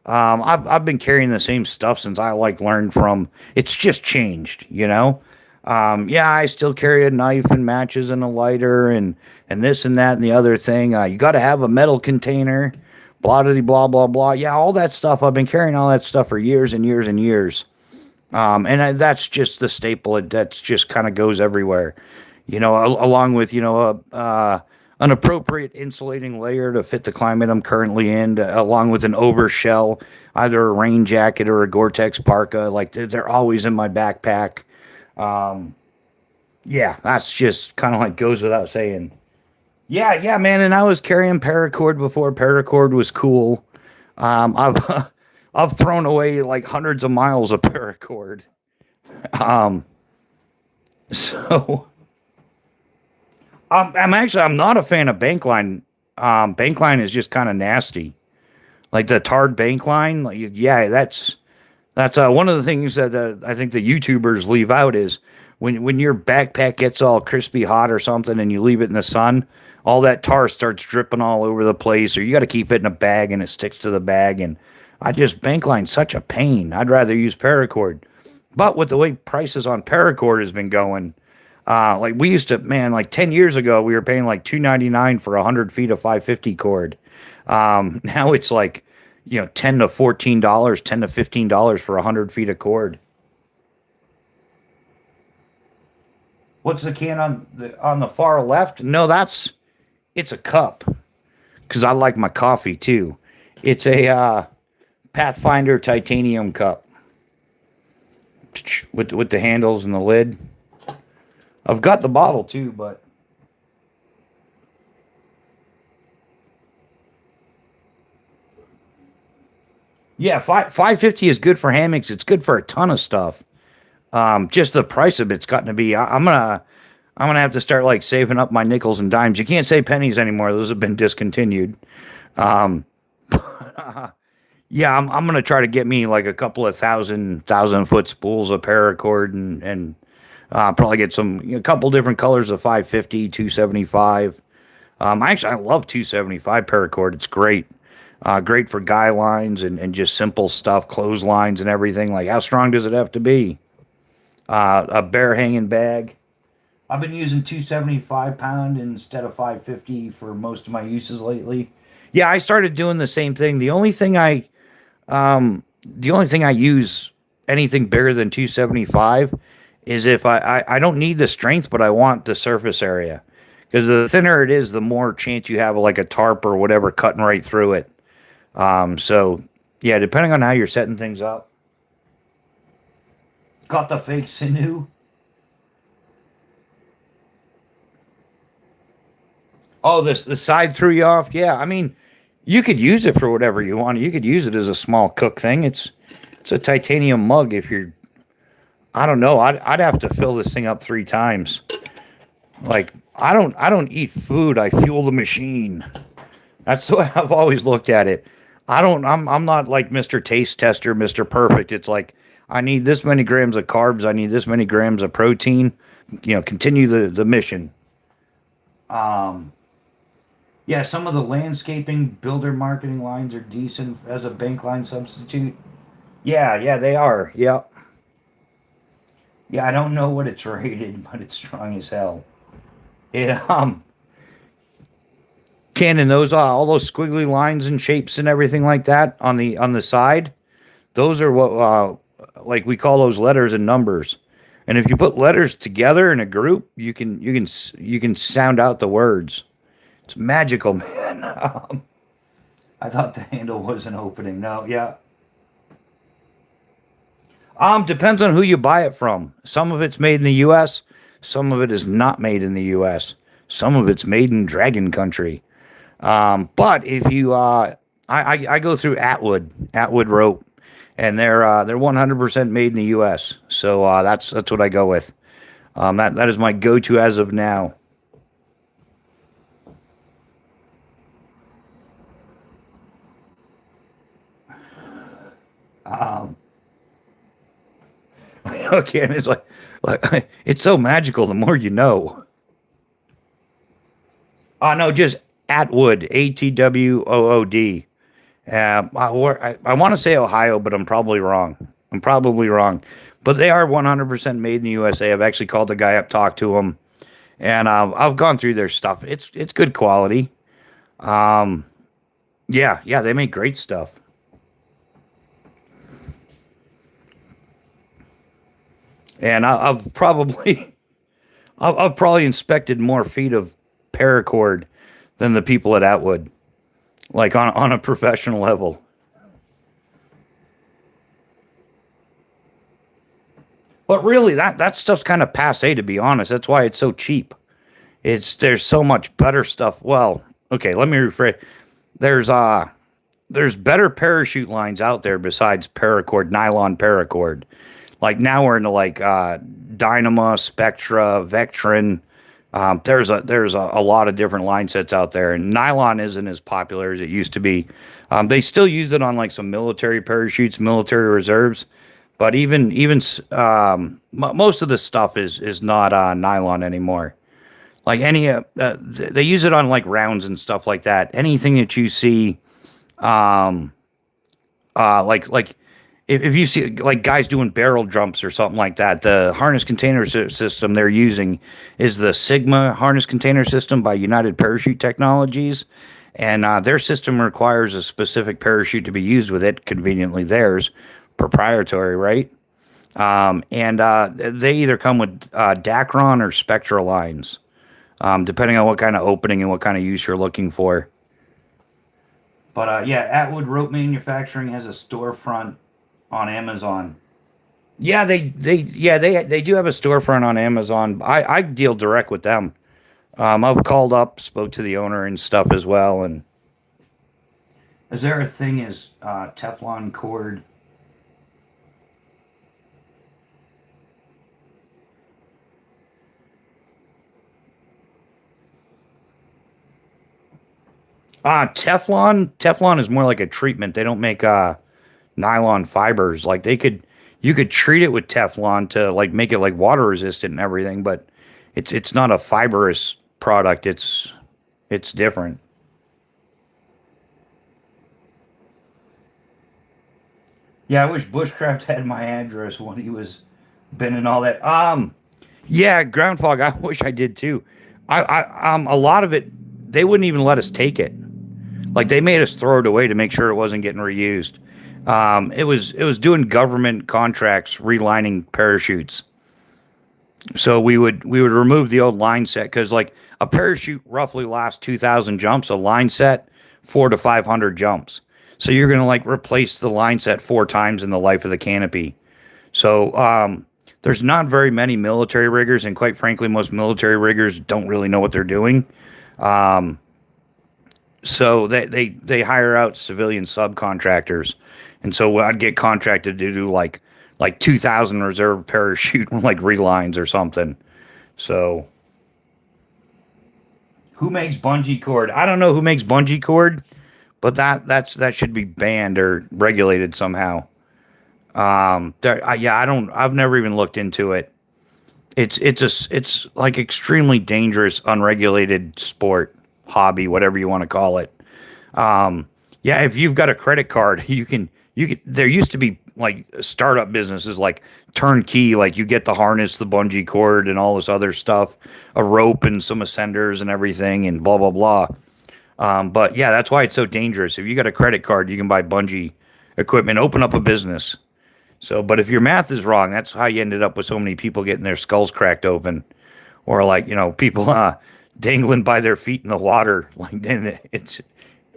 Speaker 1: I've been carrying the same stuff since I like learned from. It's just changed, you know. Yeah, I still carry a knife and matches and a lighter and this and that and the other thing. You got to have a metal container, blah blah blah blah blah. Yeah, all that stuff. I've been carrying all that stuff for years and years and years. That's just the staple. That's just kind of goes everywhere. You know, along with an appropriate insulating layer to fit the climate I'm currently in, along with an overshell, either a rain jacket or a Gore-Tex parka. Like they're always in my backpack. Um, yeah, that's just kind of like goes without saying. Yeah, man. And I was carrying paracord before paracord was cool. I've I've thrown away like hundreds of miles of paracord. Um, so I'm not a fan of bankline. Bankline is just kind of nasty. Like the tarred bankline. Like, yeah, that's one of the things that I think the YouTubers leave out is when your backpack gets all crispy hot or something and you leave it in the sun, all that tar starts dripping all over the place, or you got to keep it in a bag and it sticks to the bag. And bankline's such a pain. I'd rather use paracord. But with the way prices on paracord has been going, like we used to, man, like 10 years ago, we were paying like $2.99 for 100 feet of 550 cord. Now it's like, $10 to $14, $10 to $15 for 100 feet of cord. What's the can on the far left? No, it's a cup because I like my coffee too. It's a Pathfinder titanium cup with the handles and the lid. I've got the bottle too, but yeah, 550 is good for hammocks. It's good for a ton of stuff. Just the price of it's gotten to be. I'm gonna have to start like saving up my nickels and dimes. You can't say pennies anymore; those have been discontinued. Um, yeah, I'm gonna try to get me like a couple of thousand foot spools of paracord and probably get a couple different colors of 550, 275. I love 275 paracord. It's great. Great for guy lines and just simple stuff, clotheslines and everything. Like, how strong does it have to be? A bear hanging bag. I've been using 275 pound instead of 550 for most of my uses lately. Yeah, I started doing the same thing. The only thing I use anything bigger than 275 is if I don't need the strength, but I want the surface area. Because the thinner it is, the more chance you have of like a tarp or whatever cutting right through it. So yeah, depending on how you're setting things up. Got the fake sinew. Oh, the side threw you off. Yeah, I mean, you could use it for whatever you want. You could use it as a small cook thing. It's a titanium mug if you're I don't know. I'd have to fill this thing up 3 times. Like I don't eat food. I fuel the machine. That's the way I've always looked at it. I'm not like Mr. Taste Tester, Mr. Perfect. It's like I need this many grams of carbs, I need this many grams of protein, continue the mission. Um yeah, some of the landscaping builder marketing lines are decent as a bank line substitute. Yeah, yeah, they are. Yeah. Yeah, I don't know what it's rated, but it's strong as hell. It Canon, those all those squiggly lines and shapes and everything like that on the side, those are what like we call those letters and numbers. And if you put letters together in a group, you can sound out the words. It's magical, man. I thought the handle was an opening. No, yeah. Depends on who you buy it from. Some of it's made in the U.S. Some of it is not made in the U.S. Some of it's made in Dragon Country. But if you, I go through Atwood Rope, and they're 100% made in the U.S. So that's what I go with. That is my go-to as of now. Um, okay, and it's like it's so magical. The more you know. No, just Atwood, Atwood. I want to say Ohio, but I'm probably wrong. I'm probably wrong. But they are 100% made in the USA. I've actually called the guy up, talked to him, and I've gone through their stuff. It's good quality. Um, yeah, yeah, they make great stuff. And I've probably I've probably inspected more feet of paracord than the people at Atwood, like on a professional level. But really, that stuff's kind of passe, to be honest. That's why it's so cheap. There's so much better stuff. Well, okay, let me rephrase. There's there's better parachute lines out there besides paracord, nylon paracord. Like now we're into like Dynama, Spectra, Vectran. There's a lot of different line sets out there, and nylon isn't as popular as it used to be. They still use it on like some military parachutes, military reserves, but most of the stuff is not nylon anymore. Like they use it on like rounds and stuff like that. Anything that you see, um, like if you see like guys doing barrel jumps or something like that, the harness container system they're using is the Sigma harness container system by United Parachute Technologies, and their system requires a specific parachute to be used with it. Conveniently, theirs proprietary, right? And they either come with Dacron or Spectra lines, depending on what kind of opening and what kind of use you're looking for. But yeah, Atwood Rope Manufacturing has a storefront on Amazon. Yeah, they do have a storefront on Amazon. I deal direct with them. I've called up, spoke to the owner and stuff as well. And is there a thing as Teflon cord? Teflon is more like a treatment. They don't make nylon fibers. Like you could treat it with Teflon to like make it like water resistant and everything, but it's not a fibrous product. It's different. Yeah, I wish Bushcraft had my address when he was bending all that. Yeah, ground fog. I wish I did too. A lot of it, they wouldn't even let us take it. Like they made us throw it away to make sure it wasn't getting reused. It was doing government contracts, relining parachutes. So we would remove the old line set because like a parachute roughly lasts 2,000 jumps. A line set 400 to 500 jumps. So you're gonna like replace the line set 4 times in the life of the canopy. So there's not very many military riggers, and quite frankly, most military riggers don't really know what they're doing. Um, so they hire out civilian subcontractors, and so I'd get contracted to do like like 2,000 reserve parachute like relines or something. So who makes bungee cord? I don't know who makes bungee cord, but that should be banned or regulated somehow. Yeah, I don't. I've never even looked into it. It's like extremely dangerous, unregulated sport, hobby, whatever you want to call it. Um, yeah, if you've got a credit card, you can. There used to be like startup businesses like turnkey, like you get the harness, the bungee cord, and all this other stuff, a rope and some ascenders and everything, and blah blah blah. But yeah, that's why it's so dangerous. If you got a credit card, you can buy bungee equipment, open up a business. So, but if your math is wrong, that's how you ended up with so many people getting their skulls cracked open, or like people dangling by their feet in the water. Like, then it's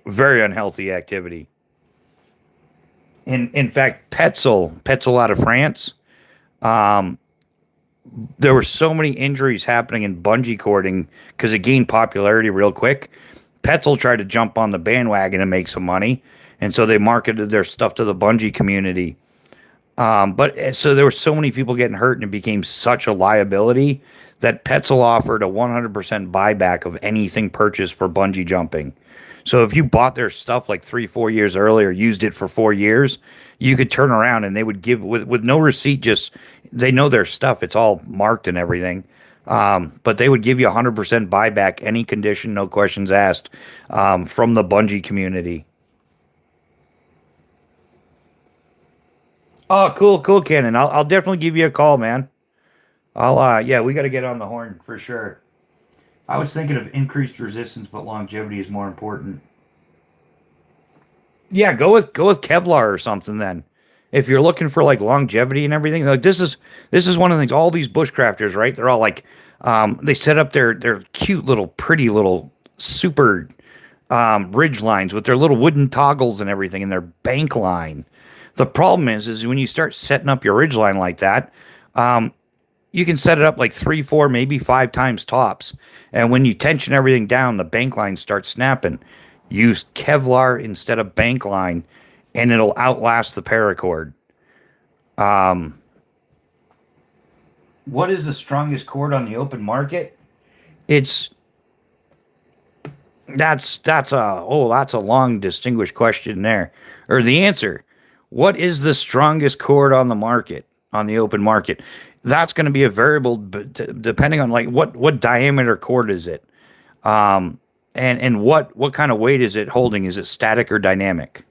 Speaker 1: very unhealthy activity. In fact, Petzl out of France, um, there were so many injuries happening in bungee cording because it gained popularity real quick. Petzl tried to jump on the bandwagon and make some money, and so they marketed their stuff to the bungee community. But so there were so many people getting hurt, and it became such a liability that Petzl offered a 100% buyback of anything purchased for bungee jumping. So if you bought their stuff like 3, 4 years earlier, used it for 4 years, you could turn around and they would give with no receipt. Just they know their stuff; it's all marked and everything. But they would give you 100% buyback, any condition, no questions asked, from the bungee community. Oh, cool, cool, Cannon. I'll definitely give you a call, man. Yeah, we got to get on the horn for sure. I was thinking of increased resistance, but longevity is more important. Yeah, go with Kevlar or something then. If you're looking for like longevity and everything, like this is one of the things. All these bushcrafters, right? They're all like, they set up their cute little, pretty little, super ridge lines with their little wooden toggles and everything, and their bank line. The problem is when you start setting up your ridge line like that, um, you can set it up like 3, 4, maybe 5 times tops. And when you tension everything down, the bank line starts snapping. Use Kevlar instead of bank line, and it'll outlast the paracord. Um, what is the strongest cord on the open market? It's that's a long distinguished question there. Or the answer, what is the strongest cord on the market, on the open market? That's going to be a variable depending on like what diameter cord is it, um and what kind of weight is it holding? Is it static or dynamic?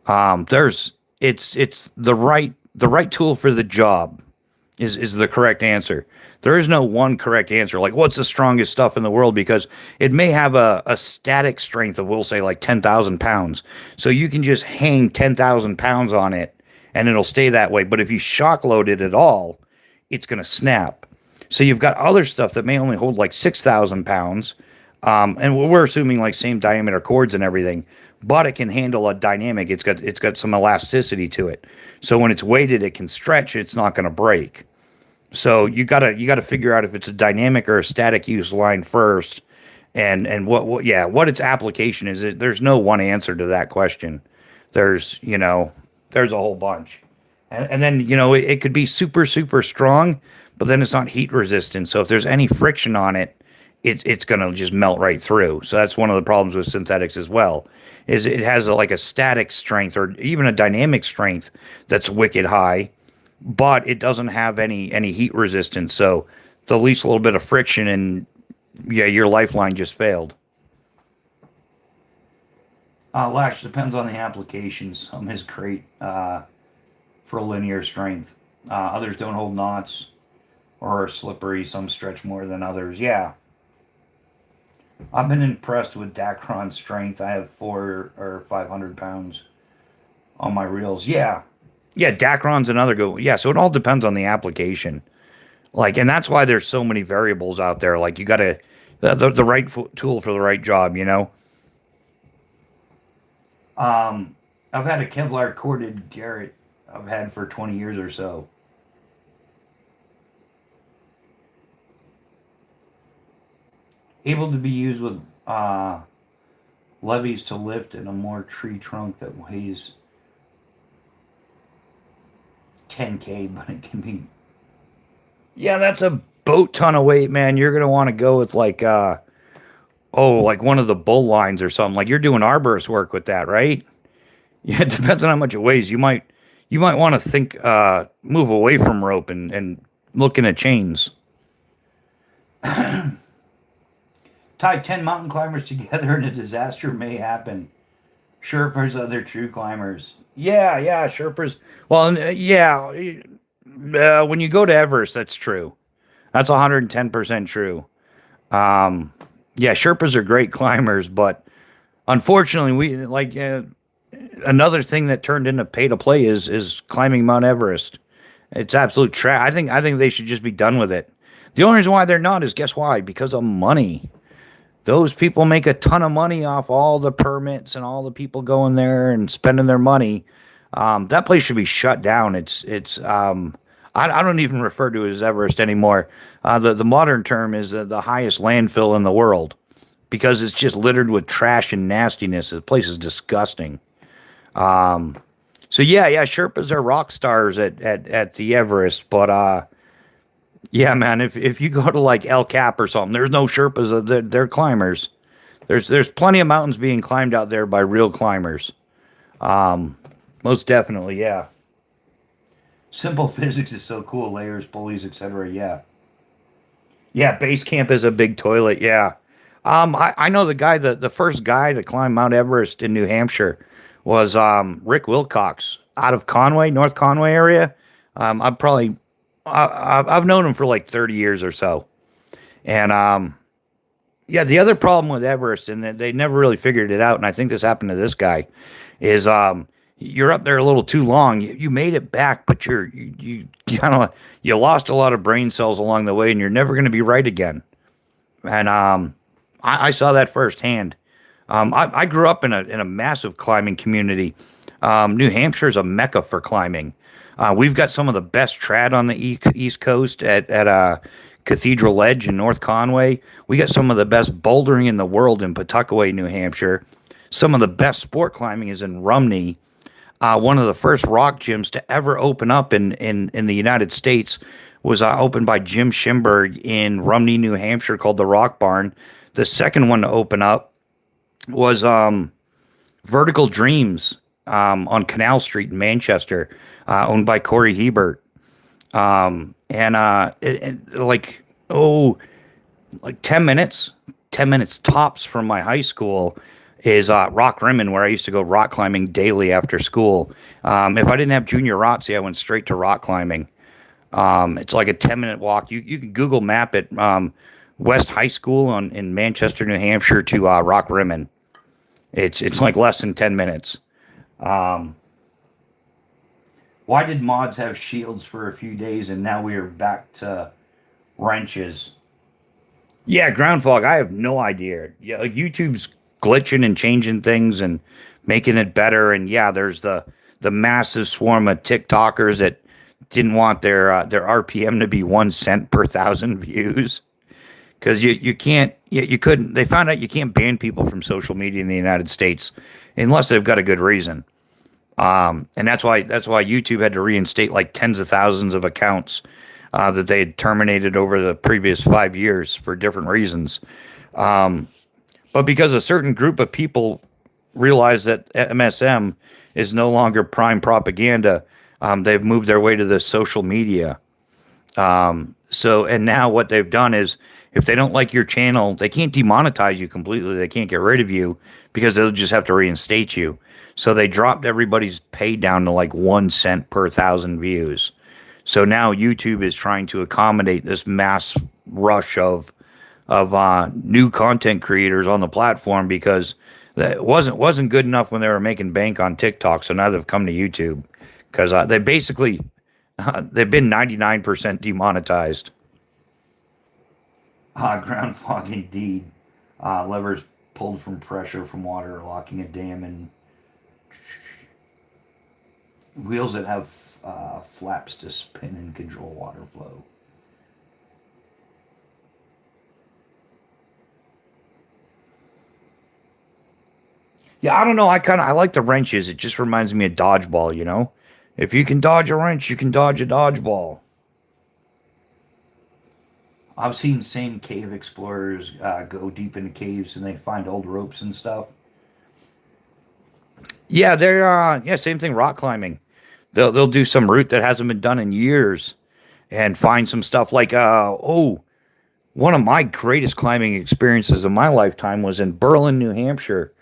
Speaker 1: There's it's the right tool for the job is the correct answer. There is no one correct answer. Like, what's the strongest stuff in the world? Because it may have a static strength of, we'll say, like 10,000 pounds. So you can just hang 10,000 pounds on it and it'll stay that way. But if you shock load it at all, it's going to snap. So you've got other stuff that may only hold like 6,000 pounds. And we're assuming like same diameter cords and everything, but it can handle a dynamic. It's got some elasticity to it. So when it's weighted, it can stretch. It's not going to break. So you gotta figure out if it's a dynamic or a static use line first, and what its application is. There's no one answer to that question. There's a whole bunch, and then it could be super super strong, but then it's not heat resistant. So if there's any friction on it, it's gonna just melt right through. So that's one of the problems with synthetics as well. Is it has like a static strength or even a dynamic strength that's wicked high, but it doesn't have any heat resistance. So the least little bit of friction, and yeah, your lifeline just failed. Lash depends on the application. Some is great for linear strength. Others don't hold knots or are slippery. Some stretch more than others. Yeah, I've been impressed with Dacron's strength. I have 4 or 500 pounds on my reels. Yeah, yeah, Dacron's another good one. Yeah, so it all depends on the application. Like, and that's why there's so many variables out there. Like, you got to the right tool for the right job. I've had a Kevlar corded Garrett. I've had for 20 years or so. Able to be used with levies to lift and a more tree trunk that weighs. 10K, but it can be. Yeah, that's a boat ton of weight, man. You're gonna want to go with like like one of the bull lines or something. Like you're doing arborist work with that, right? Yeah, it depends on how much it weighs. You might want to think move away from rope and looking at chains. Tie 10 mountain climbers together and a disaster may happen. Sherpas, other true climbers. Yeah, yeah, Sherpas. Well, yeah, when you go to Everest, that's true. That's 110% true. Um, yeah, Sherpas are great climbers, but unfortunately, we like another thing that turned into pay to play is climbing Mount Everest. It's absolute trash. I think they should just be done with it. The only reason why they're not is guess why? Because of money. Those people make a ton of money off all the permits and all the people going there and spending their money. That place should be shut down. I don't even refer to it as Everest anymore. The modern term is the highest landfill in the world because it's just littered with trash and nastiness. The place is disgusting. Um, so yeah, Sherpas are rock stars at the Everest, but yeah, man, if you go to like El Cap or something, there's no Sherpas. They're climbers. There's plenty of mountains being climbed out there by real climbers. Um, Most definitely, yeah. Simple physics is so cool. Layers, pulleys, etc. Yeah, yeah. Base camp is a big toilet. Yeah. I know the first guy to climb Mount Everest in New Hampshire was Rick Wilcox out of Conway, North Conway area. I've probably I've known him for like 30 years or so. And yeah, the other problem with Everest, and they never really figured it out, and I think this happened to this guy, is you're up there a little too long. You made it back, but you kind of you lost a lot of brain cells along the way, and you're never going to be right again. And I saw that firsthand. I grew up in a massive climbing community. New Hampshire is a mecca for climbing. We've got some of the best trad on the East Coast at Cathedral Ledge in North Conway. We got some of the best bouldering in the world in Pawtuckaway, New Hampshire. Some of the best sport climbing is in Rumney. One of the first rock gyms to ever open up in the United States was opened by Jim Schimberg in Rumney, New Hampshire, called the Rock Barn. The second one to open up was Vertical Dreams on Canal Street in Manchester, owned by Corey Hebert. Like 10 minutes tops from my high school is Rock Rimmon, where I used to go rock climbing daily after school. If I didn't have junior ROTC, I went straight to rock climbing. It's like a 10-minute walk. You can Google map it. West High School in Manchester, New Hampshire to Rock Rimmon. It's like less than 10 minutes. Um, why did mods have shields for a few days and now we are back to wrenches? Yeah, ground fog. I have no idea. Yeah, like YouTube's glitching and changing things and making it better. And yeah, there's the massive swarm of TikTokers that didn't want their RPM to be 1 cent per thousand views because you can't you couldn't. They found out you can't ban people from social media in the United States unless they've got a good reason. And that's why YouTube had to reinstate like tens of thousands of accounts that they had terminated over the previous 5 years for different reasons. Um, but because a certain group of people realized that MSM is no longer prime propaganda, they've moved their way to the social media. And now what they've done is if they don't like your channel, they can't demonetize you completely. They can't get rid of you because they'll just have to reinstate you. So they dropped everybody's pay down to like 1 cent per thousand views. So now YouTube is trying to accommodate this mass rush of new content creators on the platform because it wasn't good enough when they were making bank on TikTok. So now they've come to YouTube because they basically they've been 99% demonetized. Ground fog indeed. Levers pulled from pressure from water, locking a dam, and wheels that have flaps to spin and control water flow. Yeah, I don't know. I like the wrenches. It just reminds me of dodgeball, you know. If you can dodge a wrench, you can dodge a dodgeball. I've seen same cave explorers go deep into caves and they find old ropes and stuff. Yeah, they're yeah, same thing. Rock climbing. They'll do some route that hasn't been done in years and find some stuff like one of my greatest climbing experiences of my lifetime was in Berlin, New Hampshire.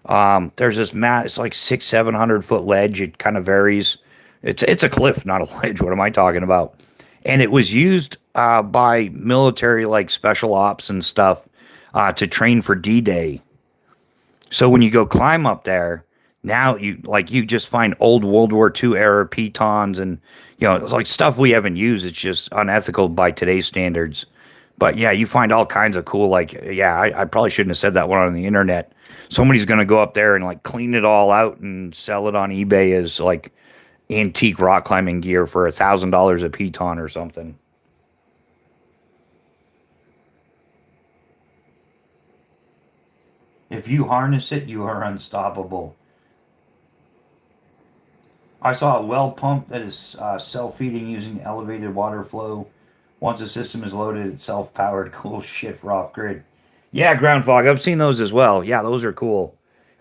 Speaker 1: There's this mat. It's like 600-700 foot ledge. It kind of varies. It's a cliff, not a ledge. What am I talking about? And it was used by military like special ops and stuff to train for D-Day. So when you go climb up there, now you just find old World War II era pitons and it's like stuff we haven't used. It's just unethical by today's standards. But yeah, you find all kinds of cool I probably shouldn't have said that one on the internet. Somebody's gonna go up there and like clean it all out and sell it on eBay as like antique rock climbing gear for $1,000 a piton or something. If you harness it, you are unstoppable. I saw a well pump that is self-feeding using elevated water flow. Once the system is loaded, it's self-powered. Cool shit for off-grid. Yeah, ground fog. I've seen those as well. Yeah, those are cool.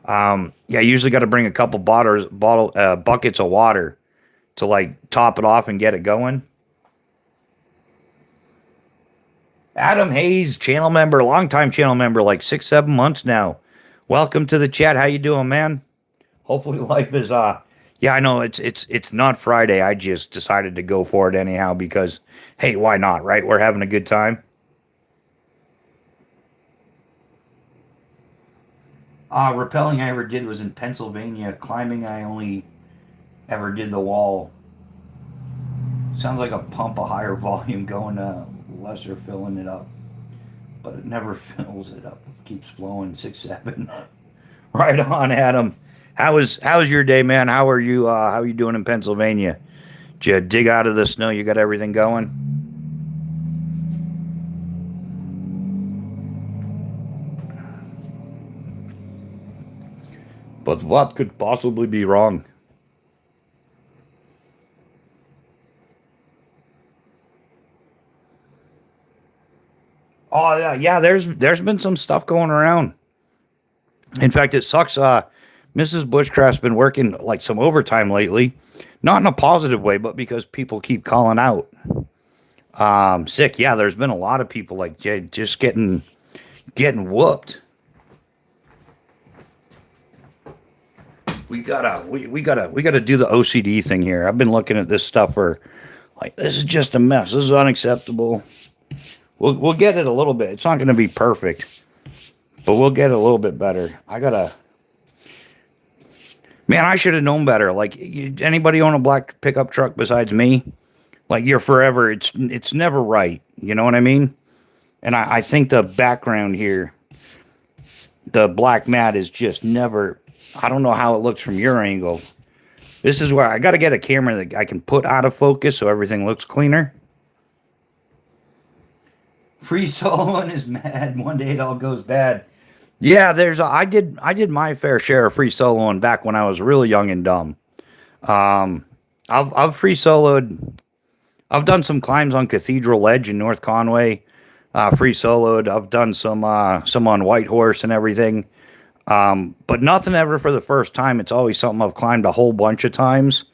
Speaker 1: Yeah, you usually got to bring a couple buckets of water to like top it off and get it going. Adam Hayes, channel member, longtime channel member, like 6-7 months now. Welcome to the chat. How you doing, man? Hopefully life is yeah, I know it's not Friday. I just decided to go for it anyhow because hey, why not, right? We're having a good time. Rappelling I ever did was in Pennsylvania. Climbing I only ever did the wall. Sounds like a pump a higher volume going to lesser filling it up. But it never fills it up. It keeps flowing 6-7. Right on, Adam. How's your day, man? How are you doing in Pennsylvania? Did you dig out of the snow? You got everything going? But what could possibly be wrong? Oh yeah, yeah. There's been some stuff going around. In fact, it sucks. Mrs. Bushcraft's been working like some overtime lately, not in a positive way, but because people keep calling out sick. Yeah, there's been a lot of people like just getting whooped. We gotta do the OCD thing here. I've been looking at this stuff for like this is just a mess. This is unacceptable. We'll get it a little bit. It's not going to be perfect, but we'll get it a little bit better. Man, I should have known better. Like anybody own a black pickup truck besides me, like you're forever. It's never right. You know what I mean? And I think the background here, the black mat is just never. I don't know how it looks from your angle. This is where I got to get a camera that I can put out of focus so everything looks cleaner. Free soloing is mad. One day it all goes bad. Yeah, I did my fair share of free soloing back when I was really young and dumb. Um, I've free soloed. I've done some climbs on Cathedral Ledge in North Conway. Free soloed. I've done some on White Horse and everything. But nothing ever for the first time. It's always something I've climbed a whole bunch of times.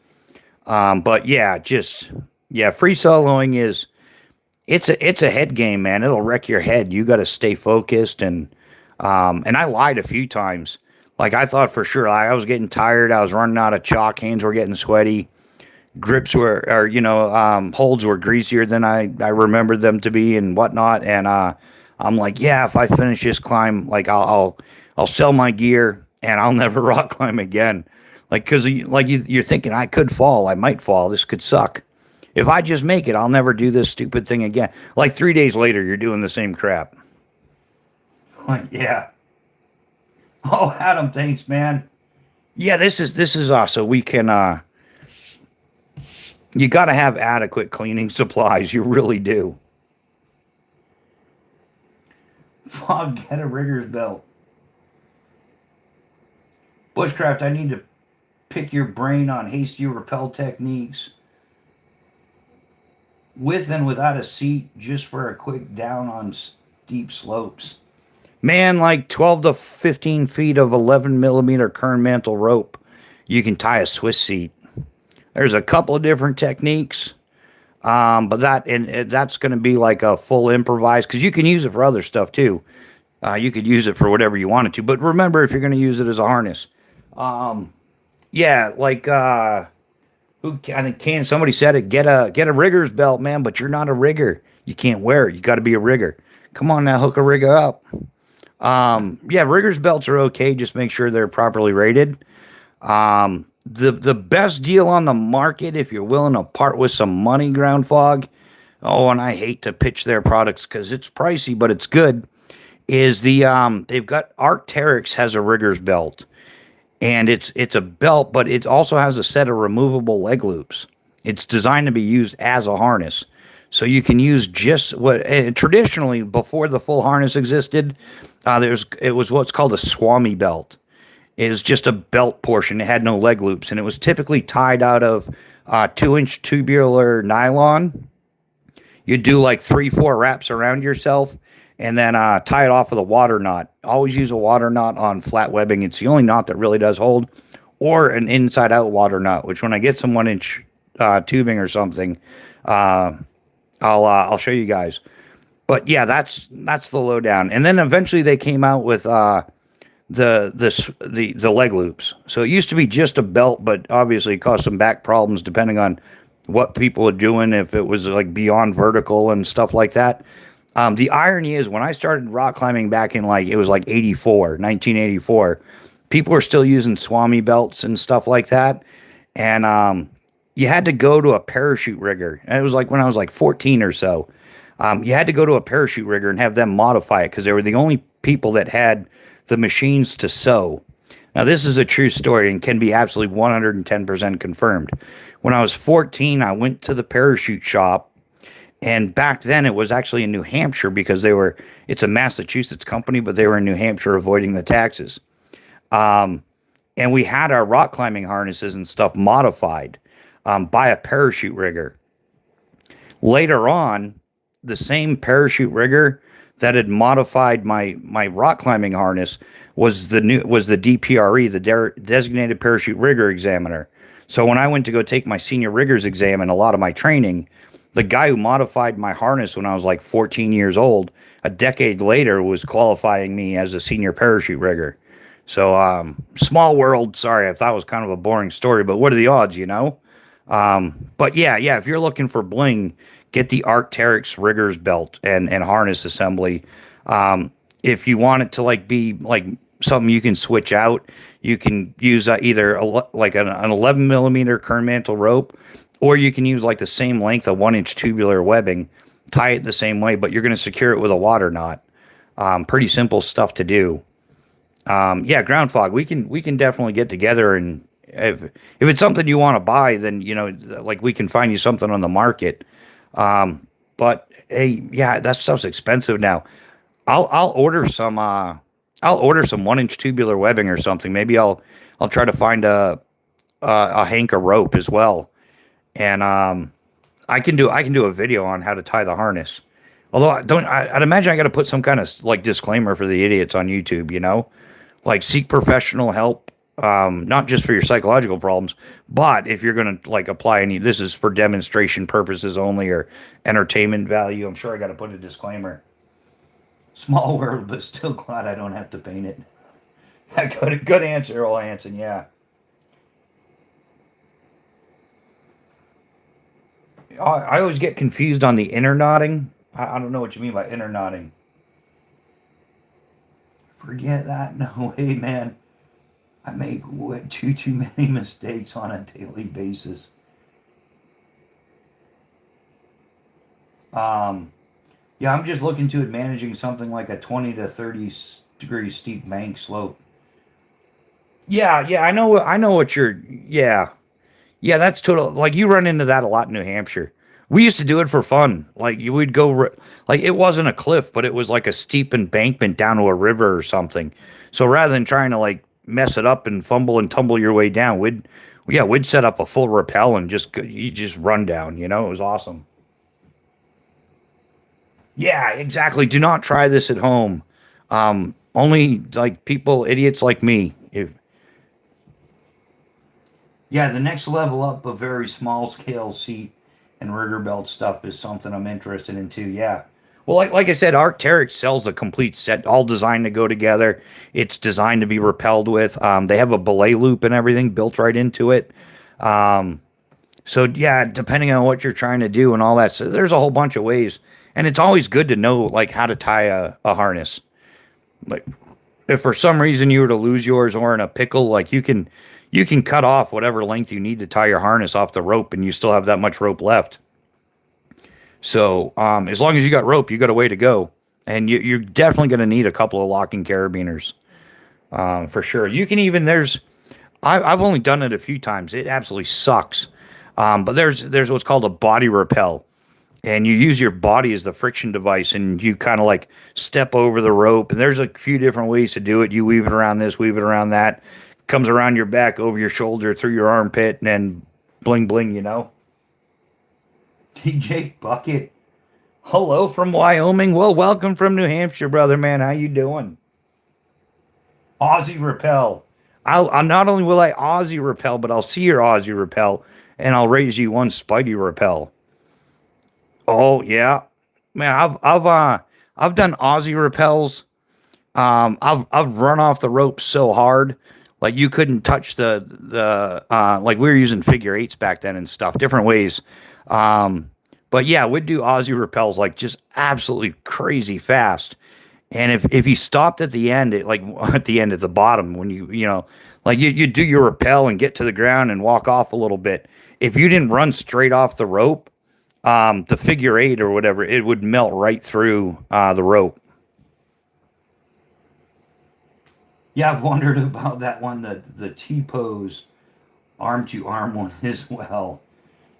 Speaker 1: But yeah, free soloing is it's a head game, man. It'll wreck your head. You got to stay focused and I lied a few times. Like I thought for sure I was getting tired. I was running out of chalk. Hands were getting sweaty. Grips were, or holds were greasier than I remembered them to be and whatnot. And I'm like, yeah, if I finish this climb, like I'll sell my gear and I'll never rock climb again. Like because you're thinking I could fall. I might fall. This could suck. If I just make it, I'll never do this stupid thing again. Like 3 days later, you're doing the same crap. Like, yeah. Oh, Adam, thanks, man. Yeah, this is so we can you got to have adequate cleaning supplies. You really do. Fog, get a rigger's belt. Bushcraft, I need to pick your brain on hasty rappel techniques with and without a seat just for a quick down on steep slopes. Man, like 12 to 15 feet of 11 millimeter kern mantle rope, you can tie a Swiss seat. There's a couple of different techniques, but that's going to be like a full improvised because you can use it for other stuff too. You could use it for whatever you wanted to, but remember if you're going to use it as a harness, yeah, like I think somebody said it. Get a rigger's belt, man, but you're not a rigger. You can't wear it. You got to be a rigger. Come on now, hook a rigger up. Yeah, rigger's belts are okay. Just make sure they're properly rated. The best deal on the market if you're willing to part with some money, Ground Fog. Oh, and I hate to pitch their products because it's pricey, but it's good. Is they've got Arc'teryx has a rigger's belt, and it's a belt, but it also has a set of removable leg loops. It's designed to be used as a harness. So you can use just what traditionally before the full harness existed, it was what's called a Swami belt. It was just a belt portion. It had no leg loops, and it was typically tied out of 2-inch tubular nylon. You do like 3-4 wraps around yourself, and then tie it off with a water knot. Always use a water knot on flat webbing. It's the only knot that really does hold, or an inside-out water knot. Which when I get some 1-inch tubing or something, I'll show you guys. But yeah, that's the lowdown. And then eventually they came out with the leg loops. So it used to be just a belt, but obviously it caused some back problems depending on what people were doing, if it was like beyond vertical and stuff like that. The irony is when I started rock climbing back in it was like 1984, people were still using Swami belts and stuff like that. And you had to go to a parachute rigger. And it was like when I was like 14 or so. You had to go to a parachute rigger and have them modify it because they were the only people that had the machines to sew. Now, this is a true story and can be absolutely 110% confirmed. When I was 14, I went to the parachute shop, and back then it was actually in New Hampshire because it's a Massachusetts company, but they were in New Hampshire avoiding the taxes. And we had our rock climbing harnesses and stuff modified by a parachute rigger. Later on, the same parachute rigger that had modified my rock climbing harness was the DPRE, the designated parachute rigger examiner. So when I went to go take my senior riggers exam and a lot of my training, the guy who modified my harness when I was like 14 years old, a decade later, was qualifying me as a senior parachute rigger. So small world. Sorry, I thought it was kind of a boring story, but what are the odds, you know? But yeah, if you're looking for bling, get the Arc'teryx rigger's belt and harness assembly. If you want it to be something you can switch out, you can use either an 11 millimeter kern mantle rope, or you can use the same length of 1-inch tubular webbing, tie it the same way, but you're going to secure it with a water knot. Pretty simple stuff to do. Yeah, Ground Fog, we can definitely get together, and if it's something you want to buy, then we can find you something on the market. But hey, yeah, that stuff's expensive now. I'll order some 1-inch tubular webbing or something. Maybe I'll try to find a hank of rope as well. And I can do a video on how to tie the harness. Although I'd imagine I got to put some kind of disclaimer for the idiots on YouTube, seek professional help. Not just for your psychological problems, but if you're going to apply this is for demonstration purposes only or entertainment value. I'm sure I got to put a disclaimer. Small world, but still glad I don't have to paint it. Good answer, Earl Hansen. Yeah. I always get confused on the inner knotting. I don't know what you mean by inner knotting. Forget that. No way, man. I make too many mistakes on a daily basis. Yeah, I'm just looking to it managing something like a 20 to 30 degree steep bank slope. Yeah, I know what you're. Yeah, that's total. You run into that a lot in New Hampshire. We used to do it for fun. You would go, it wasn't a cliff, but it was like a steep embankment down to a river or something. So rather than trying to mess it up and fumble and tumble your way down. We'd set up a full rappel and you just run down. You know, it was awesome. Yeah, exactly. Do not try this at home. Only like people, idiots like me. If Yeah, the next level up of very small scale seat and rigger belt stuff is something I'm interested in too. Yeah. Well, like I said, Arc'teryx sells a complete set, all designed to go together. It's designed to be repelled with. They have a belay loop and everything built right into it. Um, so yeah, depending on what you're trying to do and all that, so there's a whole bunch of ways. And it's always good to know like how to tie a harness. Like if for some reason you were to lose yours or in a pickle, like you can cut off whatever length you need to tie your harness off the rope, and you still have that much rope left. So as long as you got rope, you got a way to go, and you're definitely going to need a couple of locking carabiners for sure. You can even I've only done it a few times. It absolutely sucks, but there's what's called a body rappel, and you use your body as the friction device, and you kind of like step over the rope, and there's a few different ways to do it. You weave it around this, weave it around that, comes around your back, over your shoulder, through your armpit, and then bling bling, you know. DJ Bucket, hello from Wyoming. Well, welcome from New Hampshire, brother man. How you doing? Aussie Repel. I'll not only will I Aussie Repel, but I'll see your Aussie Repel, and I'll raise you one Spidey Repel. Oh yeah, man. I've done Aussie Repels. I've run off the rope so hard, like you couldn't touch the like we were using figure eights back then and stuff, different ways. But yeah, we'd do Aussie repels like just absolutely crazy fast. And if you stopped at the end, like at the end at the bottom, when you know, like you do your rappel and get to the ground and walk off a little bit. If you didn't run straight off the rope, the figure eight or whatever, it would melt right through the rope. Yeah, I've wondered about that one, the T pose arm to arm one as well.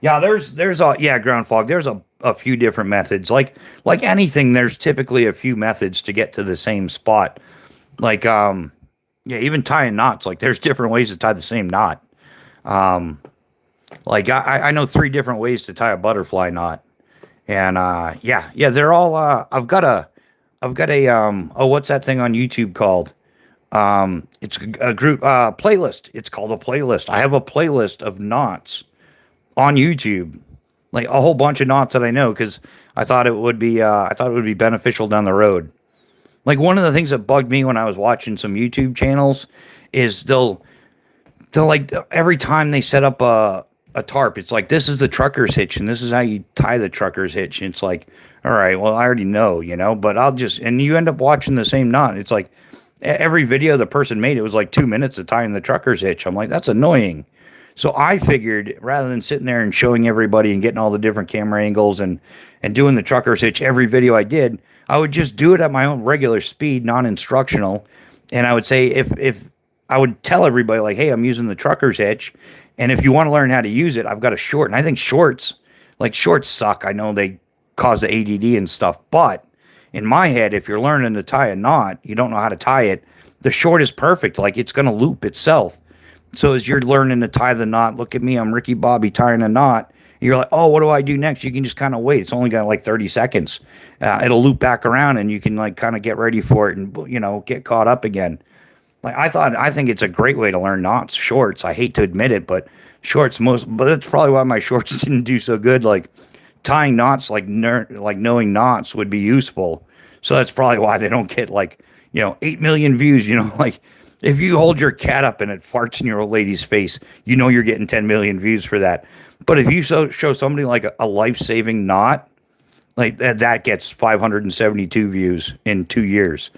Speaker 1: Yeah, there's a yeah, ground fog. There's a few different methods. Like anything, there's typically a few methods to get to the same spot. Like yeah, even tying knots, like there's different ways to tie the same knot. Um like I know three different ways to tie a butterfly knot. And yeah, they're all I've got a oh, what's that thing on YouTube called? It's a group playlist. It's called a playlist. I have a playlist of knots on YouTube, like a whole bunch of knots that I know because I thought it would be beneficial down the road. Like one of the things that bugged me when I was watching some YouTube channels is they'll like every time they set up a tarp, it's like this is the trucker's hitch and this is how you tie the trucker's hitch. And it's like, all right, well I already know, you know, but and you end up watching the same knot. It's like every video the person made, it was like 2 minutes of tying the trucker's hitch. I'm like, that's annoying. So I figured rather than sitting there and showing everybody and getting all the different camera angles and doing the trucker's hitch every video I did, I would just do it at my own regular speed, non-instructional. And I would say if I would tell everybody like, hey, I'm using the trucker's hitch, and if you want to learn how to use it, I've got a short. And I think shorts suck. I know they cause the ADD and stuff, but in my head, if you're learning to tie a knot, you don't know how to tie it, the short is perfect. Like it's going to loop itself. So as you're learning to tie the knot, look at me, I'm Ricky Bobby tying a knot. You're like, oh, what do I do next? You can just kind of wait. It's only got like 30 seconds. It'll loop back around and you can like kind of get ready for it and, you know, get caught up again. Like I think it's a great way to learn knots, shorts. I hate to admit it, but but that's probably why my shorts didn't do so good. Like tying knots, like knowing knots would be useful. So that's probably why they don't get like, you know, 8 million views, you know, like if you hold your cat up and it farts in your old lady's face, you know you're getting 10 million views for that. But if you show somebody like a life-saving knot, like that gets 572 views in 2 years.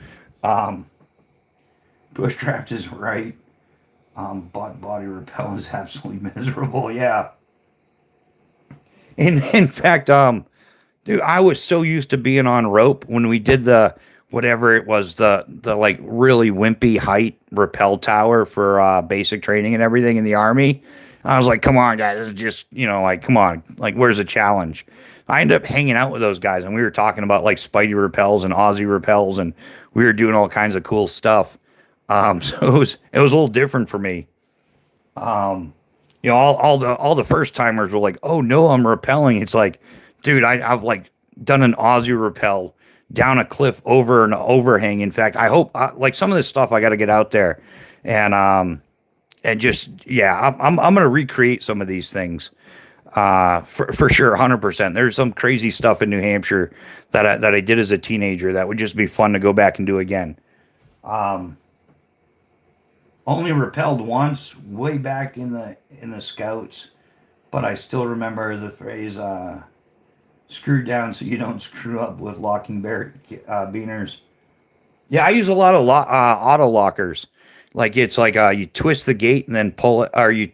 Speaker 1: Bushcraft is right. Body repel is absolutely miserable. Yeah. In fact, dude, I was so used to being on rope when we did the whatever it was, the like really wimpy height rappel tower for basic training and everything in the Army. I was like, come on, guys, this is just, you know, like, come on, like, where's the challenge? I ended up hanging out with those guys, and we were talking about like Spidey repels and Aussie repels, and we were doing all kinds of cool stuff. So it was a little different for me. All the first timers were like, "Oh no, I'm rappelling." It's like, dude, I've like done an Aussie rappel down a cliff over an overhang. In fact, I hope like some of this stuff I got to get out there, and just yeah, I'm gonna recreate some of these things. For sure, 100%. There's some crazy stuff in New Hampshire that I did as a teenager that would just be fun to go back and do again. Um, Only repelled once, way back in the scouts, but I still remember the phrase "screw down so you don't screw up" with locking bear beaners. Yeah, I use a lot of auto lockers. Like it's like you twist the gate and then pull it, or you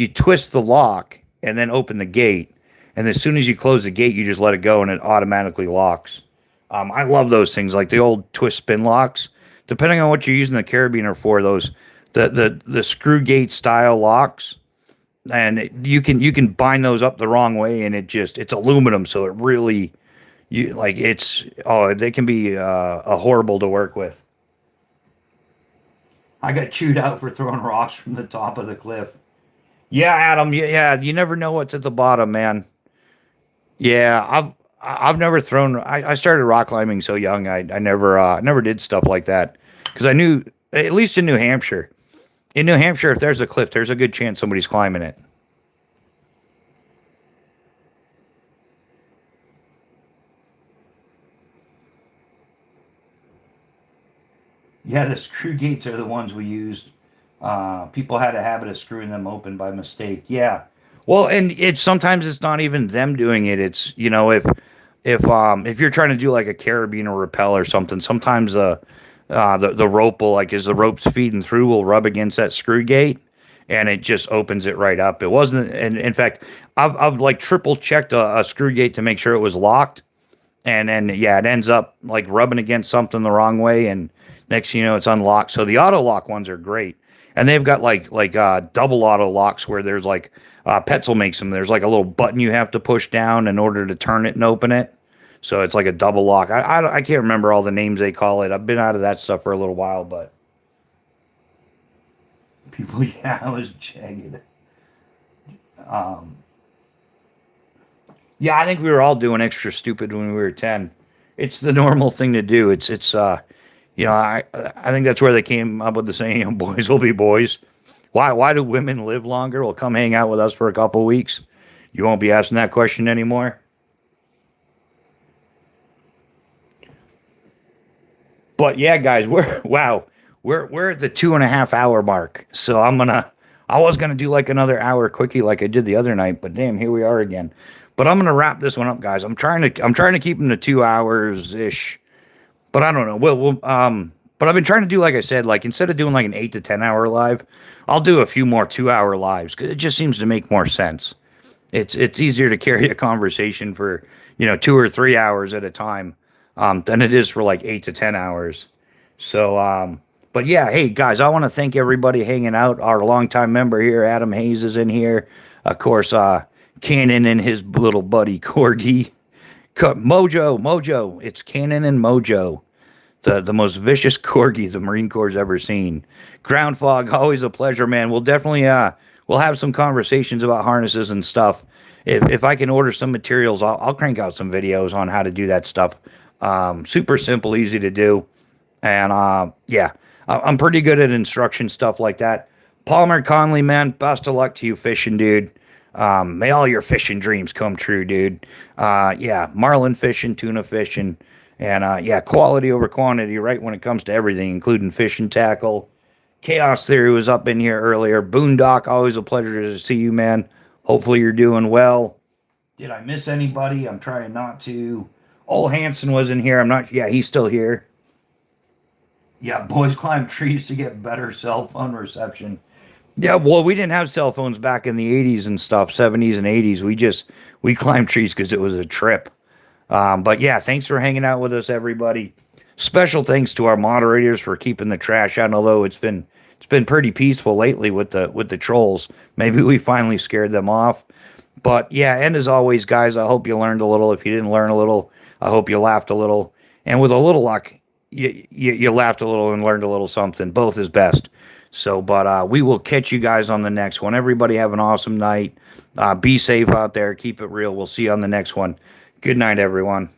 Speaker 1: twist the lock and then open the gate, and as soon as you close the gate, you just let it go and it automatically locks. I love those things, like the old twist spin locks. Depending on what you're using the carabiner for, those the screw gate style locks, and you can bind those up the wrong way, and it's aluminum, so it really you like it's oh they can be a horrible to work with. I got chewed out for throwing rocks from the top of the cliff. Yeah, Adam. Yeah, yeah. You never know what's at the bottom, man. Yeah, I've never thrown. I started rock climbing so young. I never did stuff like that because I knew at least in New Hampshire. In New Hampshire, if there's a cliff, there's a good chance somebody's climbing it. Yeah, the screw gates are the ones we used. People had a habit of screwing them open by mistake. Yeah. Well, and it's sometimes it's not even them doing it. It's if you're trying to do like a carabiner rappel or something, sometimes the rope will like as the rope's feeding through will rub against that screw gate and it just opens it right up. It wasn't, and in fact, I've like triple checked a screw gate to make sure it was locked, and then yeah, it ends up like rubbing against something the wrong way, and next thing you know, it's unlocked. So the auto lock ones are great, and they've got like double auto locks where there's like Petzl makes them. There's like a little button you have to push down in order to turn it and open it. So it's like a double lock. I can't remember all the names they call it. I've been out of that stuff for a little while, but people, yeah, I was jagged. Um, yeah, I think we were all doing extra stupid when we were 10. It's the normal thing to do. I think that's where they came up with the saying, boys will be boys. Why do women live longer? Well, come hang out with us for a couple weeks. You won't be asking that question anymore. But yeah, guys, we're at the 2.5 hour mark. So I was gonna do like another hour quickie like I did the other night, but damn, here we are again. But I'm gonna wrap this one up, guys. I'm trying to keep them to 2 hours ish. But I don't know. But I've been trying to do like I said, like instead of doing like an 8 to 10 hour live, I'll do a few more 2 hour lives because it just seems to make more sense. It's easier to carry a conversation for 2 or 3 hours at a time, than it is for like 8 to 10 hours. So, but yeah, hey guys, I want to thank everybody hanging out. Our longtime member here, Adam Hayes, is in here. Of course, Cannon and his little buddy Corgi. Mojo. It's Cannon and Mojo, the most vicious corgi the Marine Corps has ever seen. Ground Fog, always a pleasure, man. We'll definitely we'll have some conversations about harnesses and stuff. If I can order some materials, I'll crank out some videos on how to do that stuff. Super simple, easy to do, and yeah, I'm pretty good at instruction stuff like that. Palmer Conley, man, best of luck to you fishing, dude. May all your fishing dreams come true, dude. Yeah, marlin fishing, tuna fishing, and yeah, quality over quantity, right? When it comes to everything, including fishing tackle. Chaos Theory was up in here earlier. Boondock, always a pleasure to see you, man. Hopefully you're doing well. Did I miss anybody? I'm trying not to. Old Hanson was in here. I'm not. Yeah, he's still here. Yeah, boys climb trees to get better cell phone reception. Yeah, well, we didn't have cell phones back in the 80s and stuff, 70s and 80s. We climbed trees because it was a trip. But yeah, thanks for hanging out with us, everybody. Special thanks to our moderators for keeping the trash out. Although it's been pretty peaceful lately with the trolls. Maybe we finally scared them off. But yeah, and as always, guys, I hope you learned a little. If you didn't learn a little, I hope you laughed a little. And with a little luck, you laughed a little and learned a little something. Both is best. So, but we will catch you guys on the next one. Everybody have an awesome night. Be safe out there. Keep it real. We'll see you on the next one. Good night, everyone.